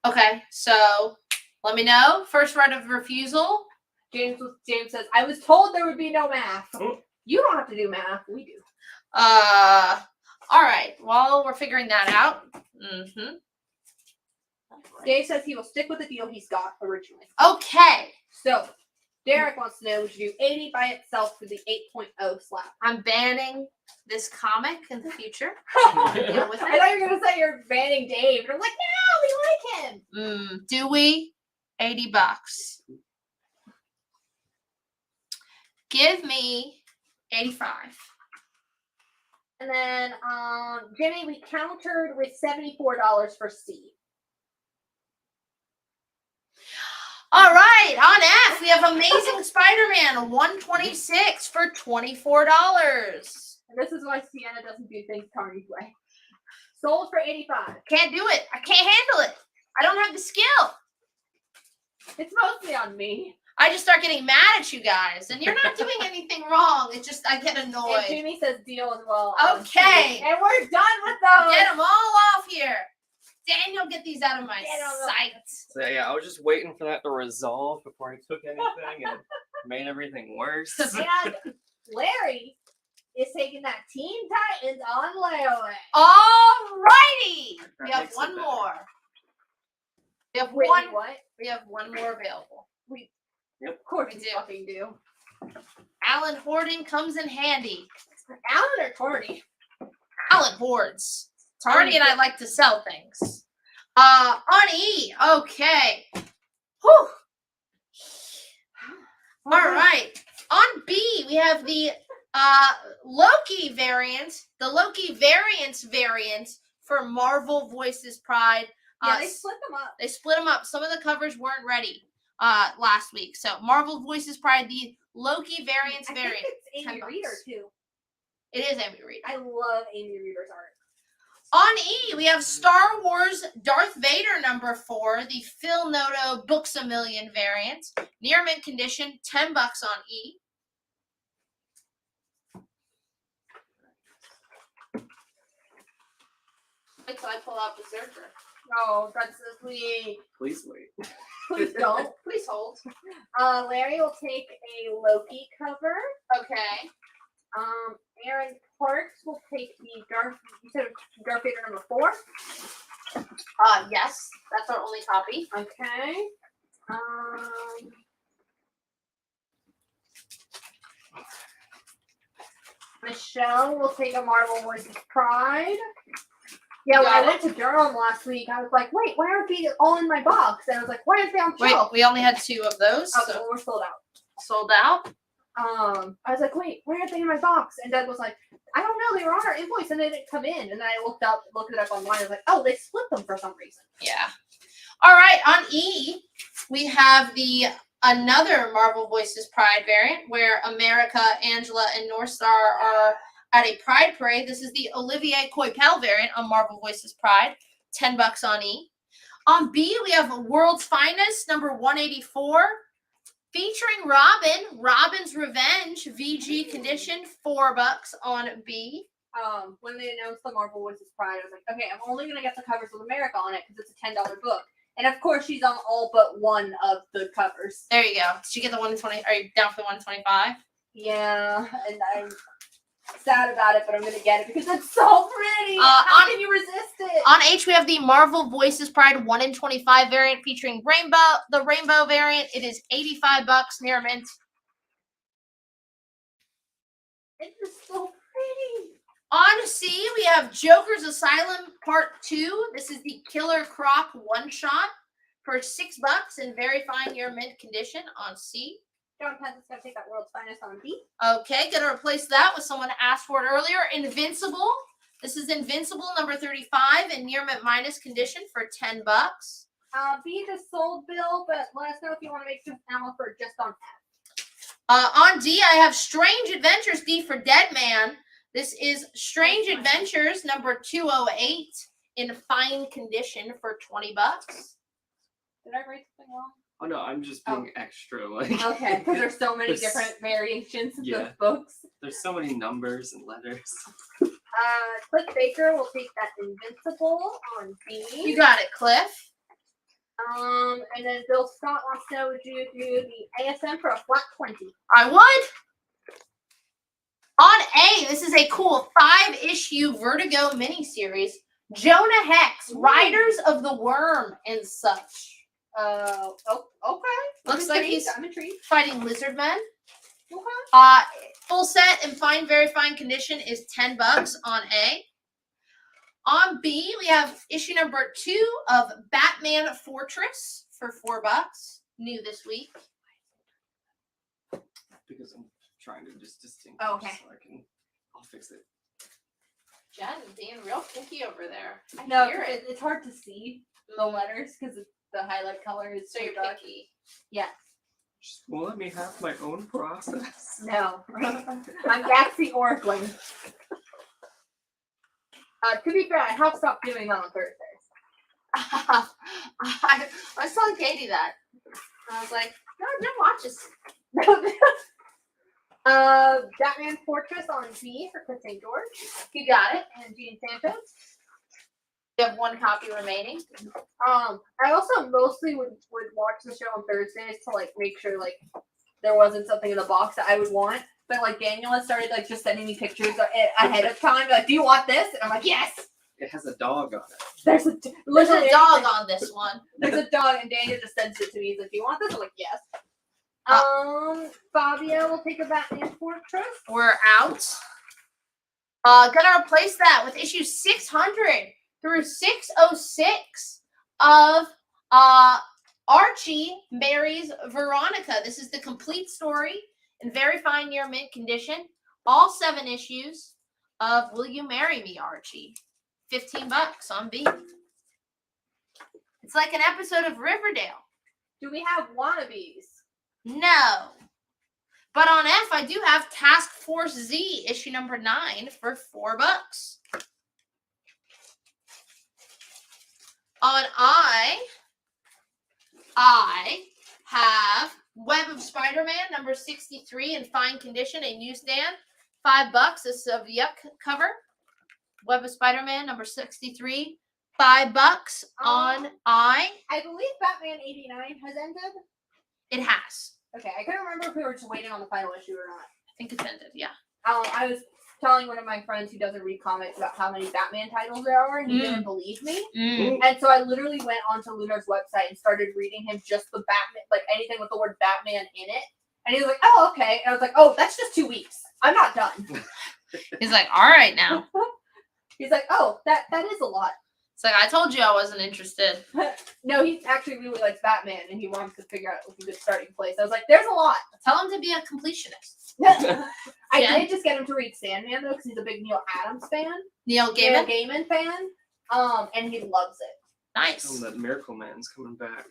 Okay, so let me know. First right of refusal. James says, I was told there would be no math. You don't have to do math. We do. All right. Well, we're figuring that out. Mm-hmm. Dave says he will stick with the deal he's got originally. Okay. So, Derek wants to know, would you do 80 by itself for the 8.0 slab? I'm banning this comic in the future. Deal with it. I thought you were going to say you're banning Dave. And I'm like, no, we like him. Do we? $80. Give me 85. And then, Jimmy, we countered with $74 for C. All right, on F, we have Amazing Spider-Man 126 for $24. And this is why Sienna doesn't do things Carney's way. Sold for 85. Can't do it. I can't handle it. I don't have the skill. It's mostly on me. I just start getting mad at you guys, and you're not doing anything wrong. It's just I get annoyed. And Jimmy says deal as well. Okay. And we're done with those. Get them all off here. Daniel, get these out of my sight. So yeah, I was just waiting for that to resolve before I took anything and made everything worse. And Larry is taking that Teen Titans on layaway. Alrighty. We have one more. We have Wait, one. what? We have one more available. Of course We we do. fucking do. Alan hoarding comes in handy. Alan or Corny? Alan hoards. Tardy and I like to sell things. On E, okay. Whew. All right. On B, we have the Loki variant, the Loki variant for Marvel Voices Pride. Yeah, they split them up. They split them up. Some of the covers weren't ready last week. So Marvel Voices Pride, the Loki variant. I think it's Amy Reeder too. It is Amy Reeder. I love Amy Reeder's art. On E, we have Star Wars Darth Vader number 4, the Phil Noto Books A Million variant. Near mint condition, $10 on E. Wait till I pull out Berserker. Oh, that's so sweet. Please wait. Please don't. Please hold. Larry will take a Loki cover. Okay. Aaron Parks will take the you said Darth Vader number 4? Yes, that's our only copy. Okay. Michelle will take a Marvel Voices Pride. Yeah, when I went to Durham last week, I was like, wait, why aren't they all in my box? And I was like, why aren't they on Wait, shelf? we only had 2 of those. Okay, So well, we're sold out. sold out. I was like, wait, why aren't they in my box? And Doug was like, I don't know, they were on our invoice and they didn't come in. And then I looked it up online. I was like, oh, they split them for some reason. Yeah. All right, on E, we have the another Marvel Voices Pride variant where America, Angela, and North Star are at a Pride parade. This is the Olivier Coipel variant on Marvel Voices Pride, $10 on E. On B, we have World's Finest, number 184, featuring Robin, Robin's Revenge, VG condition, $4 on B. When they announced the Marvel Voices Pride, I was like, okay, I'm only going to get the covers with America on it because it's a $10 book. And of course, she's on all but one of the covers. There you go. Did you get the 120? Are you down for the 125? Yeah, and I'm sad about it, but I'm going to get it because it's so pretty. How can you resist it? On H, we have the Marvel Voices Pride 1 in 25 variant featuring the Rainbow variant. It is $85 near mint. It is so pretty. On C, we have Joker's Asylum Part 2. This is the Killer Croc one-shot for $6 in very fine near mint condition on C. John Pence is going to take that World's Finest on B. Okay, gonna replace that with someone asked for it earlier. Invincible. This is Invincible number 35 in near mint minus condition for $10. B just sold Bill, but let us know if you want to make some ammo for just on F. On D, I have Strange Adventures D for Dead Man. This is Strange Adventures number 208 in fine condition for $20. Did I write something wrong? Oh no, I'm just being extra like. Okay, because there's so many There's- different variations of yeah. those books. There's so many numbers and letters. Cliff Baker will take that Invincible on B. You got it, Cliff. And then Bill Scott wants to know, would you do the ASM for a flat 20? I would. On A, this is a cool 5-issue Vertigo miniseries. Jonah Hex, Riders of the Worm and such. Okay. Looks like he's I'm intrigued. fighting lizard men. Okay. Full set in fine, very fine condition is $10 on A. On B, we have issue number 2 of Batman Fortress for $4. New this week. Because I'm trying to just distinguish. Oh, okay. So I'll fix it. Jen being real picky over there. I No, hear it. it's hard to see the letters because the highlight color is So so you're dark. picky. Yes. Just won't let me have my own process. No. I'm Gatsy Oracling. To be fair, I have stopped doing that on Thursdays. I was telling Katie that. I was like, no, Jen watches. Batman Fortress on B for Chris St. George. You got it. And Gene Santos. You have 1 copy remaining. I also mostly would watch the show on Thursdays to like make sure like there wasn't something in the box that I would want. But like Daniel has started like just sending me pictures ahead of time. Like, do you want this? And I'm like, yes. It has a dog on it. There's a dog on this one. There's a dog, and Daniel just sends it to me. He's like, do you want this? I'm like, yes. Fabio will take a Batman Fortress. We're out. Gonna replace that with issue 600 through 606 of Archie Marries Veronica. This is the complete story in very fine near mint condition. All 7 issues of Will You Marry Me, Archie? $15 on B. It's like an episode of Riverdale. Do we have wannabes? No. But on F, I do have Task Force Z, issue number 9 for $4. On I have Web of Spider-Man number 63 in fine condition, a newsstand, $5. This is a Yuck cover. Web of Spider-Man number 63, $5 on I. I believe Batman 89 has ended. It has. Okay, I couldn't remember if we were just waiting on the final issue or not. I think it's ended, yeah. I was telling one of my friends who doesn't read comics about how many Batman titles there are, and he didn't believe me. And so I literally went onto Lunar's website and started reading him just the Batman, like anything with the word Batman in it. And he was like, oh, okay. And I was like, oh, that's just 2 weeks. I'm not done. He's like, all right now. He's like, oh, that is a lot. It's like, I told you I wasn't interested. No, he actually really likes Batman, and he wants to figure out a good starting place. I was like, there's a lot. Tell him to be a completionist. I did just get him to read Sandman, though, because he's a big Neil Adams fan. Neil Gaiman? Neil Gaiman fan. And he loves it. Nice. Oh, that Miracle Man's coming back.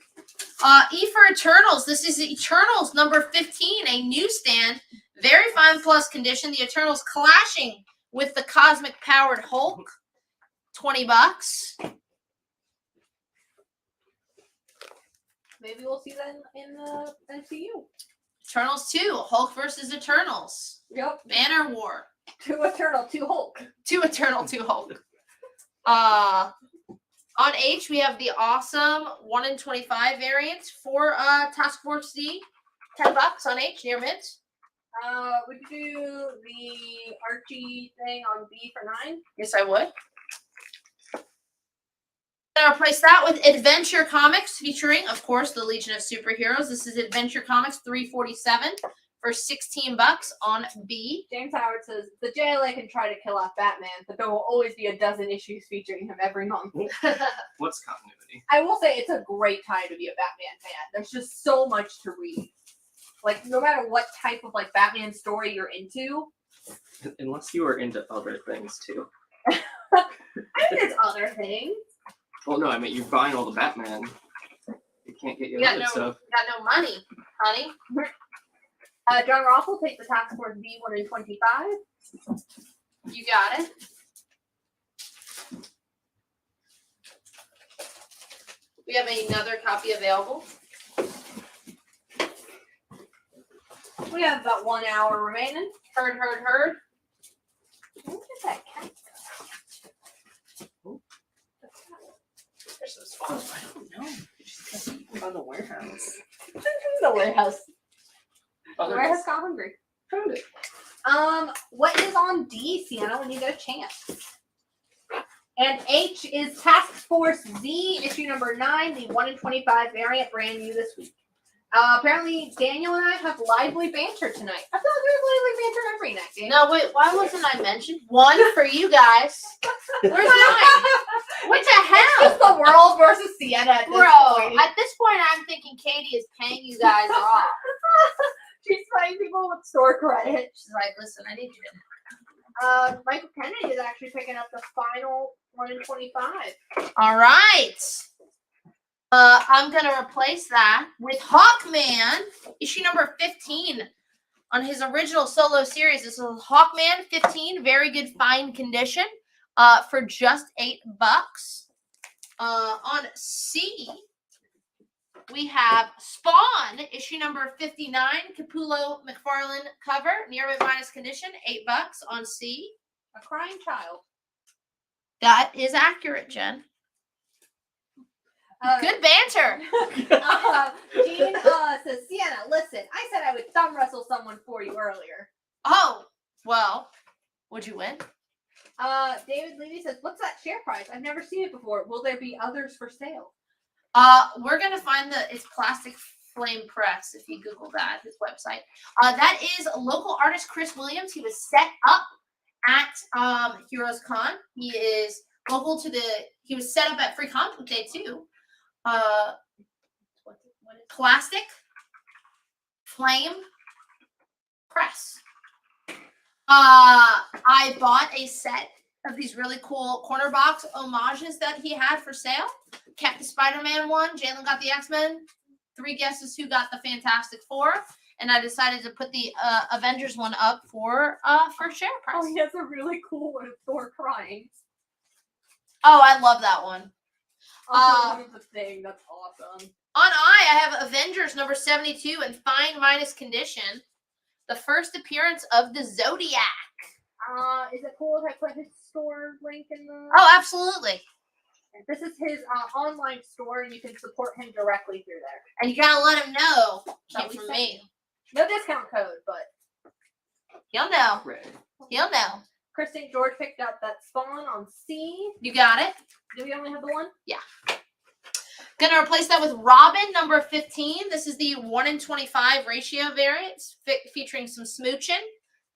E for Eternals. This is Eternals number 15, a newsstand. Very fine plus condition. The Eternals clashing with the cosmic powered Hulk. $20. Maybe we'll see that in the MCU. Eternals 2, Hulk versus Eternals. Yep. Banner War. 2 Eternal, 2 Hulk. 2 Eternal, 2 Hulk. On H, we have the awesome 1 in 25 variant for Task Force Z. $10 on H, near mint. Would you do the Archie thing on B for 9? Yes, I would. I'll replace that with Adventure Comics featuring, of course, the Legion of Superheroes. This is Adventure Comics 347 for $16 on B. James Howard says the JLA can try to kill off Batman, but there will always be a dozen issues featuring him every month. What's continuity? I will say it's a great time to be a Batman fan. There's just so much to read. Like, no matter what type of like Batman story you're into. Unless you are into other things too. I mean, there's other things. Well, no, I mean you're buying all the Batman. You can't get your other stuff. Got no money, honey. John Ross will take the Task Force B 1 in 25. You got it. We have another copy available. We have about 1 hour remaining. Heard. Look at that cat. There's some spots. I don't know. On the warehouse. The warehouse. The warehouse got hungry. Found it. What is on D, Sienna, when you get a chance? And H is Task Force Z, issue number 9, the 1 in 25 variant, brand new this week. Apparently, Daniel and I have lively banter tonight. I feel like we have lively banter every night, Daniel. No, wait, why wasn't I mentioned? 1 for you guys. Where's mine? What the hell? It's just the world versus Sienna at this point. At this point, I'm thinking Katie is paying you guys off. She's paying people with store credit. She's like, listen, I need you to. Michael Kennedy is actually picking up the final 1 in 25. All right. I'm going to replace that with Hawkman, issue number 15 on his original solo series. This is Hawkman 15, very good fine condition for just $8. On C, we have Spawn, issue number 59, Capullo McFarlane cover, near mint minus condition, $8 on C. A crying child. That is accurate, Jen. Good banter. Jean says, Sienna, listen, I said I would thumb wrestle someone for you earlier. Oh, well, would you win? David Levy says, what's that share price? I've never seen it before. Will there be others for sale? We're going to find it's Plastic Flame Press, if you Google that, his website. That is local artist Chris Williams. He was set up at Heroes Con. He is local to he was set up at Free Comic Book Day, too. Plastic Flame Press. I bought a set of these really cool corner box homages that he had for sale. Kept the Spider-Man one. Jalen got the X-Men. 3 guesses who got the Fantastic Four. And I decided to put the Avengers one up for share price. Oh, he has a really cool one of Thor crying. Oh, I love that one. That's a thing. That's awesome. On I have Avengers number 72 in fine minus condition. The first appearance of the Zodiac. Is it cool if I put his store link in the? Oh, absolutely. This is his online store, and you can support him directly through there. And you gotta let him know That came we from sent me. No discount code, but He'll know. Right. He'll know. Chris St. George picked up that Spawn on C. You got it. Do we only have the one? Yeah. Gonna replace that with Robin number 15. This is the 1 in 25 ratio variant, featuring some smooching.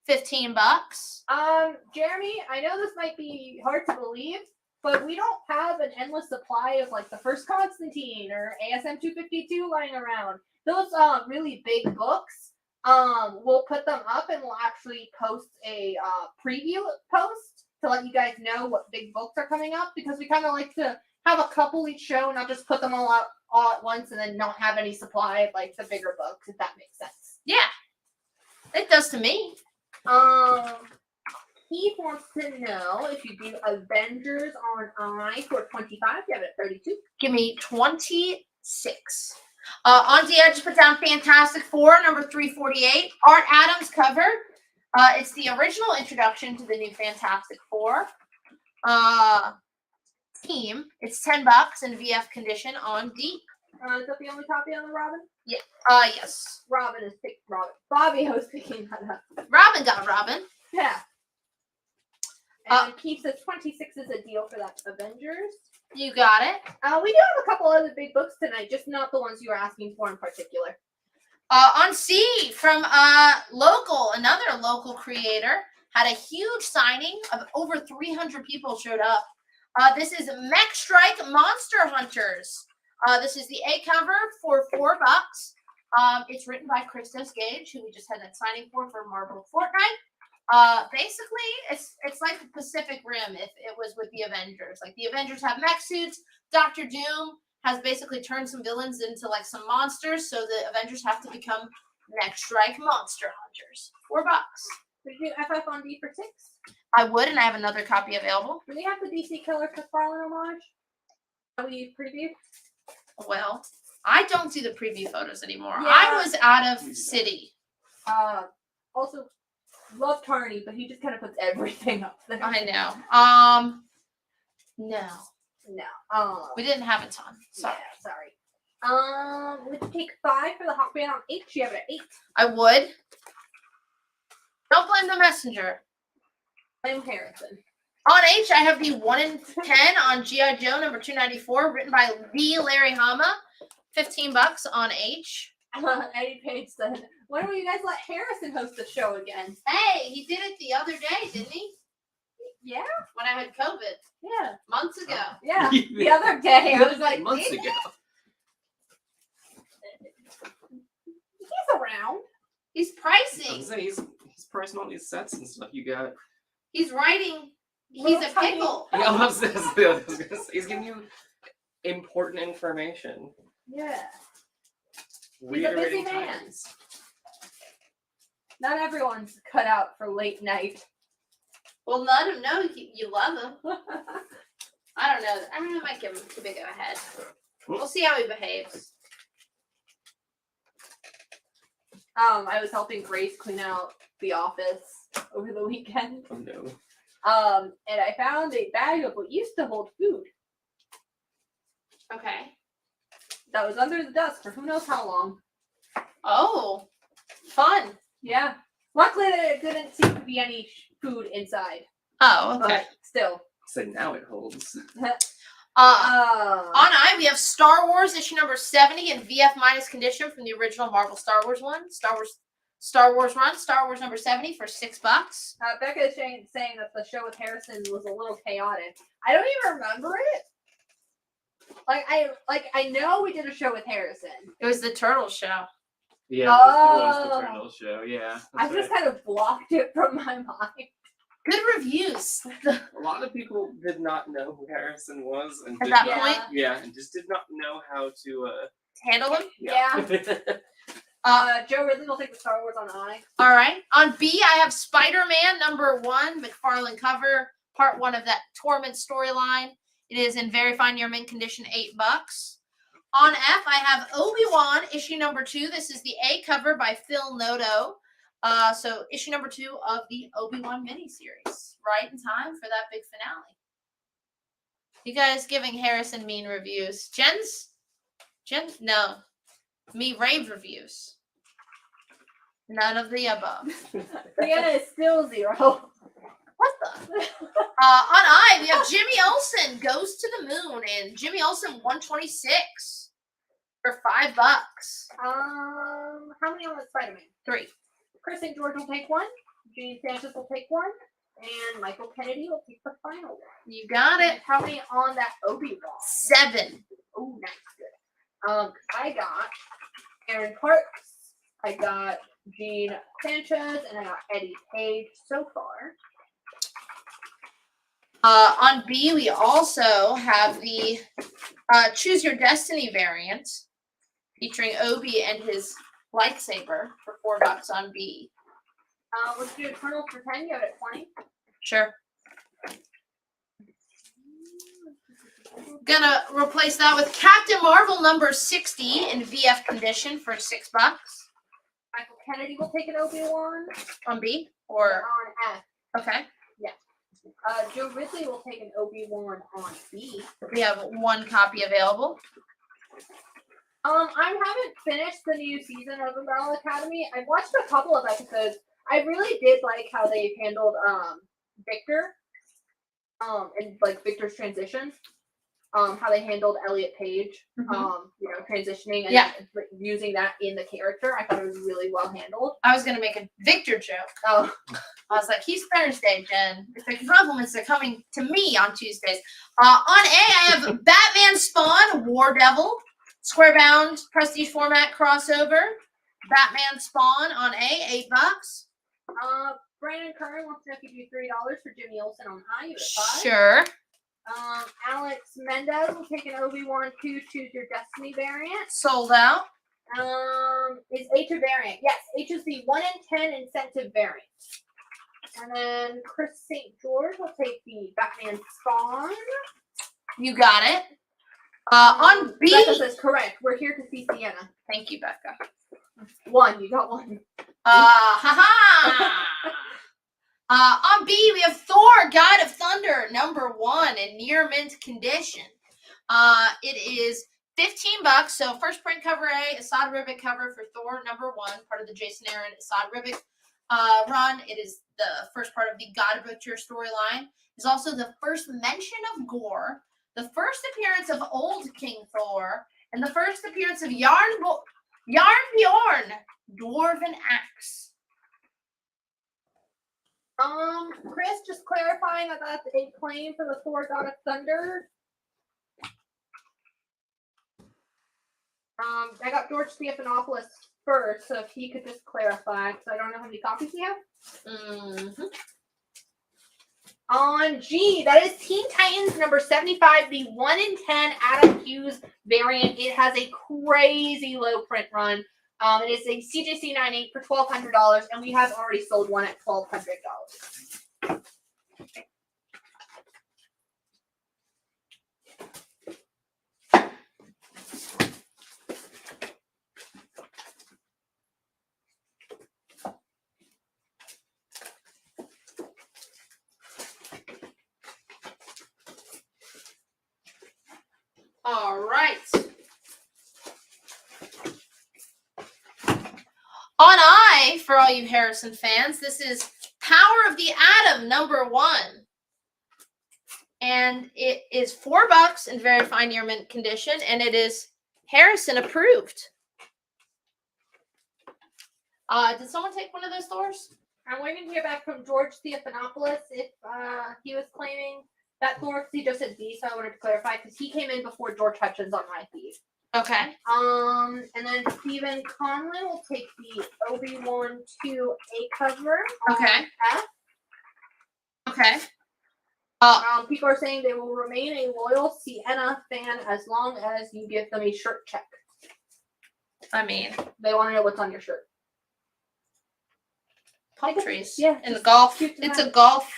$15. Jeremy, I know this might be hard to believe, but we don't have an endless supply of like the first Constantine or ASM 252 lying around. Those really big books, we'll put them up and we'll actually post a preview post to let you guys know what big books are coming up, because we kind of like to have a couple each show, not just put them all out all at once and then not have any supply of like the bigger books, if that makes sense. Yeah. It does to me. He wants to know if you do Avengers on I for 25. You have it at 32. Give me 26. On D, I just put down Fantastic Four, number 348. Art Adams cover. It's the original introduction to the new Fantastic Four. Team. It's $10 in VF condition on D. Is that the only copy on the Robin? Yeah. Yes. Robin is picked Robin. Bobby was picking that up. Robin got Robin. Yeah. And Keith says 26 is a deal for that Avengers. You got it. We do have a couple other big books tonight, just not the ones you were asking for in particular. On C from another local creator, had a huge signing of over 300 people showed up. This is Mech Strike Monster Hunters. This is the A cover for $4. It's written by Christos Gage, who we just had that signing for Marvel Fortnite. Basically, it's like the Pacific Rim if it was with the Avengers. Like the Avengers have mech suits. Doctor Doom has basically turned some villains into like some monsters, so the Avengers have to become Mech Strike Monster Hunters. $4. Would you do FF on D for 6? I would, and I have another copy available. Do we have the DC Killer McFarlane homage? That we preview? Well, I don't do the preview photos anymore. Yeah. I was out of city. Also, love Tarny, but he just kind of puts everything up there. I know. No. We didn't have a ton. Sorry. Yeah, sorry. Would you take 5 for the Hawk Band on H? You have it at 8. I would. Don't blame the messenger. Blame Harrison. On H, I have the 1 in 10 on G.I. Joe number 294, written by the Larry Hama. $15 on H. Eddie Page said, when will you guys let Harrison host the show again? Hey, he did it the other day, didn't he? Yeah. When I had COVID. Yeah. Months ago. Yeah. The other day, I was like, months ago. He's around. He's pricing. He's pricing all these sets and stuff you got. He's writing. He's a pickle. Yeah, I was gonna say, he's giving you important information. Yeah. He's a busy man. Not everyone's cut out for late night. Well, let him know you love him. I don't know. I might give him too big of a head. We'll see how he behaves. I was helping Grace clean out the office over the weekend. Oh no. And I found a bag of what used to hold food. Okay. That was under the desk for who knows how long. Oh, fun. Yeah. Luckily, there didn't seem to be any food inside. Oh, okay. But still. So now it holds. On I, we have Star Wars issue number 70 in VF minus condition from the original Marvel Star Wars one. Star Wars run, Star Wars number 70 for $6. Becca is saying that the show with Harrison was a little chaotic. I don't even remember it. I know we did a show with Harrison. It was the Turtle show. Yeah, it was the Turtle show. Yeah, I just kind of blocked it from my mind. Good reviews. A lot of people did not know who Harrison was, and at that point, and just did not know how to handle him. Yeah. Joe Ridley will take the Star Wars on I. All right. On B, I have Spider-Man number 1, McFarlane cover, part 1 of that Torment storyline. It is in very fine year mint condition, $8. On F, I have Obi-Wan, issue number 2. This is the A cover by Phil Noto. So issue number 2 of the Obi-Wan miniseries. Right in time for that big finale. You guys giving Harrison mean reviews. Jen, no. Me rave reviews. None of the above. Brianna is still 0. What the? On I, we have Jimmy Olsen Goes to the Moon, and Jimmy Olsen 126 for $5. How many on the Spider-Man? 3. Chris and George will take 1. Gene Sanchez will take 1. And Michael Kennedy will take the final one. You got it. And how many on that Obi-Wan? 7. Oh, nice. Good. I got Aaron Parks. I got Gene Sanchez, and I got Eddie Page so far. On B, we also have the Choose Your Destiny variant featuring Obi and his lightsaber for $4 on B. Let's do Eternal for 10. You have it at 20. Sure. Gonna replace that with Captain Marvel number 60 in VF condition for $6. Michael Kennedy will take an Obi-Wan. On B? Or on F. Okay. Yeah. Joe Ridley will take an Obi-Wan on B. We have 1 copy available. I haven't finished the new season of Umbrella Academy. I've watched a couple of episodes. I really did like how they handled Victor. And like Victor's transitions. How they handled Elliot Page, transitioning and using that in the character. I thought it was really well handled. I was going to make a Victor joke. Oh. I was like, he's Thursday, Jen. The compliments are coming to me on Tuesdays. On A, I have Batman Spawn, War Devil, Square Bound, Prestige Format crossover. Batman Spawn on A, $8. Brandon Curran wants to know if you do $3 for Jimmy Olsen on I. You at 5. Sure. Alex Mendez will take an Obi-Wan 2 Choose Your Destiny variant. Sold out. Is H a variant? Yes, H is the 1 in 10 incentive variant. And then Chris St. George will take the Batman Spawn. You got it. On B. Becca says correct. We're here to see Sienna. Thank you, Becca. 1. You got 1. On B, we have Thor, God of Thunder, number 1 in near mint condition. It is $15. So first print cover A, Assad Ribic cover for Thor, number 1, part of the Jason Aaron Assad Ribic run. It is the first part of the God Butcher storyline. It's also the first mention of Gore, the first appearance of Old King Thor, and the first appearance of Yarn Bjorn, Dwarven Axe. Chris, just clarifying that that's a claim for the Thor God of Thunder. I got George Stephanopoulos first, so if he could just clarify, because I don't know how many copies we have. On G, that is Teen Titans number 75, the 1 in 10 Adam Hughes variant. It has a crazy low print run. It is a CJC 98 for $1,200, and we have already sold one at $1,200. All right. On I, for all you Harrison fans, this is Power of the Atom, number 1. And it is $4 in very fine year mint condition, and it is Harrison approved. Did someone take one of those Thors? I'm waiting to hear back from George Stephanopoulos if he was claiming that Thor, because he just said B, so I wanted to clarify, because he came in before George Hutchins on my feed. Okay. And then Stephen Conlon will take the Obi-Wan 2 A cover. Okay. F. Okay. People are saying they will remain a loyal Sienna fan as long as you give them a shirt check. I mean, they want to know what's on your shirt. Palm trees. Yeah. In the golf. It's a golf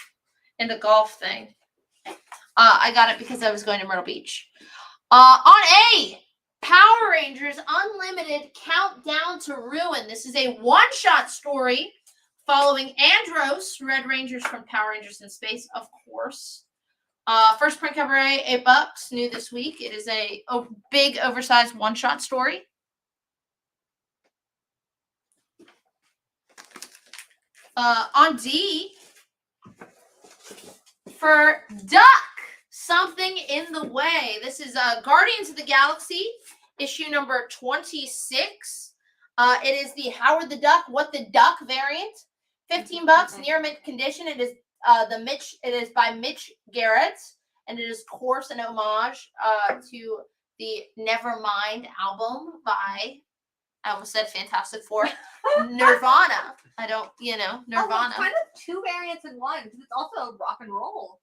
in the golf thing. I got it because I was going to Myrtle Beach. On A, Power Rangers Unlimited Countdown to Ruin. This is a one-shot story following Andros, Red Rangers from Power Rangers in Space, of course. First print cover $8, new this week. It is a big, oversized one-shot story. On D, for Duck, Something in the Way. This is Guardians of the Galaxy, issue number 26. It is the Howard the Duck, What the Duck variant. $15, near mint condition. It is It is by Mitch Garrett, and it is, of course, an homage to the Nevermind album by, I almost said Fantastic Four, Nirvana. Nirvana. Oh, kind of two variants in one, because it's also rock and roll.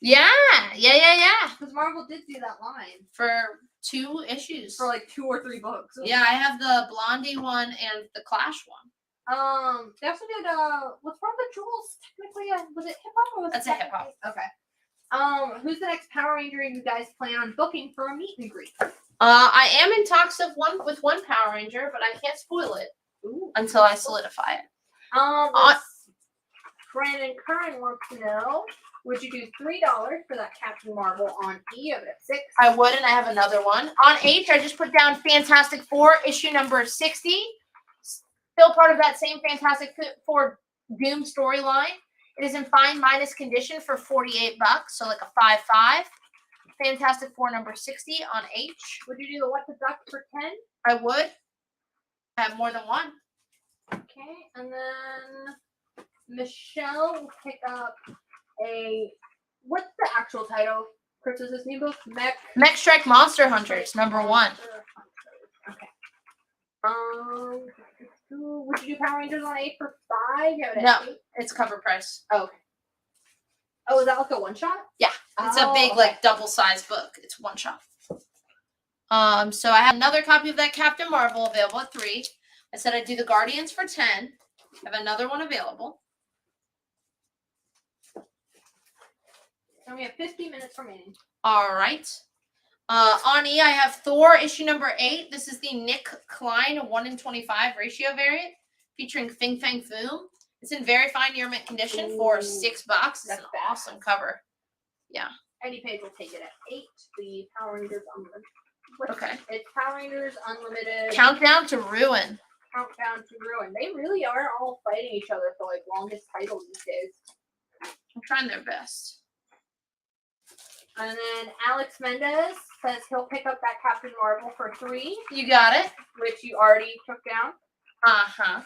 Yeah. Because Marvel did do that line. For 2 issues. For like 2 or 3 books. Yeah, I have the Blondie one and the Clash one. They also did, what's wrong with Jules? Technically, was it hip-hop or was That's it a hip-hop. Okay. Who's the next Power Ranger you guys plan on booking for a meet and greet? I am in talks with one Power Ranger, but I can't spoil it until I solidify it. Brandon Curran wants to know, would you do $3 for that Captain Marvel on E of it at 6? I would, and I have another one. On H, I just put down Fantastic Four, issue number 60. Still part of that same Fantastic Four Doom storyline. It is in fine minus condition for $48, so like a 5.5. Fantastic Four number 60 on H. Would you do the What the Duck for 10? I would. I have more than one. Okay, and then Michelle will pick up what's the actual title? Chris's new book? Mech Strike Monster Hunters, number 1. Okay. Would you do Power Rangers on 8 for 5? No, it's cover price. Oh, okay. Oh, is that like a one-shot? Yeah, it's a big, like, double-sized book. It's one shot. So I have another copy of that Captain Marvel available at 3. I said I'd do the Guardians for 10. I have another one available. And we have 50 minutes remaining. All right. On E, I have Thor issue number 8. This is the Nick Klein 1:25 ratio variant featuring Fing Fang Foom. It's in very fine near mint condition for $6. It's an awesome cover. Yeah. Eddie Page will take it at 8. The Power Rangers Unlimited. Okay. It's Power Rangers Unlimited. Countdown to Ruin. Countdown to Ruin. They really are all fighting each other for like longest title these days. I'm trying their best. And then Alex Mendez says he'll pick up that Captain Marvel for 3. You got it. Which you already took down. Uh-huh.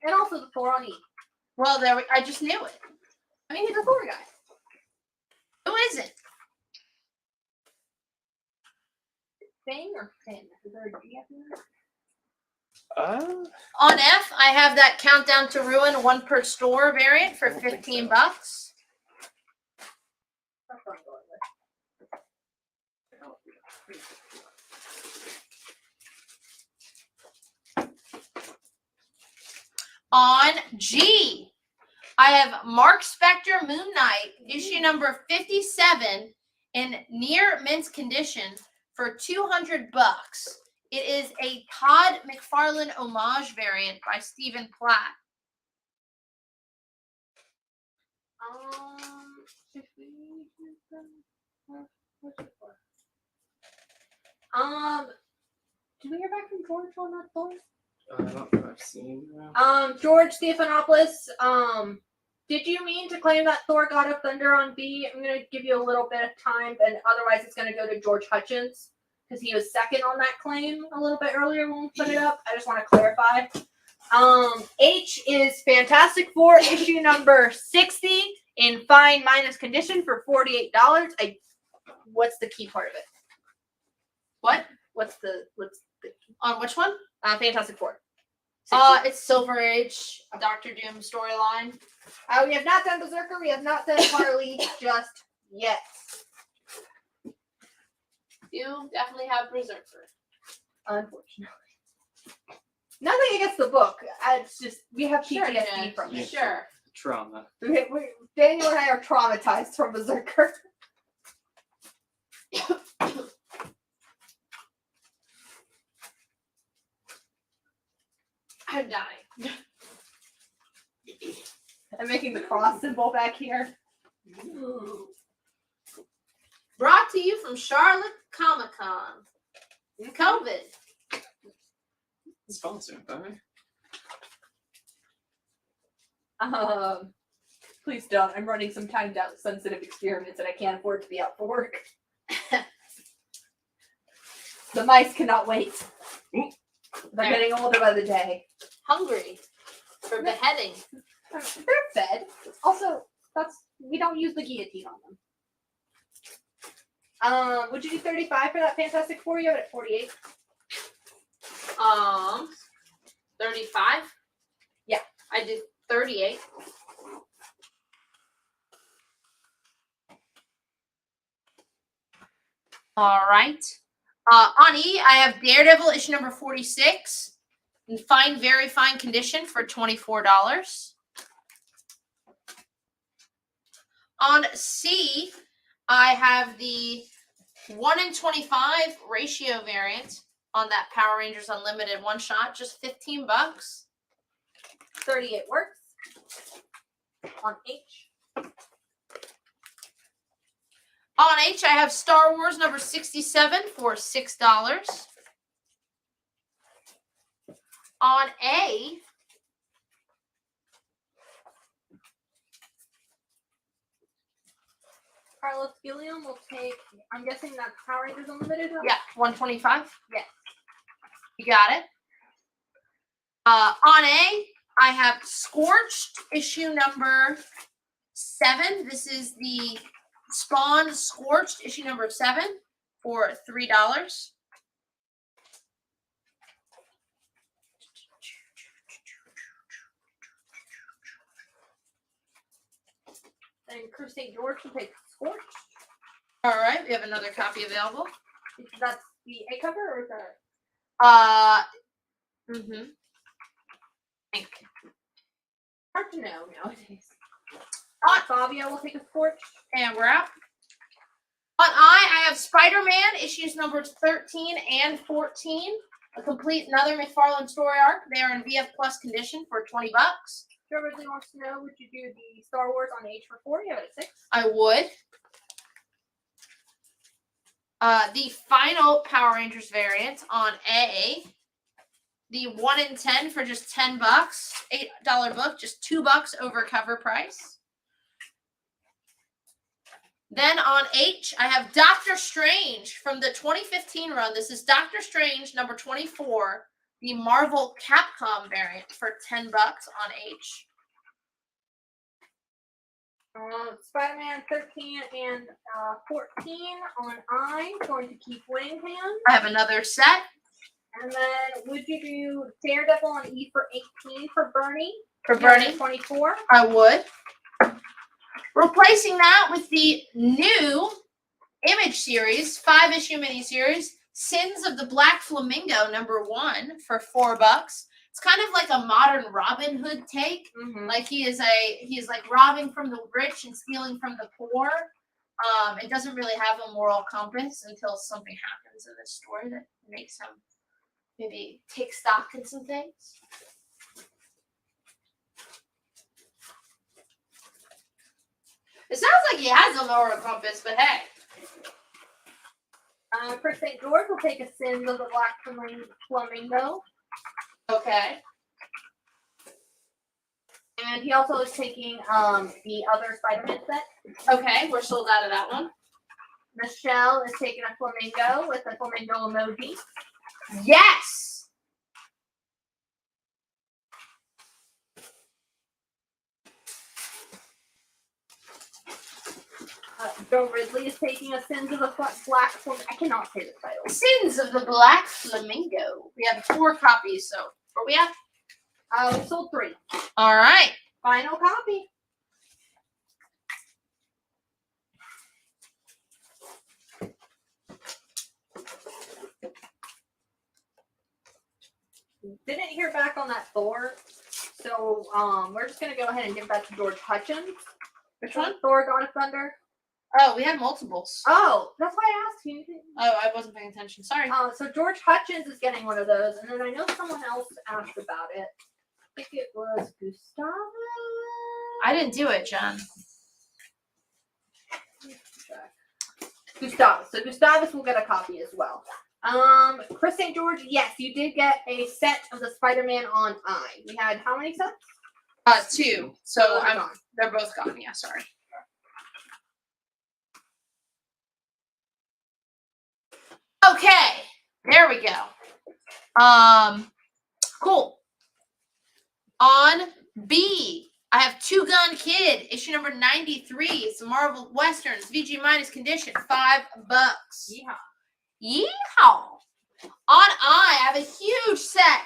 And also the Thor on E. Well, I just knew it. I mean, he's a Thor guy. Who is it? Fang or Finn? Is there a D after that? On F, I have that Countdown to Ruin 1 per store variant for $15. That's what I'm going with. On G, I have Mark Spector Moon Knight, issue number 57, in near mint condition for $200. It is a Todd McFarlane homage variant by Stephen Platt. Did we hear back from George on that Thor? I don't know. I've seen that. George Stephanopoulos, did you mean to claim that Thor God of Thunder on B? I'm going to give you a little bit of time, and otherwise it's going to go to George Hutchins, because he was second on that claim a little bit earlier when we put it up. I just want to clarify. H is Fantastic Four, issue number 60, in fine minus condition for $48. What's the key part of it? What? What's the On which one? Fantastic Four. It's Silver Age, Doctor Doom storyline. We have not done Berserker. We have not done Harley just yet. You definitely have Berserker. Unfortunately. Nothing against the book. It's just, we have Sure, PTSD yeah. from it. Sure. Trauma. Daniel and I are traumatized from Berserker. I'm dying. I'm making the cross symbol back here. Brought to you from Charlotte Comic Con. COVID. Sponsored by. Please don't. I'm running some timed out sensitive experiments and I can't afford to be out for work. The mice cannot wait. They're getting older by the day. Hungry for beheading. They're fed. Also, we don't use the guillotine on them. Would you do 35 for that Fantastic Four? You have it at 48. 35? Yeah. I did 38. All right. On E, I have Daredevil issue number 46 in fine, very fine condition for $24. On C, I have the 1-in-25 ratio variant on that Power Rangers Unlimited one shot, just $15. 38 works. On H. On H, I have Star Wars number 67 for $6. On A, Carlos Gilliam will take, I'm guessing that's Power Rangers Unlimited? yeah, 125. Yes. You got it. On A, I have Scorched issue number 7. This is the Spawn Scorched issue number 7 for $3. And Cruz St. George will take Scorched. All right, we have another copy available. That's the A cover or is that? Think. Hard to know nowadays. Fabio will take a Scorched. And we're out. On I have Spider-Man issues numbers 13 and 14. A complete another McFarlane story arc. They are in VF Plus condition for $20. Joe Ridley wants to know, would you do the Star Wars on H for 4? You have it at 6. I would. The final Power Rangers variant on A. The 1-in-10 for just $10. $8 book, just $2 over cover price. Then on H, I have Doctor Strange from the 2015 run. This is Doctor Strange number 24, the Marvel Capcom variant for $10 on H. Spider-Man 13 and 14 on I. Going to keep Winningham. I have another set. And then would you do Daredevil on E for 18 for Bernie? For Bernie? 24. I would. Replacing that with the new Image series, 5-issue miniseries, Sins of the Black Flamingo number 1 for $4. It's kind of like a modern Robin Hood take. Like he is like robbing from the rich and stealing from the poor. It doesn't really have a moral compass until something happens in this story that makes him maybe take stock in some things. It sounds like he has a moral compass, but hey. Chris St. George will take a Sins of the Black Flamingo. Okay. And he also is taking the other Spider-Man set. Okay, we're sold out of that one. Michelle is taking a flamingo with a flamingo emoji. Yes! Joe Ridley is taking a Sins of the Black Flamingo. I cannot say the title. Sins of the Black Flamingo. We have 4 copies, so where we at? We sold 3. All right. Final copy. Didn't hear back on that Thor, so we're just gonna go ahead and give that to George Hutchins. Which one? Thor God of Thunder. Oh, we had multiples. Oh, that's why I asked you. Oh, I wasn't paying attention. Sorry. So George Hutchins is getting one of those, and then I know someone else asked about it. I think it was Gustavo. I didn't do it, John. Gustavus. So Gustavus will get a copy as well. Chris St. George, yes, you did get a set of the Spider-Man on Eye. We had how many sets? 2. So they're both gone. Yeah, sorry. Okay, there we go. Cool. On B, I have Two Gun Kid, issue number 93. It's Marvel Westerns, VG minus condition, $5. Yeehaw. Yeehaw. On I have a huge set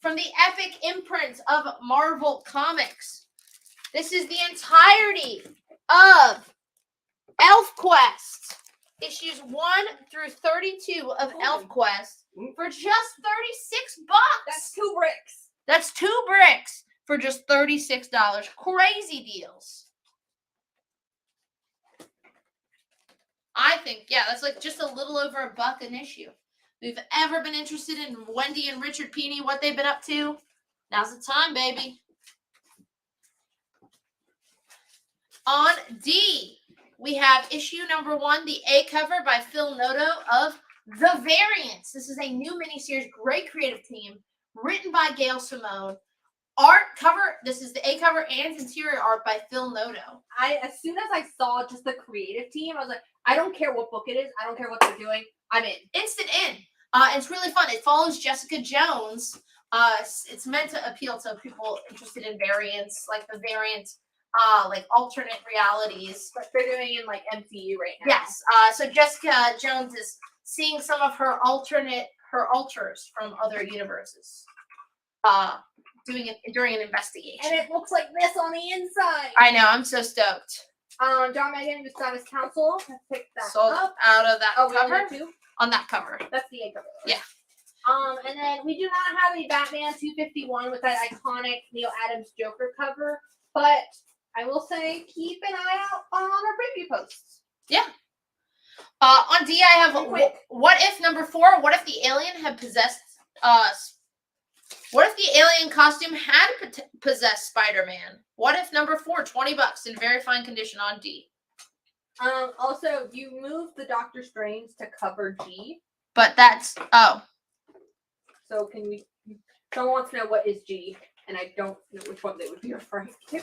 from the epic imprint of Marvel Comics. This is the entirety of ElfQuest. Issues 1 through 32 of ElfQuest for just $36. That's 2 bricks. That's 2 bricks for just $36. Crazy deals. I think, yeah, that's like just a little over $1 an issue. If you've ever been interested in Wendy and Richard Pini, what they've been up to, now's the time, baby. On D, we have issue number 1, the A cover by Phil Noto of The Variants. This is a new miniseries, great creative team, written by Gail Simone. Art cover, this is the A cover and interior art by Phil Noto. As soon as I saw just the creative team, I was like, I don't care what book it is. I don't care what they're doing. I'm in. Instant in. It's really fun. It follows Jessica Jones. It's meant to appeal to people interested in variants, like the variant, like alternate realities. But they're doing in like MCU right now. Yes. So Jessica Jones is seeing some of her alters from other universes. Doing it during an investigation. And it looks like this on the inside. I know. I'm so stoked. John Megan, Gustavus Council, has picked that Sold up. out of that cover. Too? On that cover. That's the A cover. Yeah. And then we do not have a Batman 251 with that iconic Neil Adams Joker cover, but I will say keep an eye out on our preview posts. Yeah. On D, I have what if number 4? What if the alien had possessed us? What if the alien costume had possessed Spider-Man? What if number 4, $20 in very fine condition on D? Also, you moved the Doctor Strange to cover G. But that's So can we? Someone wants to know what is G, and I don't know which one they would be referring to.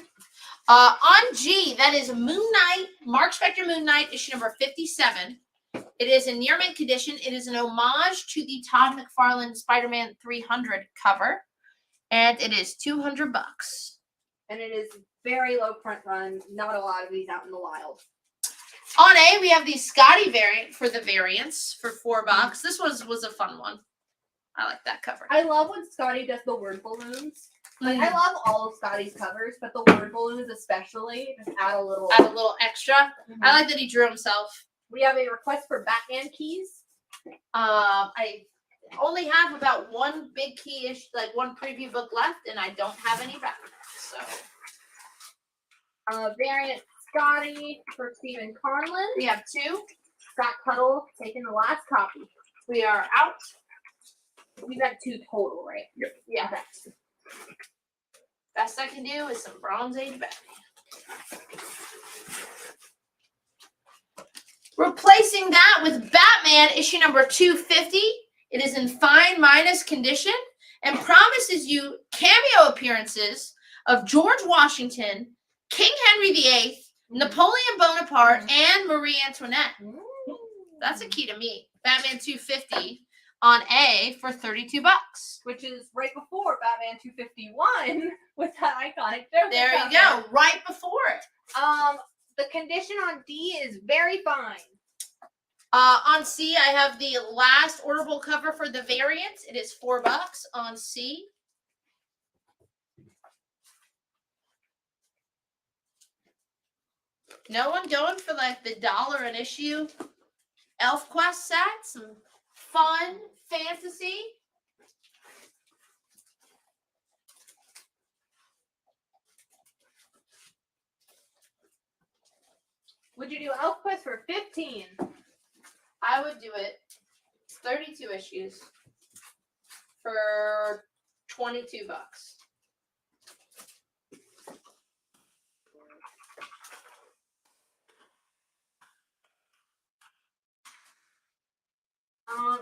On G, that is Moon Knight, Mark Spector Moon Knight, issue number 57. It is in near mint condition. It is an homage to the Todd McFarlane Spider-Man 300 cover, and it is $200. And it is very low print run. Not a lot of these out in the wild. On A, we have the Scotty variant for the variants for $4. This was a fun one. I like that cover. I love when Scotty does the word balloons. Like I love all of Scotty's covers, but the word balloons especially just add a little extra. I like that he drew himself. We have a request for Batman keys. I only have about one big key-ish, like one preview book left, and I don't have any Batman. So variant Scotty for Stephen Conlon. We have 2. Scott Cuddle taking the last copy. We are out. We've got 2 total, right? Yep. Yeah. Okay. Best I can do is some Bronze Age Batman. Replacing that with Batman issue number 250. It is in fine minus condition and promises you cameo appearances of George Washington, King Henry VIII, Napoleon Bonaparte, and Marie Antoinette. That's a key to me. Batman 250 on A for $32. Which is right before Batman 251 with that iconic Joker. There you go, right before it. The condition on D is very fine. On C, I have the last orderable cover for the variants. It is $4 on C. No one going for like the $1 an issue ElfQuest set? Some fun fantasy. Would you do ElfQuest for 15? I would do it. It's 32 issues for $22.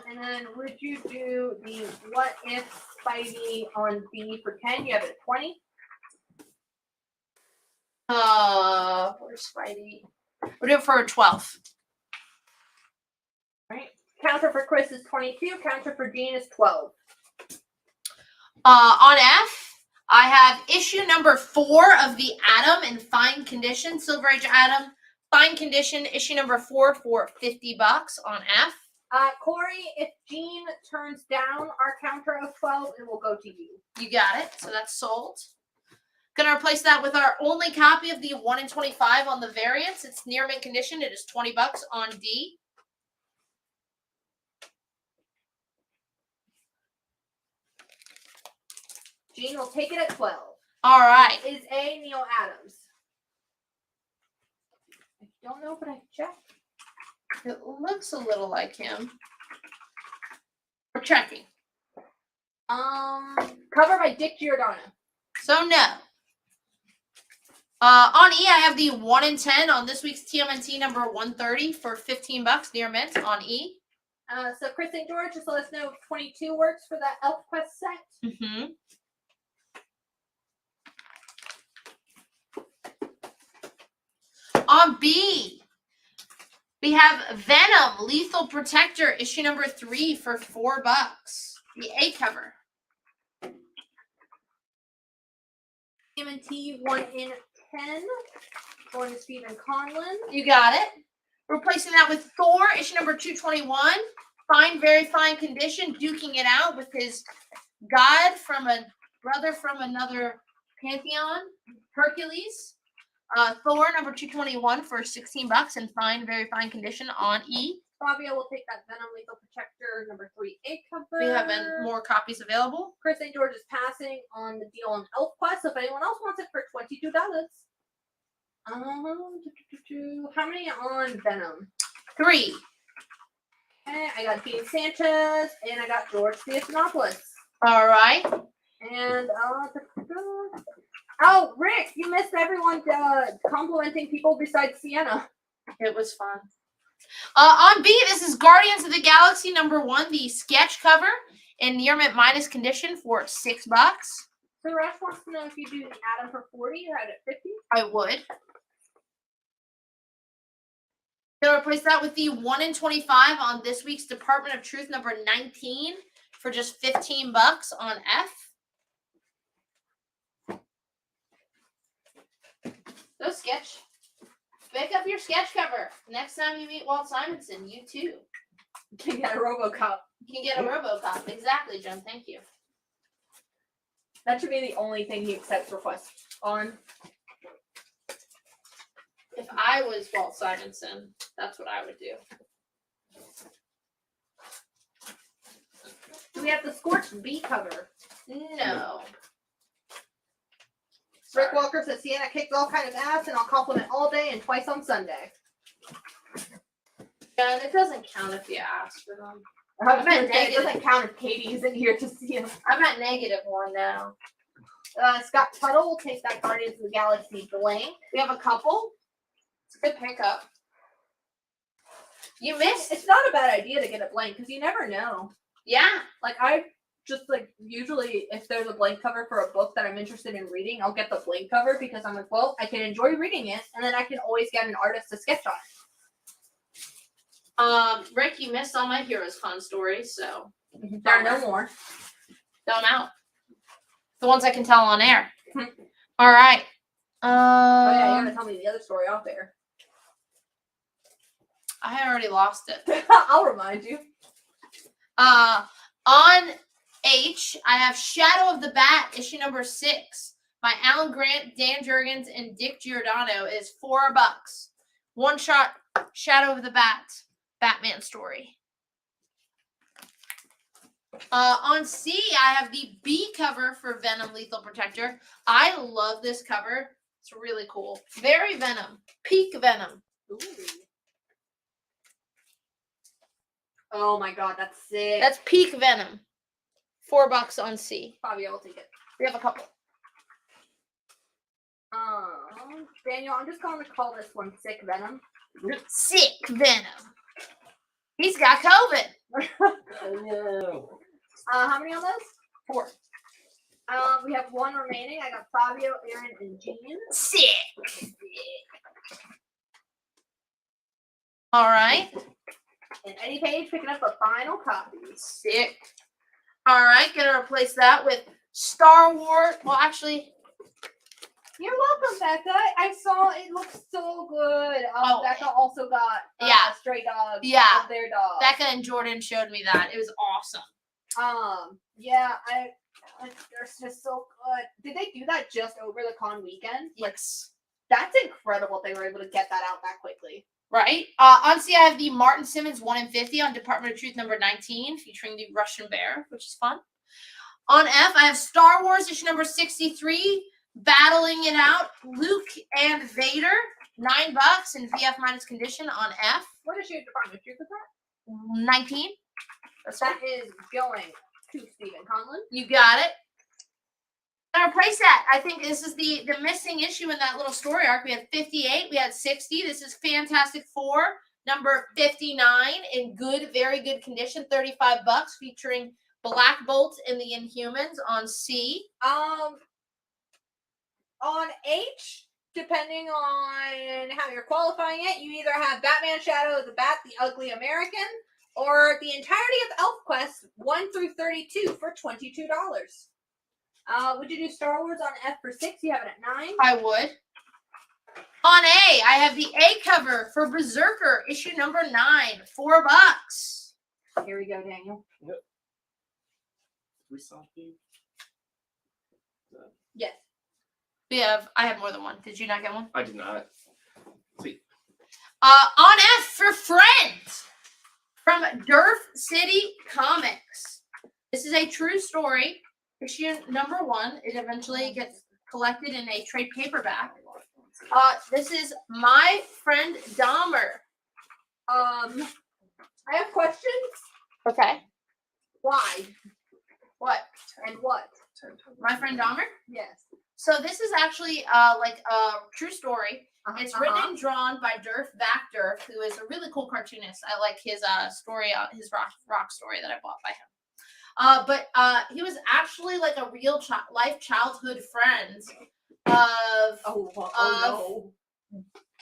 And then would you do the What If Spidey on B for 10? You have it at 20. Where's Spidey? We'll do it for 12. Right. Counter for Chris is 22. Counter for Jean is 12. On F, I have issue number 4 of the Atom in fine condition, Silver Age Atom, fine condition, issue number 4 for $50 on F. Corey, if Jean turns down our counter of 12, it will go to you. You got it. So that's sold. Gonna replace that with our only copy of the 1 in 25 on the variants. It's near mint condition. It is $20 on D. Jean will take it at 12. All right. Is A Neil Adams? I don't know, but I checked. It looks a little like him. We're checking. Cover by Dick Giordano. So no. On E, I have the 1 in 10 on this week's TMNT number 130 for $15 near mint on E. So Chris St. George, just let us know if 22 works for that ElfQuest set. Mm-hmm. On B, we have Venom Lethal Protector issue number 3 for $4. The A cover. TMNT 1 in 10. Going to Stephen Conlon. You got it. Replacing that with Thor issue number 221. Fine, very fine condition. Duking it out with his god from a brother from another pantheon, Hercules. Thor number 221 for $16 in fine, very fine condition on E. Fabio will take that Venom Lethal Protector number 3A cover. We have more copies available. Chris St. George is passing on the deal on ElfQuest. So if anyone else wants it for $22. How many on Venom? 3. Okay, I got Dean Sanchez and I got George Theophanopoulos. All right. And oh, Rick, you missed everyone complimenting people besides Sienna. It was fun. On B, this is Guardians of the Galaxy number 1, the sketch cover in near mint minus condition for $6. So Rush wants to know if you do the Atom for 40 or at 50. I would. Gonna replace that with the 1 in 25 on this week's Department of Truth number 19 for just $15 on F. So sketch. Pick up your sketch cover. Next time you meet Walt Simonson, you too. You can get a RoboCop. You can get a RoboCop. Exactly, Jen. Thank you. That should be the only thing he accepts requests on. If I was Walt Simonson, that's what I would do. Do we have the Scorched B cover? No. Rick Walker says Sienna kicks all kind of ass and I'll compliment all day and twice on Sunday. Yeah, and it doesn't count if you ask for them. I meant it doesn't count if Katie isn't here to see him. I'm at -1 now. Scott Tuttle will take that Guardians of the Galaxy blank. We have a couple. It's a good pickup. You missed. It's not a bad idea to get a blank because you never know. Yeah. Like I just usually if there's a blank cover for a book that I'm interested in reading, I'll get the blank cover because I'm like, well, I can enjoy reading it and then I can always get an artist to sketch on it. Rick, you missed all my Heroes Con stories, so there are no more. Don't out. The ones I can tell on air. All right. Oh yeah, you're gonna tell me the other story off air. I already lost it. I'll remind you. On H, I have Shadow of the Bat, issue number 6 by Alan Grant, Dan Jurgens, and Dick Giordano. It is $4. One shot, Shadow of the Bat, Batman story. On C, I have the B cover for Venom Lethal Protector. I love this cover. It's really cool. Very Venom. Peak Venom. Ooh. Oh my god, that's sick. That's peak Venom. $4 on C. Fabio, I'll take it. We have a couple. Daniel, I'm just going to call this one Sick Venom. Sick Venom. He's got COVID. Oh no. How many on those? 4. We have one remaining. I got Fabio, Aaron, and Jean. Sick. All right. And Eddie Page picking up a final copy. Sick. All right, gonna replace that with Star Wars. Well, actually, you're welcome, Becca. I saw it looks so good. Becca also got Stray Dogs. Yeah, their dog. Becca and Jordan showed me that. It was awesome. Yeah, they're just so good. Did they do that just over the con weekend? Yes. That's incredible. They were able to get that out that quickly. Right. On C, I have the Martin Simmons 1 in 50 on Department of Truth number 19, featuring the Russian Bear, which is fun. On F, I have Star Wars issue number 63, battling it out. Luke and Vader, $9 in VF minus condition on F. What issue of Department of Truth is that? 19. That is going to Stephen Conlon. You got it. Our price set. I think this is the missing issue in that little story arc. We had 58. We had 60. This is Fantastic Four number 59 in good, very good condition. $35 featuring Black Bolt and the Inhumans on C. On H, depending on how you're qualifying it, you either have Batman Shadow of the Bat, the Ugly American, or the entirety of ElfQuest 1 through 32 for $22. Would you do Star Wars on F for 6? You have it at 9. I would. On A, I have the A cover for Berserker, issue number 9, $4. Here we go, Daniel. Yep. We saw you. Yes. I have more than one. Did you not get one? I did not. Sweet. On F for Friends from Derf City Comics. This is a true story. Issue number 1. It eventually gets collected in a trade paperback. This is My Friend Dahmer. I have questions. Okay. Why? What? And what? My Friend Dahmer? Yes. So this is actually like a true story. It's written and drawn by Back Durf, who is a really cool cartoonist. I like his story, his rock story that I bought by him. But he was actually like a real life childhood friend of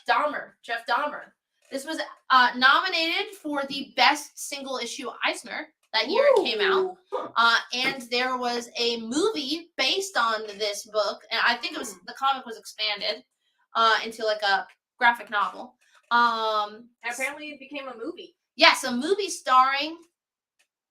Dahmer, Jeff Dahmer. This was nominated for the best single issue Eisner that year it came out. And there was a movie based on this book, and I think it was the comic was expanded into like a graphic novel. And apparently it became a movie. Yes, a movie starring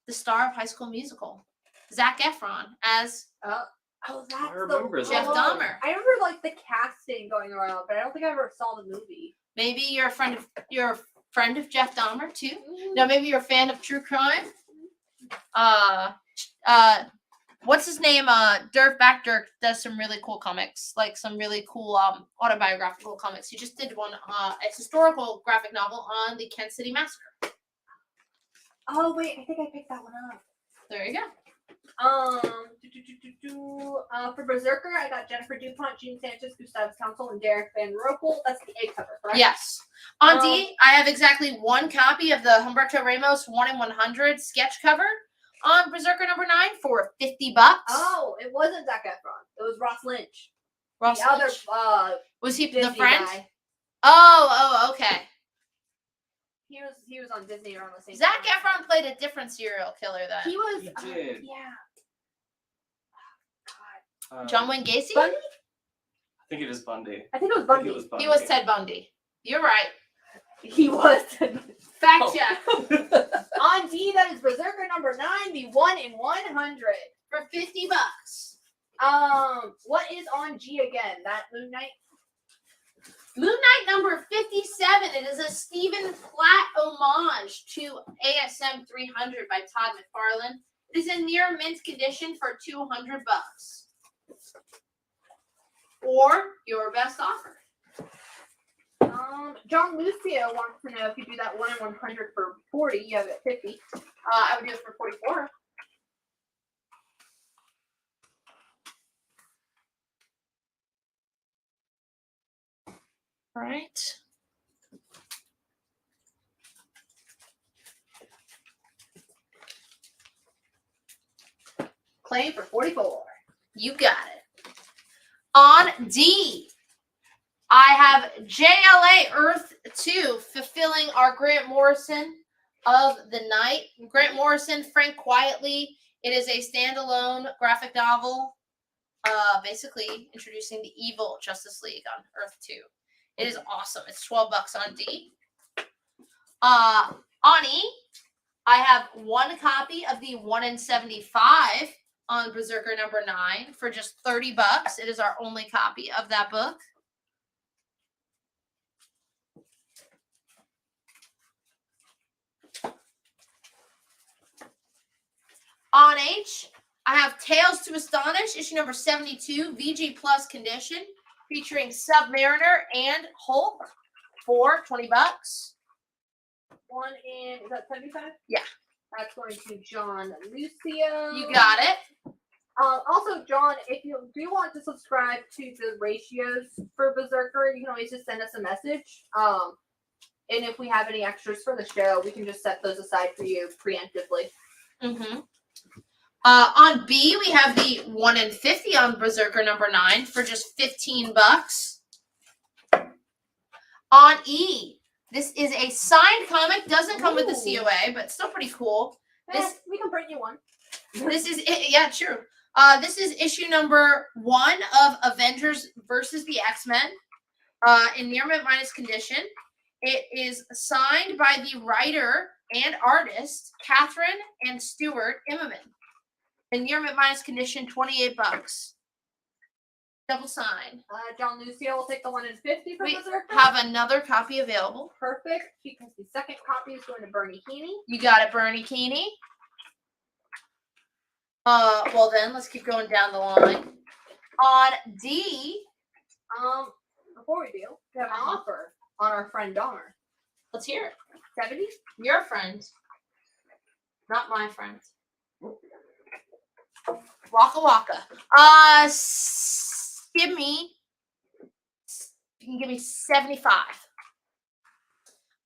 the star of High School Musical, Zac Efron, as that's I remember Jeff Dahmer. I remember like the casting going around, but I don't think I ever saw the movie. Maybe you're a friend of Jeff Dahmer too. No, maybe you're a fan of true crime. What's his name? Back Durf does some really cool comics, like some really cool autobiographical comics. He just did one, a historical graphic novel on the Kent City Massacre. Oh wait, I think I picked that one up. There you go. For Berserker, I got Jennifer DuPont, Gene Sanchez, Gustavus Council, and Derek Van Roekel. That's the A cover, correct? Yes. On D, I have exactly one copy of the Humberto Ramos 1 in 100 sketch cover on Berserker number 9 for $50. Oh, it wasn't Zac Efron. It was Ross Lynch. Ross the Lynch. Other, was he Disney the friend? Guy. Oh, okay. He was on Disney around the same Zac time. Efron played a different serial killer then. He was. He did. Yeah. John Wayne Gacy? Bundy? I think it is Bundy. I think it was Bundy. He was Ted Bundy. You're right. He was Ted Bundy. Fact check. On D, that is Berserker number 9, the 1 in 100 for $50. What is on G again? That Moon Knight? Moon Knight number 57. It is a Stephen Platt homage to ASM 300 by Todd McFarlane. It is in near mint condition for $200. Or your best offer. John Lucio wants to know if you do that 1 in 100 for 40, you have it at 50. I would do it for 44. All right. Claim for 44. You got it. On D, I have JLA Earth 2 fulfilling our Grant Morrison of the night. Grant Morrison, Frank Quietly. It is a standalone graphic novel, basically introducing the evil Justice League on Earth 2. It is awesome. It's $12 on D. On E, I have one copy of the 1 in 75 on Berserker number 9 for just $30. It is our only copy of that book. On H, I have Tales to Astonish, issue number 72, VG Plus condition, featuring Submariner and Hulk for $20. One in, is that 75? Yeah. That's going to John Lucio. You got it. Also, John, if you do want to subscribe to the ratios for Berserker, you can always just send us a message. And if we have any extras for the show, we can just set those aside for you preemptively. Mm-hmm. On B, we have the 1 in 50 on Berserker number 9 for just $15. On E, this is a signed comic. Doesn't come with the COA, but still pretty cool. This we can bring you one. This is yeah, true. This is issue number 1 of Avengers versus the X-Men in near mint minus condition. It is signed by the writer and artist Catherine and Stuart Immerman. In near mint minus condition, $28. Double sign. John Lucio will take the 1 in 50 for We Berserker. have another copy available. Perfect, because the second copy is going to Bernie Keeney. You got it, Bernie Keeney. Well then, let's keep going down the line. On D, before we do, we have an offer on our friend Donner. Let's hear it. 70? Your friend, not my friend. Waka waka. You can give me 75.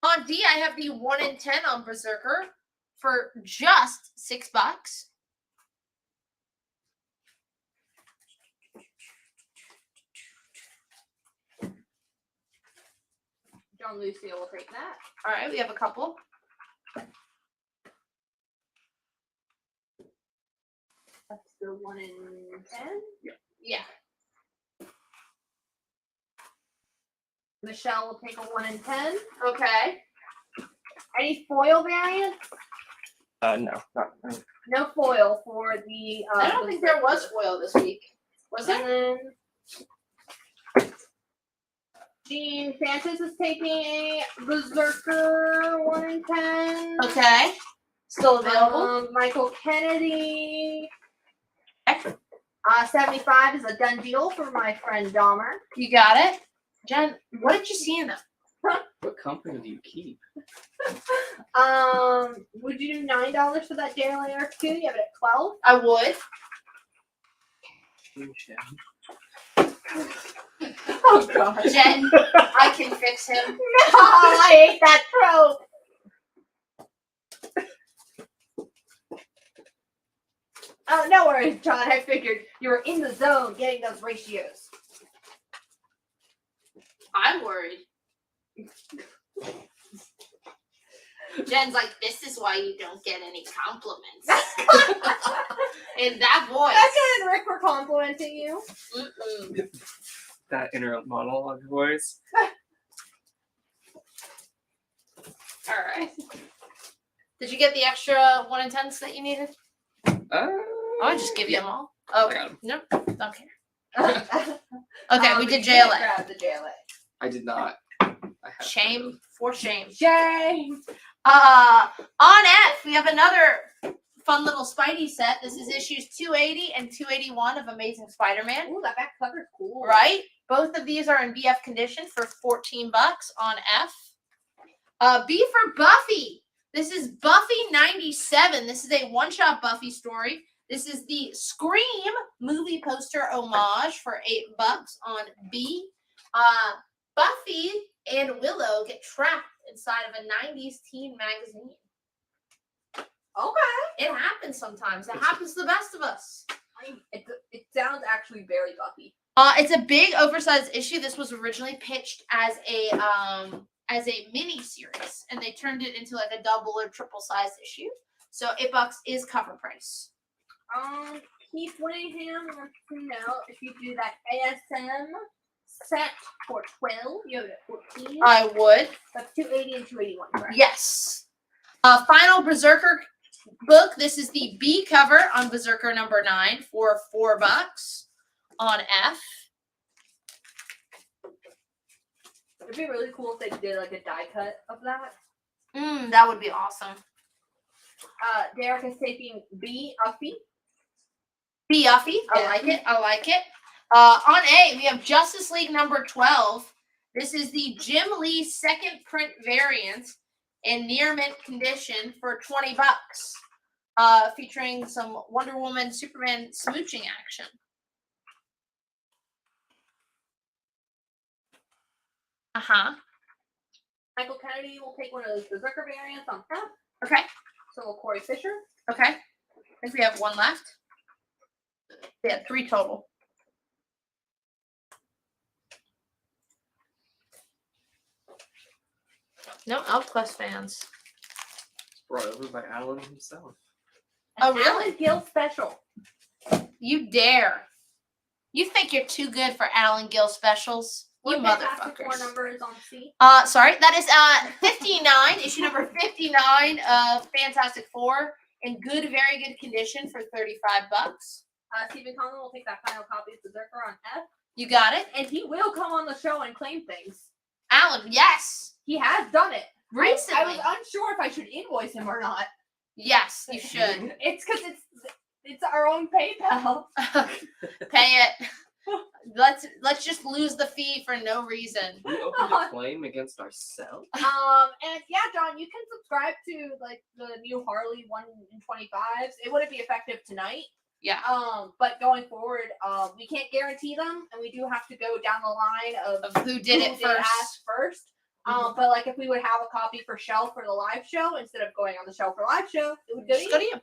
On D, I have the 1 in 10 on Berserker for just $6. John Lucio will take that. All right, we have a couple. That's the 1 in 10. Yeah. Michelle will take a 1 in 10. Okay. Any foil variants? No. No foil for the. I don't think there was foil this week. Was there? Gene Sanchez is taking a Berserker 1 in 10. Okay. Still available. Michael Kennedy. 75 is a done deal for my friend Dahmer. You got it. Jen, what did you see in them? What company do you keep? Would you do $9 for that JLAR 2? You have it at 12. I would. Oh god. Jen, I can fix him. No, I hate that trope. Oh, no worries, John. I figured you were in the zone getting those ratios. I'm worried. Jen's like, this is why you don't get any compliments. In that voice. That's good, Rick, we're complimenting you. Mm-mm. That inner monologue voice. All right. Did you get the extra 1 in 10s that you needed? I'll just give you them all. Okay. Nope. Don't care. Okay, we did JLA. Grab the JLA. I did not. Shame for shame. Shame. On F, we have another fun little Spidey set. This is issues 280 and 281 of Amazing Spider-Man. Ooh, that back cover's cool. Right? Both of these are in BF condition for $14 on F. B for Buffy. This is Buffy 97. This is a one-shot Buffy story. This is the Scream movie poster homage for $8 on B. Buffy and Willow get trapped inside of a 90s teen magazine. Okay. It happens sometimes. It happens to the best of us. It sounds actually very Buffy. It's a big, oversized issue. This was originally pitched as a mini series, and they turned it into like a double or triple size issue. So $8 is cover price. Keith Winningham wants to know if you do that ASM set for 12, you have it at 14. I would. That's 280 and 281, correct? Yes. Final Berserker book. This is the B cover on Berserker number 9 for $4 on F. It'd be really cool if they did like a die cut of that. That would be awesome. Derek is taking B Uffy. B Uffy. I like it. I like it. On A, we have Justice League number 12. This is the Jim Lee second print variant in near mint condition for $20. Featuring some Wonder Woman, Superman smooching action. Michael Kennedy will take one of those Berserker variants on F. Okay. So will Corey Fisher. Okay. I think we have one left. Yeah, 3 total. No ElfQuest fans. Brought over by Alan himself. Oh, really? Alan Gill special. You dare. You think you're too good for Alan Gill specials? You What Fantastic Four motherfuckers. number is on C? Sorry, that is 59, issue number 59 of Fantastic Four in good, very good condition for $35. Stephen Conlon will take that final copy of Berserker on F. You got it? And he will come on the show and claim things. Alan, yes. He has done it. Recently. I was unsure if I should invoice him or not. Yes, you should. It's because it's our own PayPal. Pay it. Let's just lose the fee for no reason. We opened a claim against ourselves. And yeah, John, you can subscribe to like the new Harley 1 in 25s. It wouldn't be effective tonight. Yeah. But going forward, we can't guarantee them, and we do have to go down the line of who did it first. Ask first. But like if we would have a copy for shelf for the live show instead of going on the shelf for live show, it would go to Go to you.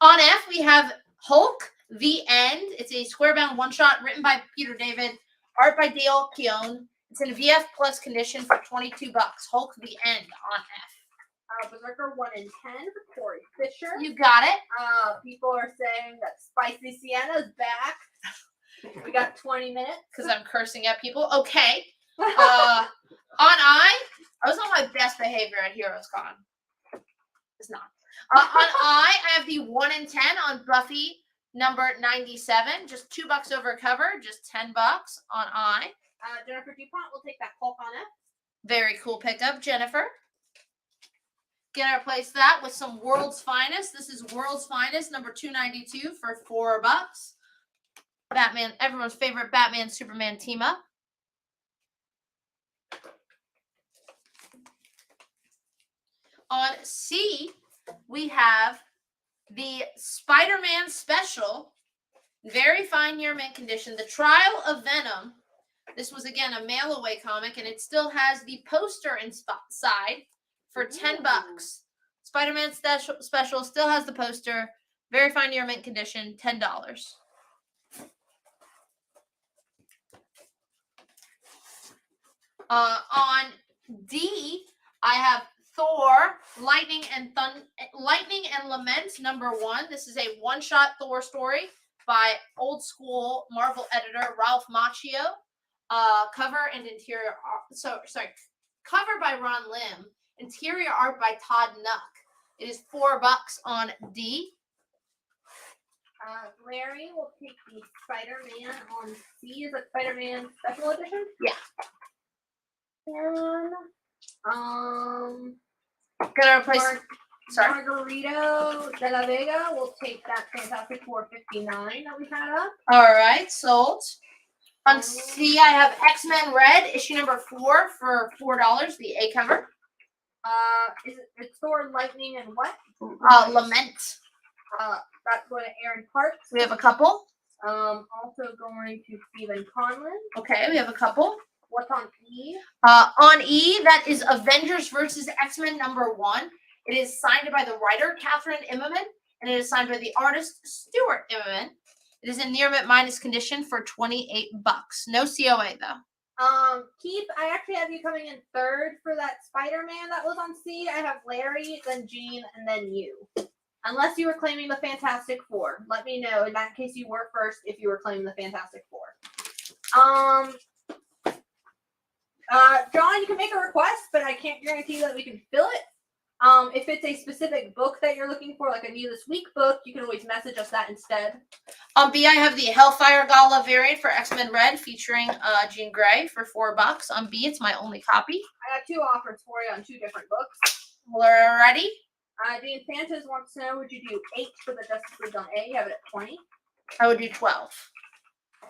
On F, we have Hulk, The End. It's a square-bound one-shot written by Peter David, art by Dale Keown. It's in VF Plus condition for $22. Hulk, The End on F. Berserker 1 in 10 for Corey Fisher. You got it. People are saying that Spicy Sienna's back. We got 20 minutes. Because I'm cursing at people. Okay. On I was on my best behavior at HeroesCon. It's not. On I have the 1 in 10 on Buffy number 97. Just $2 over cover. Just $10 on I. Jennifer DuPont will take that Hulk on F. Very cool pickup, Jennifer. Gonna replace that with some World's Finest. This is World's Finest number 292 for $4. Batman, everyone's favorite Batman Superman team up. On C, we have the Spider-Man special, very fine year mint condition, The Trial of Venom. This was again a mail away comic, and it still has the poster inside for $10. Spider-Man special still has the poster, very fine year mint condition, $10. On D, I have Thor, Lightning and Lament number 1. This is a one-shot Thor story by old school Marvel editor Ralph Macchio. Cover and interior art. Cover by Ron Lim. Interior art by Todd Nuck. It is $4 on D. Larry will take the Spider-Man on C. Is it Spider-Man Special Edition? Yeah. And Gonna replace Sorry. Margarito de la Vega will take that Fantastic Four 59 that we had up. All right, sold. On C, I have X-Men Red, issue number 4 for $4, the A cover. It's Thor, Lightning, and what? Lament. That's going to Aaron Parks. We have a couple. Also going to Stephen Conlon. Okay, we have a couple. What's on E? On E, that is Avengers versus X-Men number 1. It is signed by the writer, Catherine Immerman, and it is signed by the artist, Stuart Immerman. It is in near mint minus condition for $28. No COA, though. Keith, I actually have you coming in third for that Spider-Man that was on C. I have Larry, then Jean, and then you. Unless you were claiming the Fantastic Four. Let me know. In that case, you were first if you were claiming the Fantastic Four. John, you can make a request, but I can't guarantee that we can fill it. If it's a specific book that you're looking for, like a New This Week book, you can always message us that instead. On B, I have the Hellfire Gala variant for X-Men Red featuring Jean Grey for $4. On B, it's my only copy. I got 2 offers for you on 2 different books. We're ready. Dean Sanchez wants to know, would you do 8 for the Justice League on A? You have it at 20. I would do 12.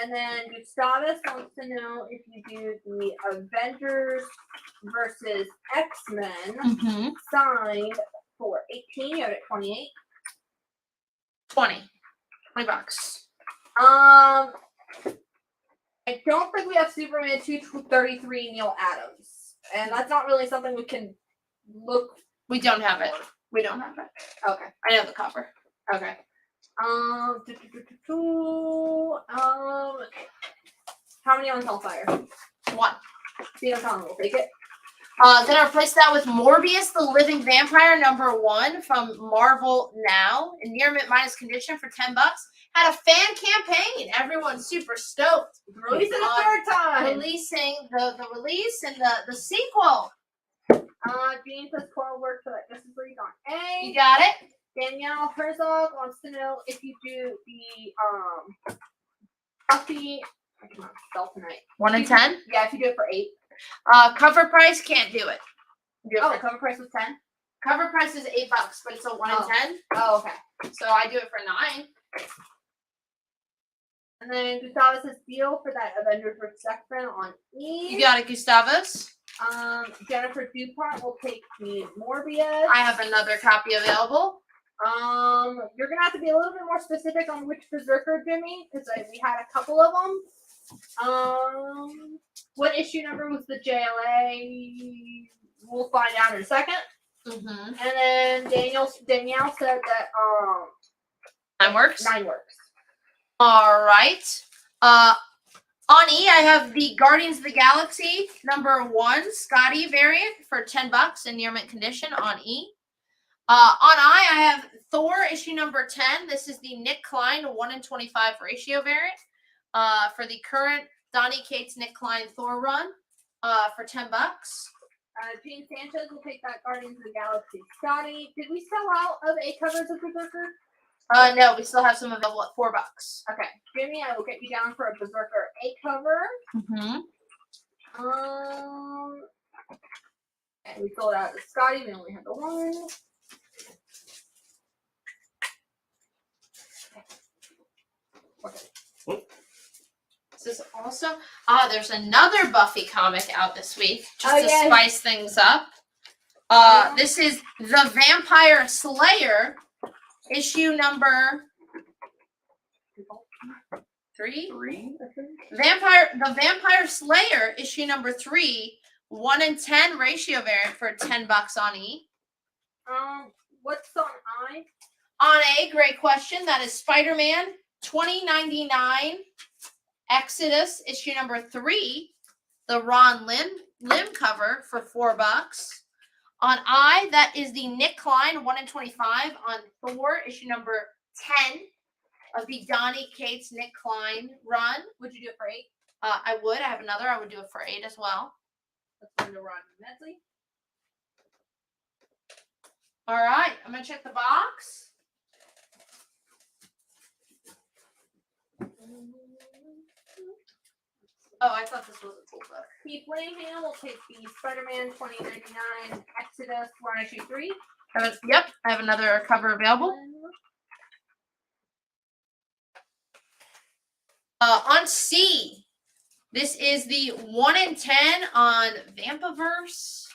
And then Gustavus wants to know if you do the Avengers versus X-Men signed for 18. You have it at 28. 20. $20. I don't think we have Superman 233 Neil Adams. And that's not really something we can look. We don't have it. We don't have it. Okay. I know the cover. Okay. How many on Hellfire? 1. Stephen Conlon will take it. Then replace that with Morbius, the Living Vampire, number 1 from Marvel Now, in near mint minus condition for $10. Had a fan campaign. Everyone's super stoked. Releasing a third time. Releasing the release and the sequel. Dean says Coral work for that Justice League on A. You got it. Danielle Herzog wants to know if you do the Buffy. I cannot spell tonight. 1 and 10. Yeah, if you do it for 8. Cover price can't do it. Cover price was 10. Cover price is $8, but it's a 1 and 10. Oh, okay. So I do it for 9. And then Gustavus has deal for that Avengers vs. X-Men on E. You got it, Gustavus. Jennifer DuPont will take the Morbius. I have another copy available. You're gonna have to be a little bit more specific on which Berserker, Jimmy, because we had a couple of them. What issue number was the JLA? We'll find out in a second. And then Danielle said that 9 works. 9 works. All right. On E, I have the Guardians of the Galaxy number 1 Scotty variant for $10 in near mint condition on E. On I have Thor issue number 10. This is the Nick Klein 1:25 ratio variant for the current Donny Cates Nick Klein Thor run for $10. Gene Sanchez will take that Guardians of the Galaxy. Scotty, did we sell out of A covers of Berserker? No, we still have some available at $4. Okay, Jimmy, I will get you down for a Berserker A cover. And we sold out the Scotty. We only had the 1. This is also there's another Buffy comic out this week just to yes. spice things up. This is The Vampire Slayer issue number 3. The Vampire Slayer issue number 3 1:10 ratio variant for $10 on E. What's on I? On A, great question. That is Spider-Man 2099 Exodus issue number 3, the Ron Lim cover for $4. On I, that is the Nick Klein 1:25 on Thor issue number 10 of the Donny Cates Nick Klein run. Would you do it for 8? I would. I have another. I would do it for 8 as well. Let's go to Ron Medley. All right. I'm going to check the box. Oh, I thought this was a cool book. Keith Langham will take the Spider-Man 2099 Exodus 1 issue 3. Yep, I have another cover available. On C, this is the 1 in 10 on Vampiverse.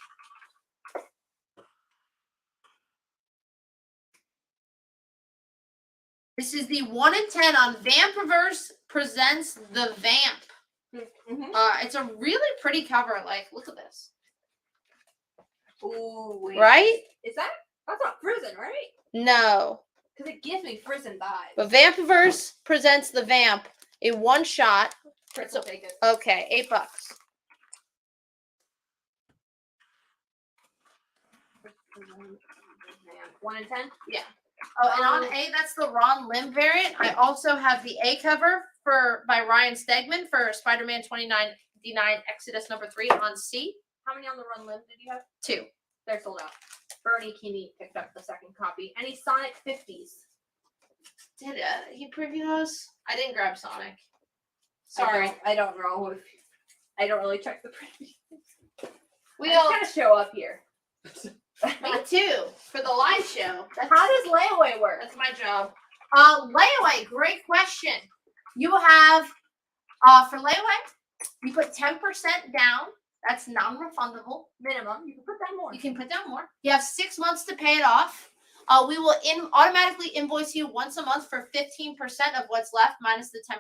This is the 1 in 10 on Vampiverse presents the Vamp. It's a really pretty cover. Like, look at this. Ooh, wait. Right? Is that? That's not Frozen, right? No. Because it gives me Frozen vibes. But Vampiverse presents the Vamp, a one-shot. Chris will take it. Okay, $8. 1 in 10? Yeah. Oh, and on A, that's the Ron Lim variant. I also have the A cover by Ryan Stegman for Spider-Man 2099 Exodus number 3 on C. How many on the Run Lim did you have? 2. They're sold out. Bernie Kinney picked up the second copy. Any Sonic 50s? Did he preview those? I didn't grab Sonic. Sorry. I don't know. I don't really check the previews. We I all kind of show up here. Me too. For the live show. How does layaway work? That's my job. Layaway, great question. You have for layaway, you put 10% down. That's non-refundable. Minimum. You can put down more. You can put down more. You have 6 months to pay it off. We will automatically invoice you once a month for 15% of what's left minus the 10%.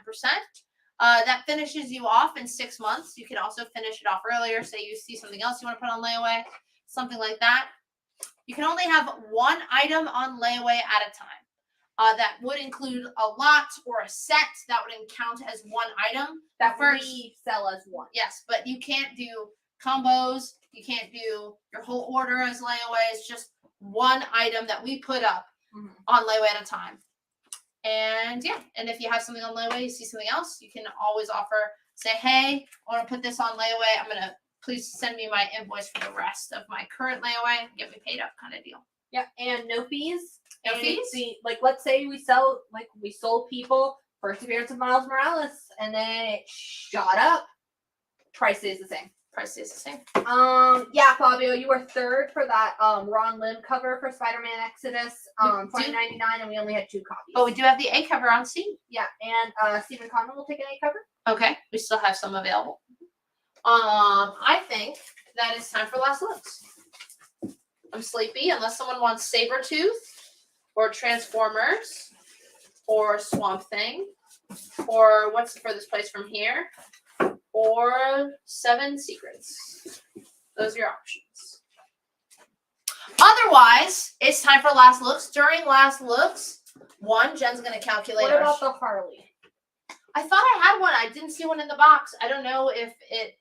That finishes you off in 6 months. You can also finish it off earlier. Say you see something else you want to put on layaway, something like that. You can only have one item on layaway at a time. That would include a lot or a set. That would count as one item. That we sell as one. Yes, but you can't do combos. You can't do your whole order as layaway. It's just one item that we put up on layaway at a time. And yeah, and if you have something on layaway, you see something else, you can always say, hey, I want to put this on layaway. I'm going to please send me my invoice for the rest of my current layaway and get me paid up kind of deal. Yeah, and no fees. No fees? Like, let's say we sold people first appearance of Miles Morales, and then it shot up. Price stays the same. Price stays the same. Yeah, Fabio, you were third for that Ron Lim cover for Spider-Man Exodus, $20.99, and we only had 2 copies. Oh, we do have the A cover on C. Yeah, and Stephen Conner will take an A cover. Okay, we still have some available. I think that it's time for last looks. I'm sleepy unless someone wants Sabretooth or Transformers or Swamp Thing or what's the furthest place from here or 7 Secrets. Those are your options. Otherwise, it's time for last looks. During last looks, Jen's going to calculate. What about the Harley? I thought I had one. I didn't see one in the box. I don't know if it.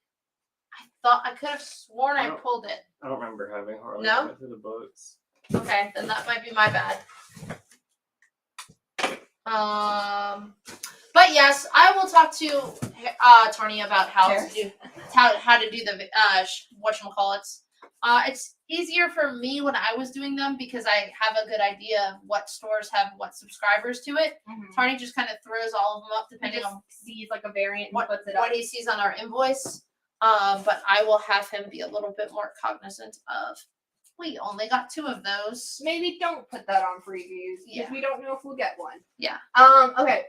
I could have sworn I pulled it. I don't remember having Harley. No? I went through the books. Okay, then that might be my bad. But yes, I will talk to Tony about how to do the whatchamacallits. It's easier for me when I was doing them because I have a good idea of what stores have what subscribers to it. Tony just kind of throws all of them up depending on sees like a variant what he sees on our invoice. But I will have him be a little bit more cognizant of. We only got 2 of those. Maybe don't put that on previews because we don't know if we'll get one. Yeah. Okay.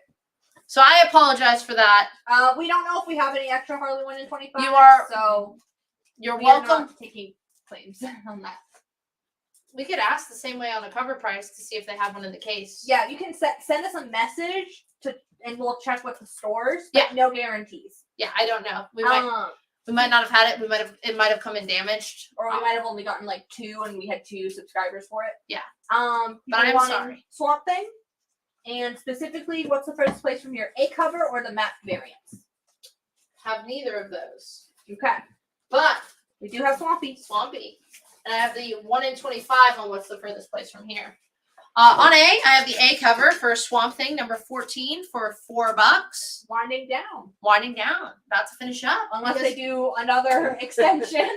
So I apologize for that. We don't know if we have any extra Harley 1 in 25. You're welcome. Are not taking claims on that. We could ask the same way on a cover price to see if they have one in the case. Yeah, you can send us a message and we'll check with the stores. Yeah. No guarantees. Yeah, I don't know. We might not have had it. It might have come in damaged, or we might have only gotten like 2, and we had 2 subscribers for it. Yeah. But I'm sorry. Swamp Thing, and specifically, what's the first place from here? A cover or the map variants? Have neither of those. Okay, but we do have Swampy, and I have the 1 in 25 on what's the furthest place from here. On A, I have the A cover for Swamp Thing number 14 for $4. Winding down. About to finish up. Unless they do another extension.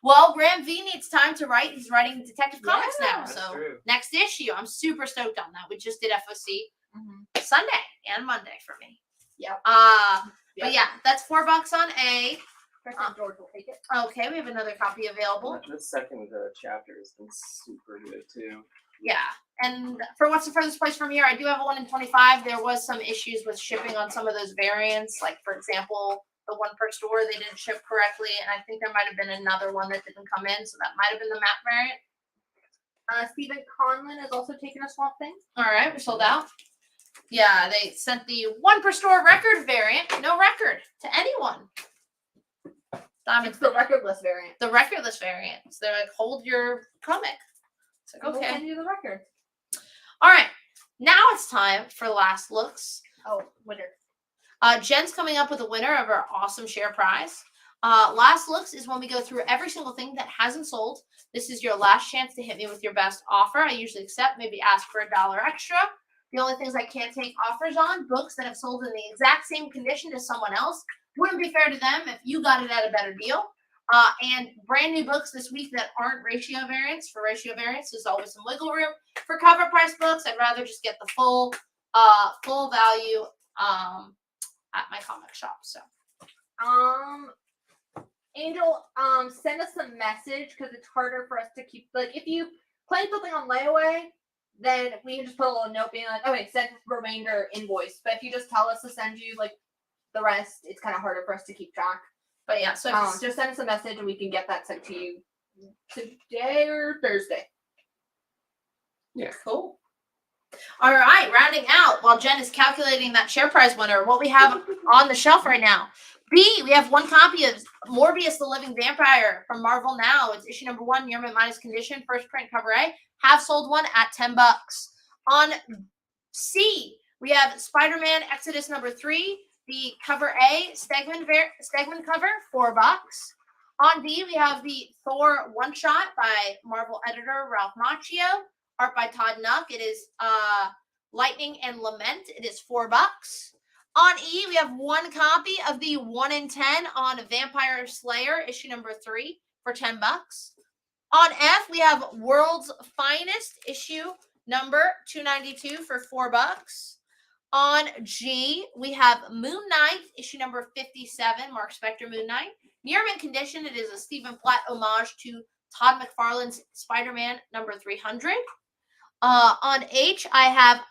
Well, Graham V needs time to write. He's writing Detective Comics now. That's So true. Next issue. I'm super stoked on that. We just did FOC Sunday and Monday for me. Yep. But yeah, that's $4 on A. Chris and George will take it. Okay, we have another copy available. The second chapter has been super good too. Yeah, and for what's the furthest place from here, I do have a 1 in 25. There was some issues with shipping on some of those variants. Like, for example, the one per store, they didn't ship correctly. And I think there might have been another one that didn't come in. So that might have been the map variant. Stephen Conlon is also taking a Swamp Thing. All right, we're sold out. Yeah, they sent the one per store record variant. No record to anyone. It's the recordless variant. The recordless variant. So they're like, hold your comic. It's like, We'll okay. send you the record. All right. Now it's time for last looks. Oh, winner. Jen's coming up with a winner of our awesome share prize. Last looks is when we go through every single thing that hasn't sold. This is your last chance to hit me with your best offer. I usually accept, maybe ask for $1 extra. The only things I can't take offers on, books that have sold in the exact same condition as someone else. Wouldn't be fair to them if you got it at a better deal. And brand new books this week that aren't ratio variants. For ratio variants, there's always some wiggle room. For cover price books, I'd rather just get the full value at my comic shop. So, Angel, send us a message because it's harder for us to keep. Like, if you claim something on layaway, then we can just put a little note being like, okay, send remainder invoice. But if you just tell us to send you like the rest, it's kind of harder for us to keep track. But yeah, so just send us a message and we can get that sent to you today or Thursday. Yeah. Cool. All right, rounding out while Jen is calculating that share prize winner, what we have on the shelf right now. B, we have one copy of Morbius the Living Vampire from Marvel Now. It's issue number 1, Yearman minus condition, first print cover A. Have sold one at $10. On C, we have Spider-Man Exodus number 3, the cover A, Stegman cover, $4. On D, we have the Thor one-shot by Marvel editor Ralph Macchio, art by Todd Nuck. It is Lightning and Lament. It is $4. On E, we have one copy of the 1 in 10 on Vampire Slayer, issue number 3, for $10. On F, we have World's Finest, issue number 292 for $4. On G, we have Moon Knight, issue number 57, Mark Spector Moon Knight. Near mint condition, it is a Stephen Platt homage to Todd McFarlane's Spider-Man number 300. On H, I have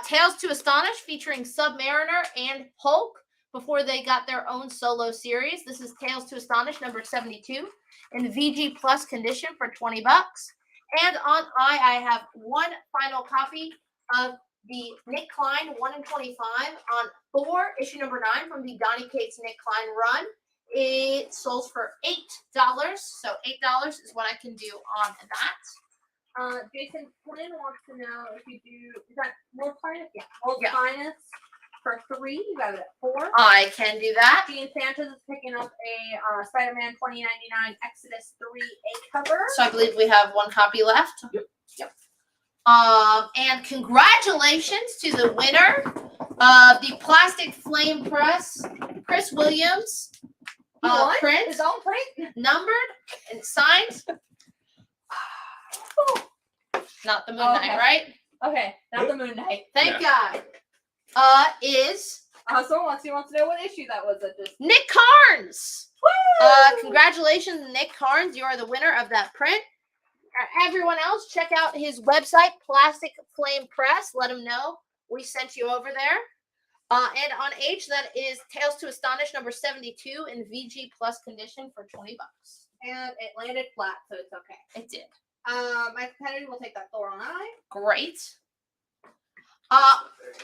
Tales to Astonish featuring Submariner and Hulk before they got their own solo series. This is Tales to Astonish number 72 in VG Plus condition for $20. And on I have one final copy of the Nick Klein 1 in 25 on Thor issue number 9 from the Donny Cates Nick Klein run. It sold for $8. So $8 is what I can do on that. Jason Flynn wants to know if you do, is that World's Finest? Yeah, World's Finest for $3. You got it at $4. I can do that. Dean Sanchez is picking up a Spider-Man 2099 Exodus 3A cover. So I believe we have one copy left. Yep. And congratulations to the winner of the Plastic Flame Press, Chris Williams. Print. His own print. Numbered and signed. Not the Moon Knight, right? Okay, not the Moon Knight. Thank God. Is someone wants to know what issue that was at this. Nick Carnes. Woo! Congratulations, Nick Carnes. You are the winner of that print. Everyone else, check out his website, Plastic Flame Press. Let him know we sent you over there. And on H, that is Tales to Astonish number 72 in VG Plus condition for $20. And it landed flat, so it's okay. It did. My competitor will take that Thor on I. Great. On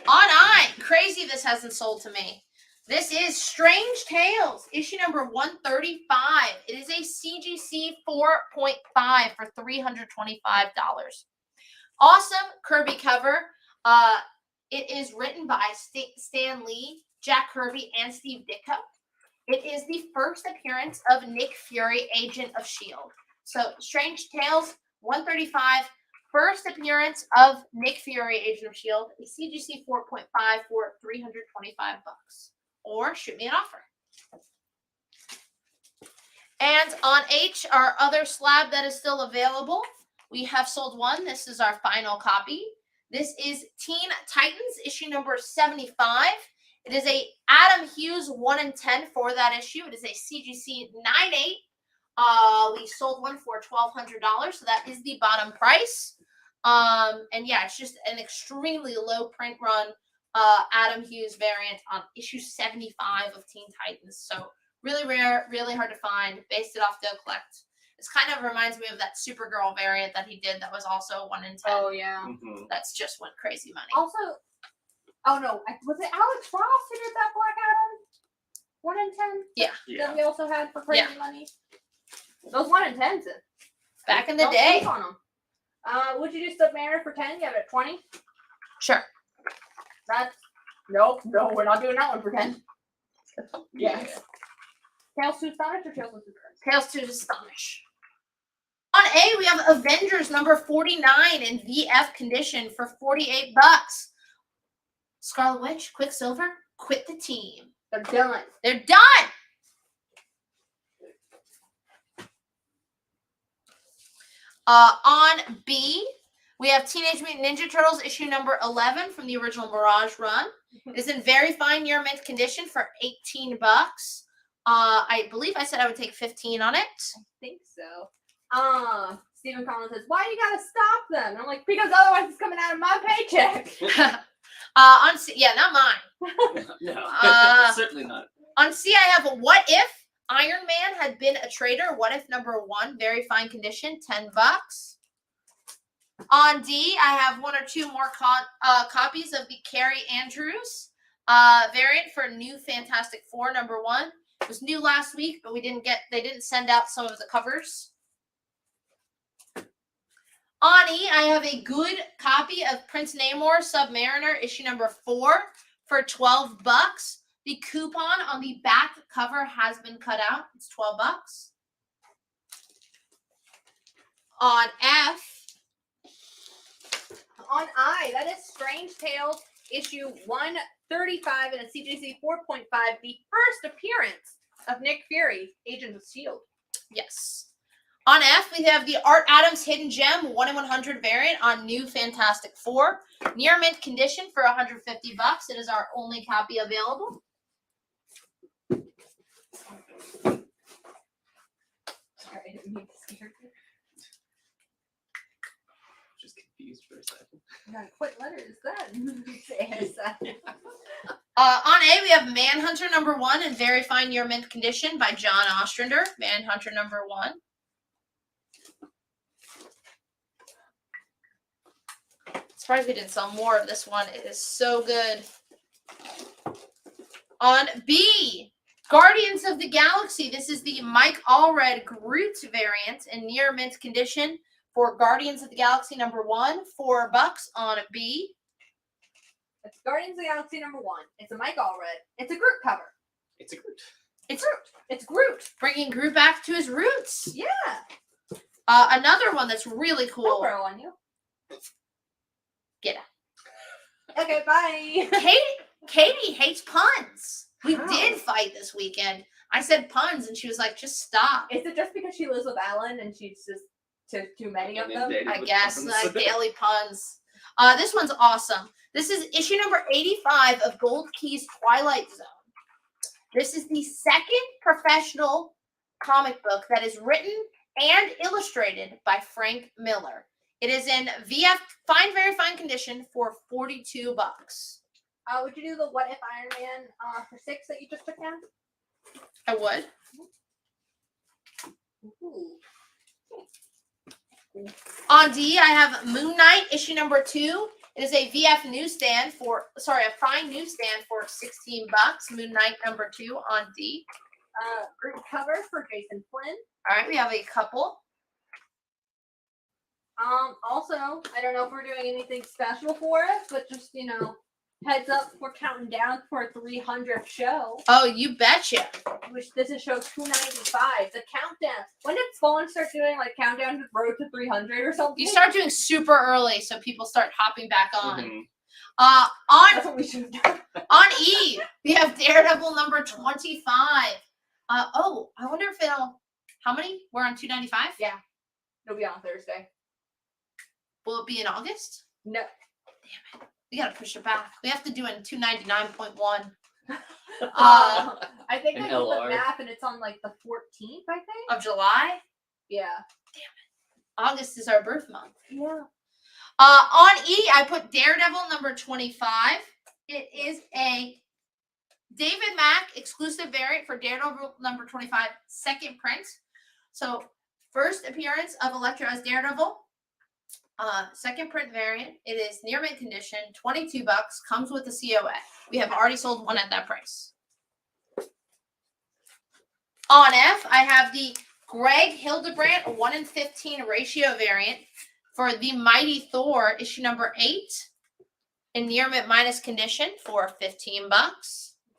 I, crazy this hasn't sold to me. This is Strange Tales, issue number 135. It is a CGC 4.5 for $325. Awesome Kirby cover. It is written by Stan Lee, Jack Kirby, and Steve Ditko. It is the first appearance of Nick Fury, Agent of S.H.I.E.L.D. So, Strange Tales 135, first appearance of Nick Fury, Agent of S.H.I.E.L.D., a CGC 4.5 for $325. Or shoot me an offer. And on H, our other slab that is still available, we have sold one. This is our final copy. This is Teen Titans, issue number 75. It is a Adam Hughes 1 in 10 for that issue. It is a CGC 9.8. We sold one for $1,200, so that is the bottom price. And yeah, it's just an extremely low print run Adam Hughes variant on issue 75 of Teen Titans. So really rare, really hard to find. Based it off Go Collect. This kind of reminds me of that Supergirl variant that he did that was also 1 in 10. Oh, yeah. That's just went crazy money. Also, oh no, was it Alex Ross who did that Black Adam? 1 in 10? Yeah. That we also had for crazy money? Those 1 in 10s. Back in the Don't day. sleep on them. Would you do Submariner for 10? You have it at 20? Sure. That's, no, we're not doing that one for 10. Yeah. Tales to Astonish or Tales to Astonish? Tales to Astonish. On A, we have Avengers number 49 in VF condition for $48. Scarlet Witch, Quicksilver, quit the team. They're done. They're done! On B, we have Teenage Mutant Ninja Turtles issue number 11 from the original Mirage run. It is in very fine near mint condition for $18. I believe I said I would take 15 on it. I think so. Stephen Collins says, why do you gotta stop them? And I'm like, because otherwise it's coming out of my paycheck. On C, yeah, not mine. No, certainly not. On C, I have a What If Iron Man had been a traitor. What If number 1, very fine condition, $10. On D, I have 1 or 2 more copies of the Carrie Andrews variant for New Fantastic Four number 1. It was new last week, but they didn't send out some of the covers. On E, I have a good copy of Prince Namor Submariner issue number 4 for $12. The coupon on the back cover has been cut out. It's $12. On F. On I, that is Strange Tales issue 135 in a CGC 4.5, the first appearance of Nick Fury, Agent of S.H.I.E.L.D. Yes. On F, we have the Art Adams Hidden Gem 1 in 100 variant on New Fantastic Four. Near mint condition for $150. It is our only copy available. Sorry, I didn't mean to scare you. Just confused for a second. What letter is that? On A, we have Manhunter number 1 in very fine near mint condition by John Ostrander. Manhunter number 1. Surprised we didn't sell more of this one. It is so good. On B, Guardians of the Galaxy. This is the Mike Allred Groot variant in near mint condition for Guardians of the Galaxy number 1, $4 on B. It's Guardians of the Galaxy number 1. It's a Mike Allred. It's a Groot cover. It's a Groot. It's Groot. It's Groot. Bringing Groot back to his roots. Yeah. Another one that's really cool. I'll throw on you. Get it. Okay, bye. Katie hates puns. We did fight this weekend. I said puns, and she was like, just stop. Is it just because she lives with Ellen and she's just too many of them? I guess, like daily puns. This one's awesome. This is issue number 85 of Gold Key's Twilight Zone. This is the second professional comic book that is written and illustrated by Frank Miller. It is in VF very fine condition for $42. Would you do the What If Iron Man for 6 that you just took down? I would. Ooh. On D, I have Moon Knight issue number 2. It is a VF newsstand a fine newsstand for $16. Moon Knight number 2 on D. Group cover for Jason Flynn. All right, we have a couple. Also, I don't know if we're doing anything special for it, but just, heads up, we're counting down for a 300th show. Oh, you betcha. Which this is show 295, the countdown. When did Spawn start doing like countdown to road to 300 or something? You start doing super early so people start hopping back on. That's what we should have done. On E, we have Daredevil number 25. I wonder if how many? We're on 295? Yeah. It'll be on Thursday. Will it be in August? No. Damn it. We gotta push it back. We have to do it in 299.1. I think An I did the LR. math and it's on like the 14th, I think. Of July. Yeah. August is our birth month. Yeah. On E, I put Daredevil number 25. It is a David Mack exclusive variant for Daredevil number 25, second print. So, first appearance of Electro as Daredevil. Second print variant. It is near mint condition, $22. Comes with the COA. We have already sold one at that price. On F, I have the Greg Hildebrandt 1:15 ratio variant for the Mighty Thor issue number 8 in near mint minus condition for $15.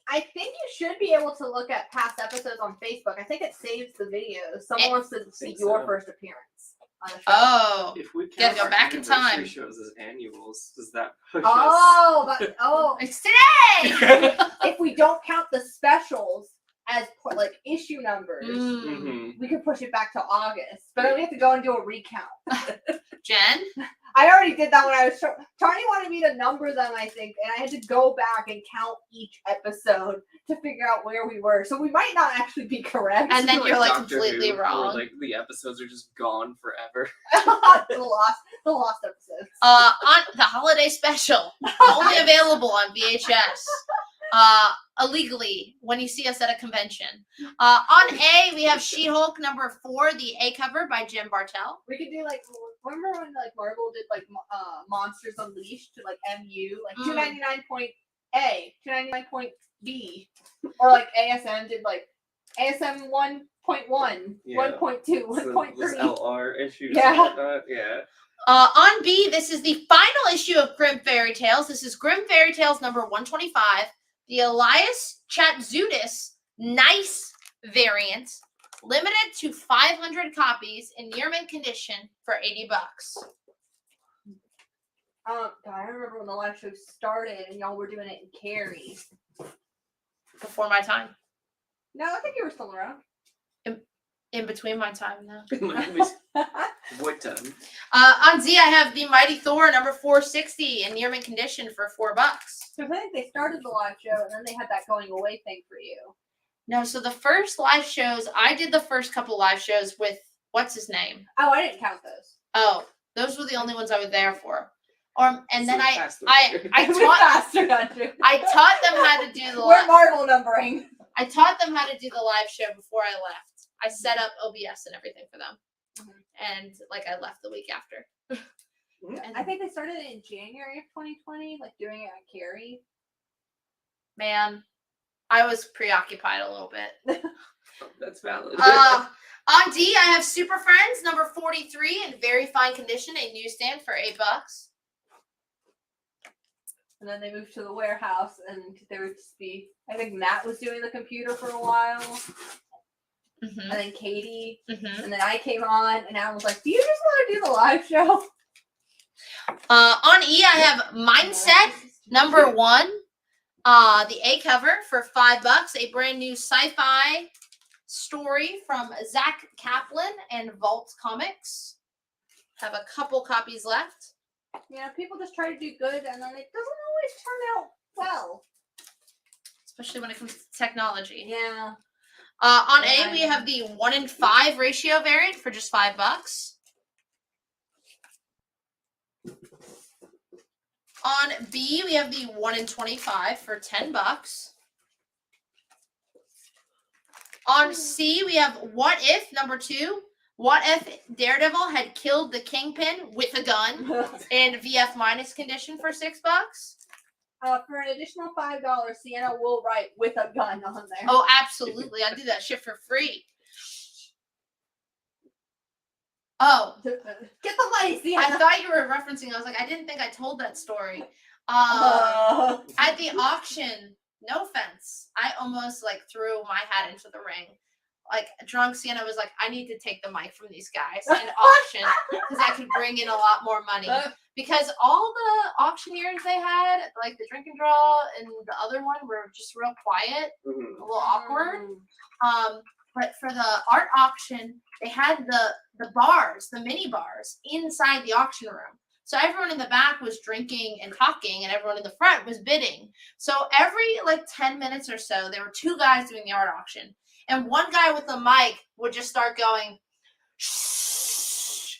I think you should be able to look at past episodes on Facebook. I think it saves the videos. Someone wants to see your first appearance on the show. Oh, If we gotta count go our back in anniversary time. shows as annuals, does that push Oh, it's today. if we don't count the specials as like issue numbers, we could push it back to August. But then we have to go and do a recount. Jen? I already did that when I was Tarny wanted me to number them, I think, and I had to go back and count each episode to figure out where we were. So we might not actually be correct. And then you're like Doctor completely Who, wrong. Where, like the episodes are just gone forever. the lost episodes. On the holiday special, only available on VHS. Illegally when you see us at a convention. On A, we have She-Hulk number 4, the A cover by Jim Bartell. We could do like, remember when like Marvel did like Monsters Unleashed to like MU, like 299 point A, 299 point B, or like ASM did like ASM 1.1, 1.2, 1.3. Those LR issues. Yeah. And whatnot. Yeah. On B, this is the final issue of Grim Fairy Tales. This is Grim Fairy Tales number 125, the Elias Chatzudis Nice variant, limited to 500 copies in near mint condition for $80. God, I remember when the live show started and y'all were doing it in Cary. Before my time. No, I think you were still around. In between my time now. What time? On Z, I have the Mighty Thor number 460 in near mint condition for $4. So I think they started the live show and then they had that going away thing for you. No, so the first live shows, I did the first couple live shows with, what's his name? Oh, I didn't count those. Oh, those were the only ones I was there for. And then I We taught faster, don't you? I taught them how to do the We're Marvel numbering. I taught them how to do the live show before I left. I set up OBS and everything for them. And like I left the week after. And I think they started it in January of 2020, like doing it at Cary. Man, I was preoccupied a little bit. That's valid. On D, I have Super Friends number 43 in very fine condition, a newsstand for $8. And then they moved to the warehouse, and there would just be. I think Matt was doing the computer for a while, and then Katie, and then I came on, and Alan was like, "Do you just want to do the live show?" On E, I have Mindset number 1, the A cover for $5, a brand new sci-fi story from Zach Kaplan and Vault Comics. Have a couple copies left. Yeah, people just try to do good, and then it doesn't always turn out well. Especially when it comes to technology. Yeah. On A, we have the 1:5 ratio variant for just $5. On B, we have the 1:25 for $10. On C, we have What If number 2. What if Daredevil had killed the Kingpin with a gun in VF minus condition for $6? For an additional $5, Sienna will write with a gun on there. Oh, absolutely. I do that shit for free. Oh. Get the money, Sienna. I thought you were referencing. I was like, I didn't think I told that story. At the auction, no offense, I almost like threw my hat into the ring. Like, drunk Sienna was like, I need to take the mic from these guys and auction because I could bring in a lot more money. Because all the auctioneers they had, like the Drink and Draw and the other one, were just real quiet, a little awkward. But for the art auction, they had the bars, the mini bars, inside the auction room. So everyone in the back was drinking and talking, and everyone in the front was bidding. So every like 10 minutes or so, there were two guys doing the art auction. And one guy with the mic would just start going, shh,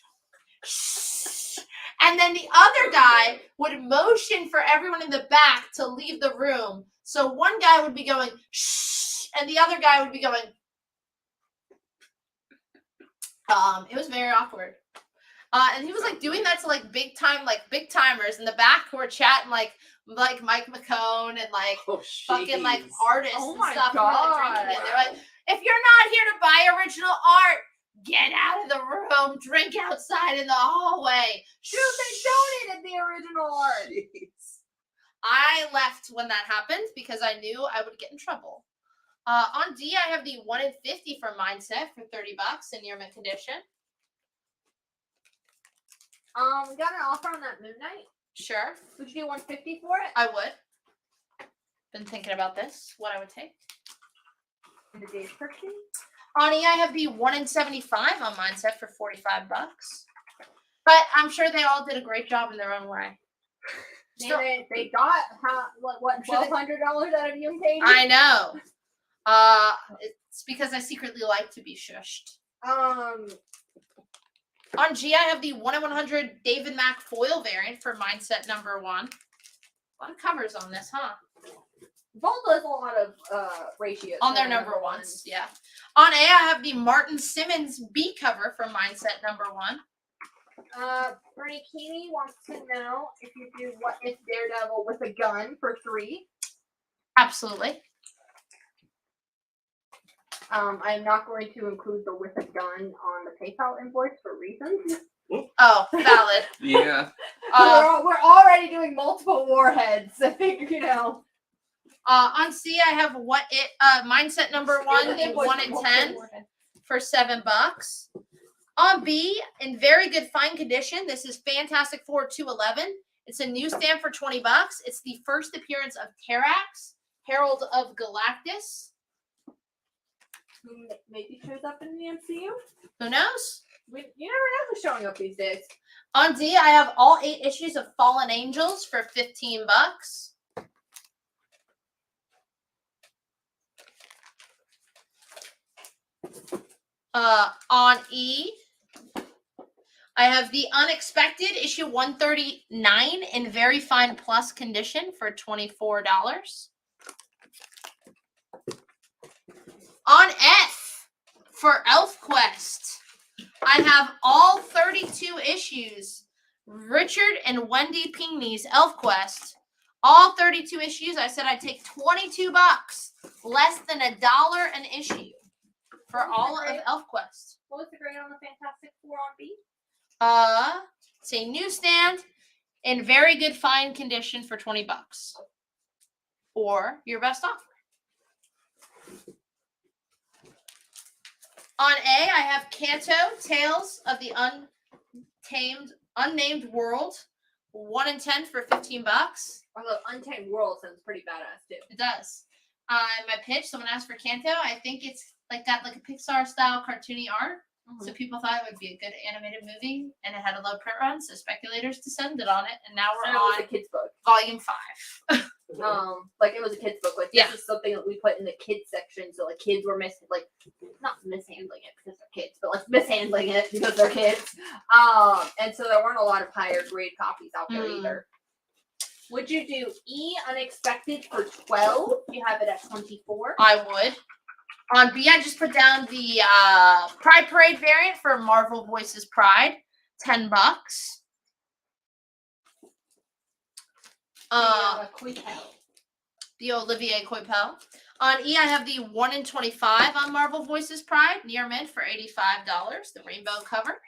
shh. And then the other guy would motion for everyone in the back to leave the room. So one guy would be going, shh, and the other guy would be going, it was very awkward. And he was like doing that to like big timers in the back who were chatting like Mike McCone and like fucking like artists and stuff. Who were, like, drinking it. They're like, if you're not here to buy original art, get out of the room, drink outside in the hallway. Dude, they donated the original art. I left when that happened because I knew I would get in trouble. On D, I have the 1 in 50 for Mindset for $30 in near mint condition. We got an offer on that Moon Knight. Sure. Would you do 150 for it? I would. Been thinking about this, what I would take. In the day's purchase. On E, I have the 1 in 75 on Mindset for $45. But I'm sure they all did a great job in their own way. Still, they got what $1,200 out of you and Katie? I know. It's because I secretly like to be shushed. On G, I have the 1 in 100 David Mack foil variant for Mindset number 1. A lot of covers on this, huh? Bold does a lot of ratios. On their number ones, yeah. On A, I have the Martin Simmons B cover for Mindset number 1. Bernie Keeney wants to know if you do What If Daredevil with a gun for 3. Absolutely. I'm not going to include the with a gun on the PayPal invoice for reasons. Oh, valid. Yeah. We're already doing multiple warheads. I think, you know. On C, I have Mindset number 1, the 1 in 10 for $7. On B, in very good fine condition, this is Fantastic Four 211. It's a newsstand for $20. It's the first appearance of Terrax, Herald of Galactus. Who maybe shows up in the MCU? Who knows? You never know who's showing up these days. On D, I have all 8 issues of Fallen Angels for $15. On E, I have the Unexpected issue 139 in very fine plus condition for $24. On F, for ElfQuest, I have all 32 issues. Richard and Wendy Pinckney's ElfQuest. All 32 issues. I said I'd take $22, less than $1 an issue for all of ElfQuest. What was the grade on the Fantastic Four on B? It's a newsstand in very good fine condition for $20. Or your best offer. On A, I have Kanto, Tales of the Unnamed World, 1 in 10 for $15. Although Untamed World sounds pretty badass too. It does. My pitch, someone asked for Kanto. I think it's got a Pixar style cartoony art. Mm-hmm. So people thought it would be a good animated movie, and it had a low print run, so speculators descended on it, and now we're on a kid's book. volume 5. It was a kid's book. This is something that we put in the kids section, so kids were not mishandling it because they're kids, but mishandling it because they're kids. And so there weren't a lot of higher grade copies out there either. Would you do E Unexpected for 12? You have it at 24. I would. On B, I just put down the Pride Parade variant for Marvel Voices Pride, $10. The Olivier Coipel. On E, I have the 1 in 25 on Marvel Voices Pride, near mint for $85, the rainbow cover.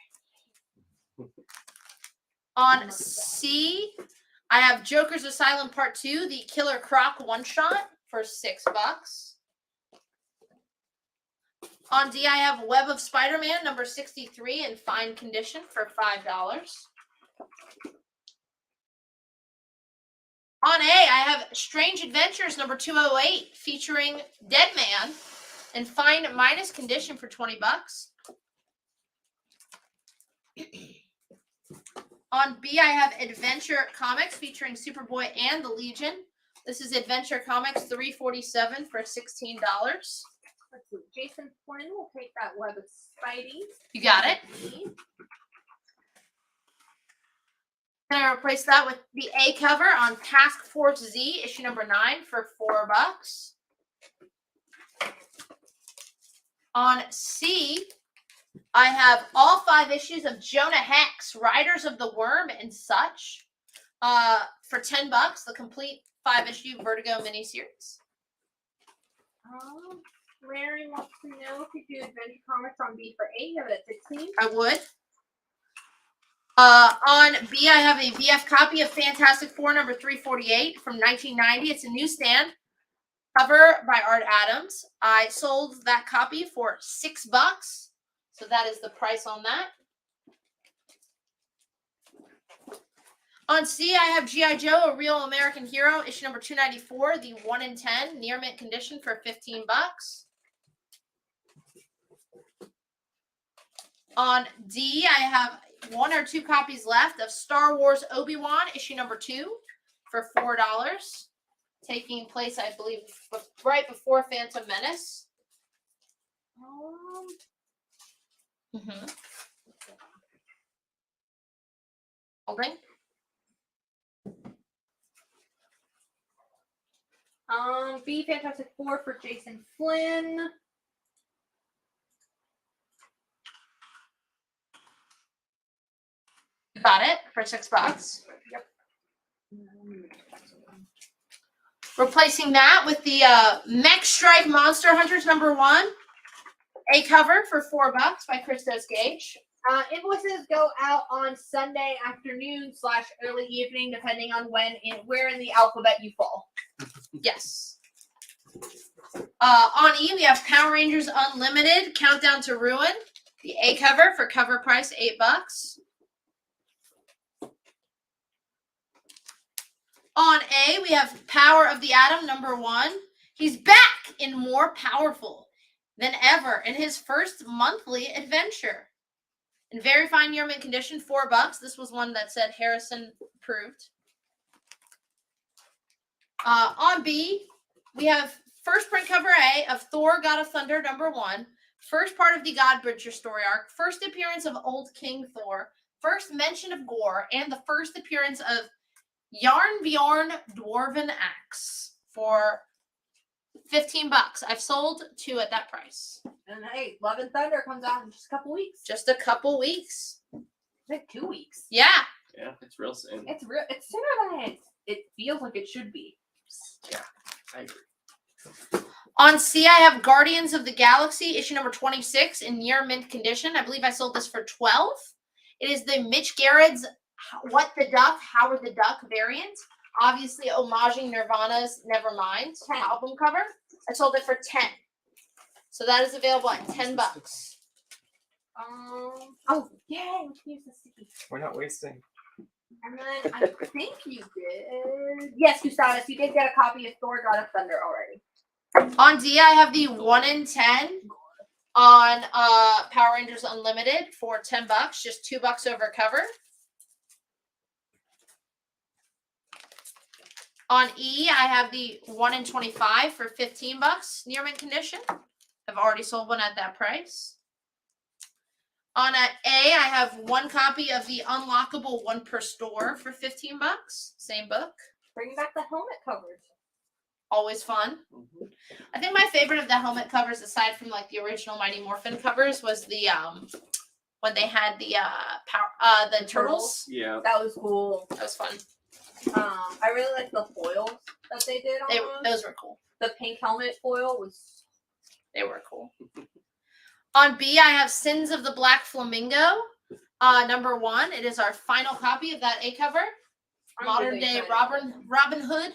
On C, I have Joker's Asylum Part 2, the Killer Croc one-shot for $6. On D, I have Web of Spider-Man number 63 in fine condition for $5. On A, I have Strange Adventures number 208 featuring Deadman in fine minus condition for $20. On B, I have Adventure Comics featuring Superboy and the Legion. This is Adventure Comics $347 for $16. Let's see. Jason Flynn will take that web of Spidey. You got it. Then I replace that with the A cover on Task Force Z, issue number 9 for $4. On C, I have all 5 issues of Jonah Hex, Riders of the Worm and such, for $10. The complete 5-issue Vertigo miniseries. Larry wants to know if you do Adventure Comics on B for 8. You have it at 16. I would. On B, I have a VF copy of Fantastic Four number 348 from 1990. It's a newsstand. Cover by Art Adams. I sold that copy for $6. So that is the price on that. On C, I have G.I. Joe, A Real American Hero, issue number 294, the 1 in 10, near mint condition for $15. On D, I have 1 or 2 copies left of Star Wars Obi-Wan, issue number 2 for $4. Taking place, I believe, right before Phantom Menace. Holding. B Fantastic Four for Jason Flynn. Got it for $6. Yep. Replacing that with the Mech Strike Monster Hunters number 1. A cover for $4 by Christos Gage. Invoices go out on Sunday afternoon / early evening, depending on where in the alphabet you fall. Yes. On E, we have Power Rangers Unlimited, Countdown to Ruin. The A cover for cover price, $8. On A, we have Power of the Atom number 1. He's back and more powerful than ever in his first monthly adventure. In very fine year mint condition, $4. This was one that said Harrison approved. On B, we have first print cover A of Thor, God of Thunder number 1. First part of the Godbridger story arc. First appearance of Old King Thor. First mention of Gore. And the first appearance of Yarnbjorn Dwarven Axe for $15. I've sold 2 at that price. And hey, Love and Thunder comes out in just a couple weeks. Just a couple weeks. Like 2 weeks. Yeah. Yeah, it's real soon. It's sooner than it feels like it should be. Yeah, I agree. On C, I have Guardians of the Galaxy, issue number 26 in near mint condition. I believe I sold this for $12. It is the Mitch Gerrard's What the Duck, Howard the Duck variant. Obviously homaging Nirvana's Nevermind album cover. I sold it for $10. So that is available at $10. Oh, yay, we can use the sticky. We're not wasting. And then I think you did. Yes, Gustavus, you did get a copy of Thor God of Thunder already. On D, I have the 1 in 10 on Power Rangers Unlimited for $10. Just $2 over cover. On E, I have the 1 in 25 for $15 near mint condition. I've already sold one at that price. On A, I have 1 copy of the Unlockable 1 per store for $15. Same book. Bring back the helmet covers. Always fun. I think my favorite of the helmet covers, aside from like the original Mighty Morphin covers, was the when they had the the turtles. Yeah, that was cool. That was fun. I really like the foils that they did on those. Those were cool. The pink helmet foil was. They were cool. On B, I have Sins of the Black Flamingo, number 1. It is our final copy of that A cover. Modern day Robin Hood.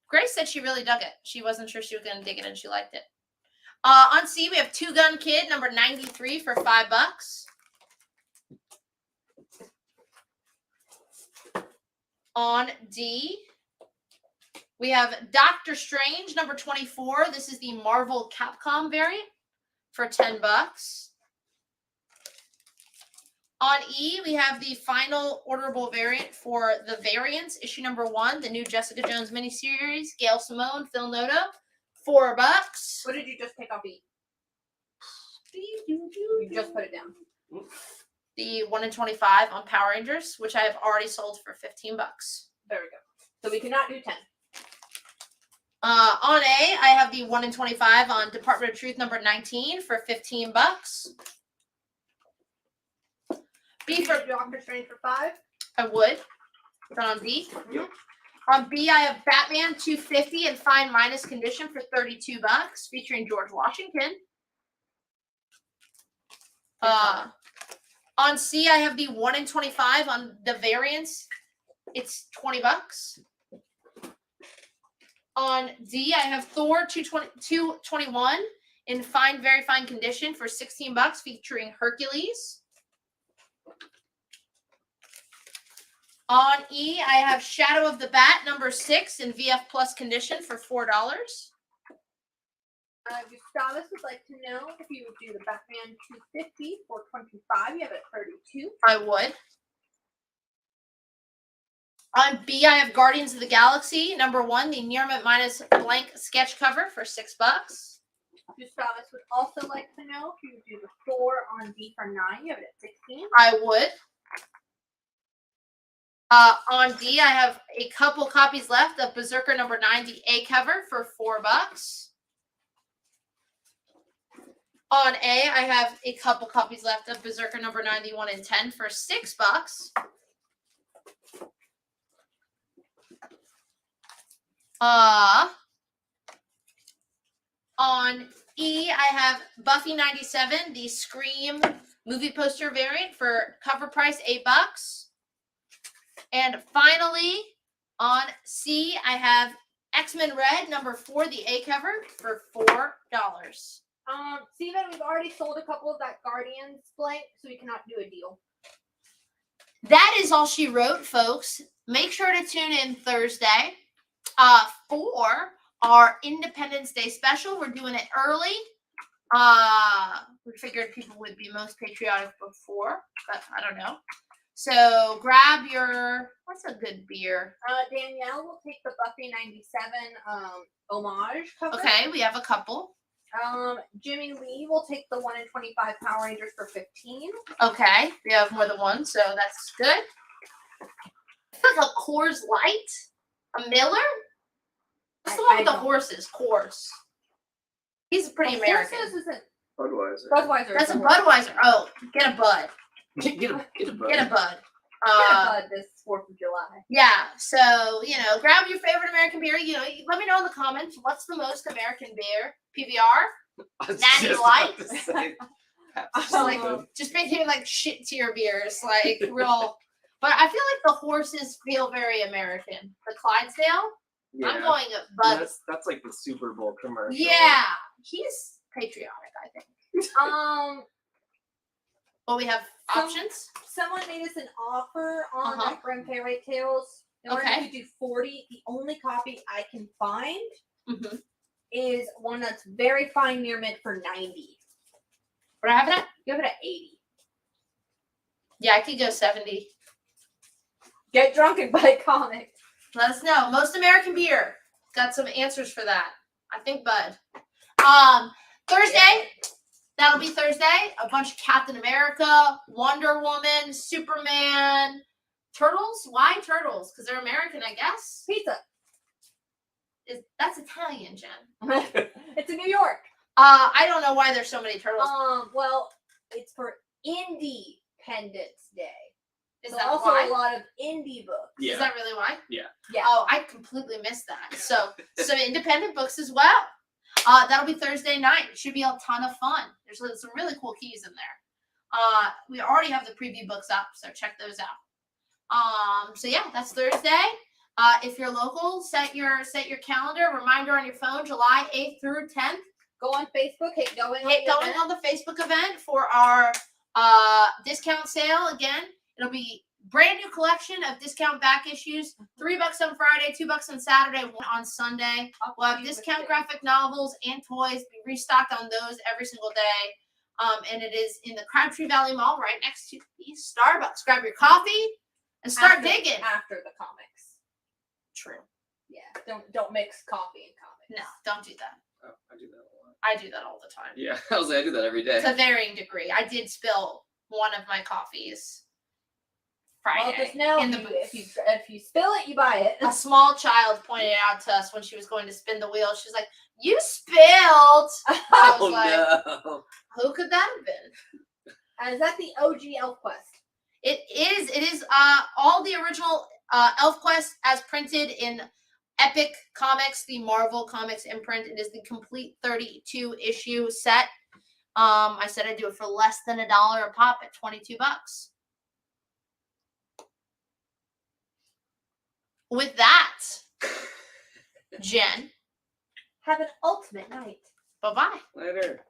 Grace said she really dug it. She wasn't sure she was going to dig it, and she liked it. On C, we have Two Gun Kid, number 93 for $5. On D, we have Doctor Strange, number 24. This is the Marvel Capcom variant for $10. On E, we have the final orderable variant for The Variants, issue number 1, the new Jessica Jones miniseries. Gail Simone, Phil Noto, $4. What did you just take off E? You just put it down. The 1 in 25 on Power Rangers, which I have already sold for $15. There we go. So we cannot do 10. On A, I have the 1 in 25 on Department of Truth number 19 for $15. B for Doctor Strange for 5. I would. Put on B. Yep. On B, I have Batman 250 and Fine Minus Condition for $32, featuring George Washington. On C, I have the 1 in 25 on The Variants. It's $20. On D, I have Thor 221 in fine, very fine condition for $16, featuring Hercules. On E, I have Shadow of the Bat number 6 in VF Plus condition for $4. Gustavus would like to know if you would do the Batman 250 for $25. You have it at $32. I would. On B, I have Guardians of the Galaxy number 1, the Nearmint minus blank sketch cover for $6. Gustavus would also like to know if you would do the Thor on B for $9. You have it at $16. I would. On D, I have a couple copies left of Berserker number 9, the A cover for $4. On A, I have a couple copies left of Berserker number 91 and 10 for $6. On E, I have Buffy 97, the Scream movie poster variant for cover price $8. And finally, on C, I have X-Men Red number 4, the A cover for $4. Steven, we've already sold a couple of that Guardians blank, so we cannot do a deal. That is all she wrote, folks. Make sure to tune in Thursday for our Independence Day special. We're doing it early. We figured people would be most patriotic before, but I don't know. So grab your, what's a good beer? Danielle will take the Buffy 97 homage cover. Okay, we have a couple. Jimmy Lee will take the 1 in 25 Power Rangers for $15. Okay, we have more than one, so that's good. I feel like a Coors Light? A Miller? What's the one with the horses? Coors. He's pretty American. Horses isn't Budweiser. Budweiser. That's a Budweiser. Oh, get a Bud. Get a bud. Get a Bud. Get a Bud this 4th of July. Yeah, so, grab your favorite American beer. Let me know in the comments, what's the most American beer? PBR? Natty Light? Just making, shit tier beers, real. But I feel like the horses feel very American. The Clydesdale? Yeah. I'm going at Bud. That's like the Super Bowl commercial. Yeah, he's patriotic, I think. Well, we have options. Someone made us an offer on that Grim Fairy Tales. In order to do 40, the only copy I can find is one that's very fine near mint for 90. What I have it at? You have it at 80. Yeah, I could go 70. Get drunk and buy comics. Let us know. Most American beer. Got some answers for that. I think Bud. Thursday. That'll be Thursday. A bunch of Captain America, Wonder Woman, Superman, Turtles. Why Turtles? Because they're American, I guess. Pizza. That's Italian, Jen. It's in New York. I don't know why there's so many turtles. Well, it's for Independence Day. Is so that also why? A lot of indie books. Yeah. Is that really why? Yeah. Yeah. Oh, I completely missed that. So some independent books as well. That'll be Thursday night. It should be a ton of fun. There's some really cool keys in there. We already have the preview books up, so check those out. So yeah, that's Thursday. If you're local, set your calendar. Reminder on your phone, July 8th through 10th. Go on Facebook. Hit going on the Facebook event for our discount sale. Again, it'll be brand new collection of discount back issues. $3 on Friday, $2 on Saturday, $1 on Sunday. We'll have discount graphic novels and toys. Be restocked on those every single day. And it is in the Crabtree Valley Mall, right next to the coffee, Starbucks. Grab your coffee and start digging. After the comics. True. Yeah. Don't mix coffee and comics. No, don't do that. Oh, I do that a lot. I do that all the time. Yeah, I do that every day. To varying degree. I did spill one of my coffees Friday Well, just know in the booth. if you spill it, you buy it. A small child pointed it out to us when she was going to spin the wheel. She's like, "You spilled." I was like, no. "Who could that have been?" And is that the OG ElfQuest? It is. It is all the original ElfQuest as printed in Epic Comics, the Marvel Comics imprint. It is the complete 32 issue set. I said I'd do it for less than $1 a pop at $22. With that, Jen, have an ultimate night. Bye-bye. Later.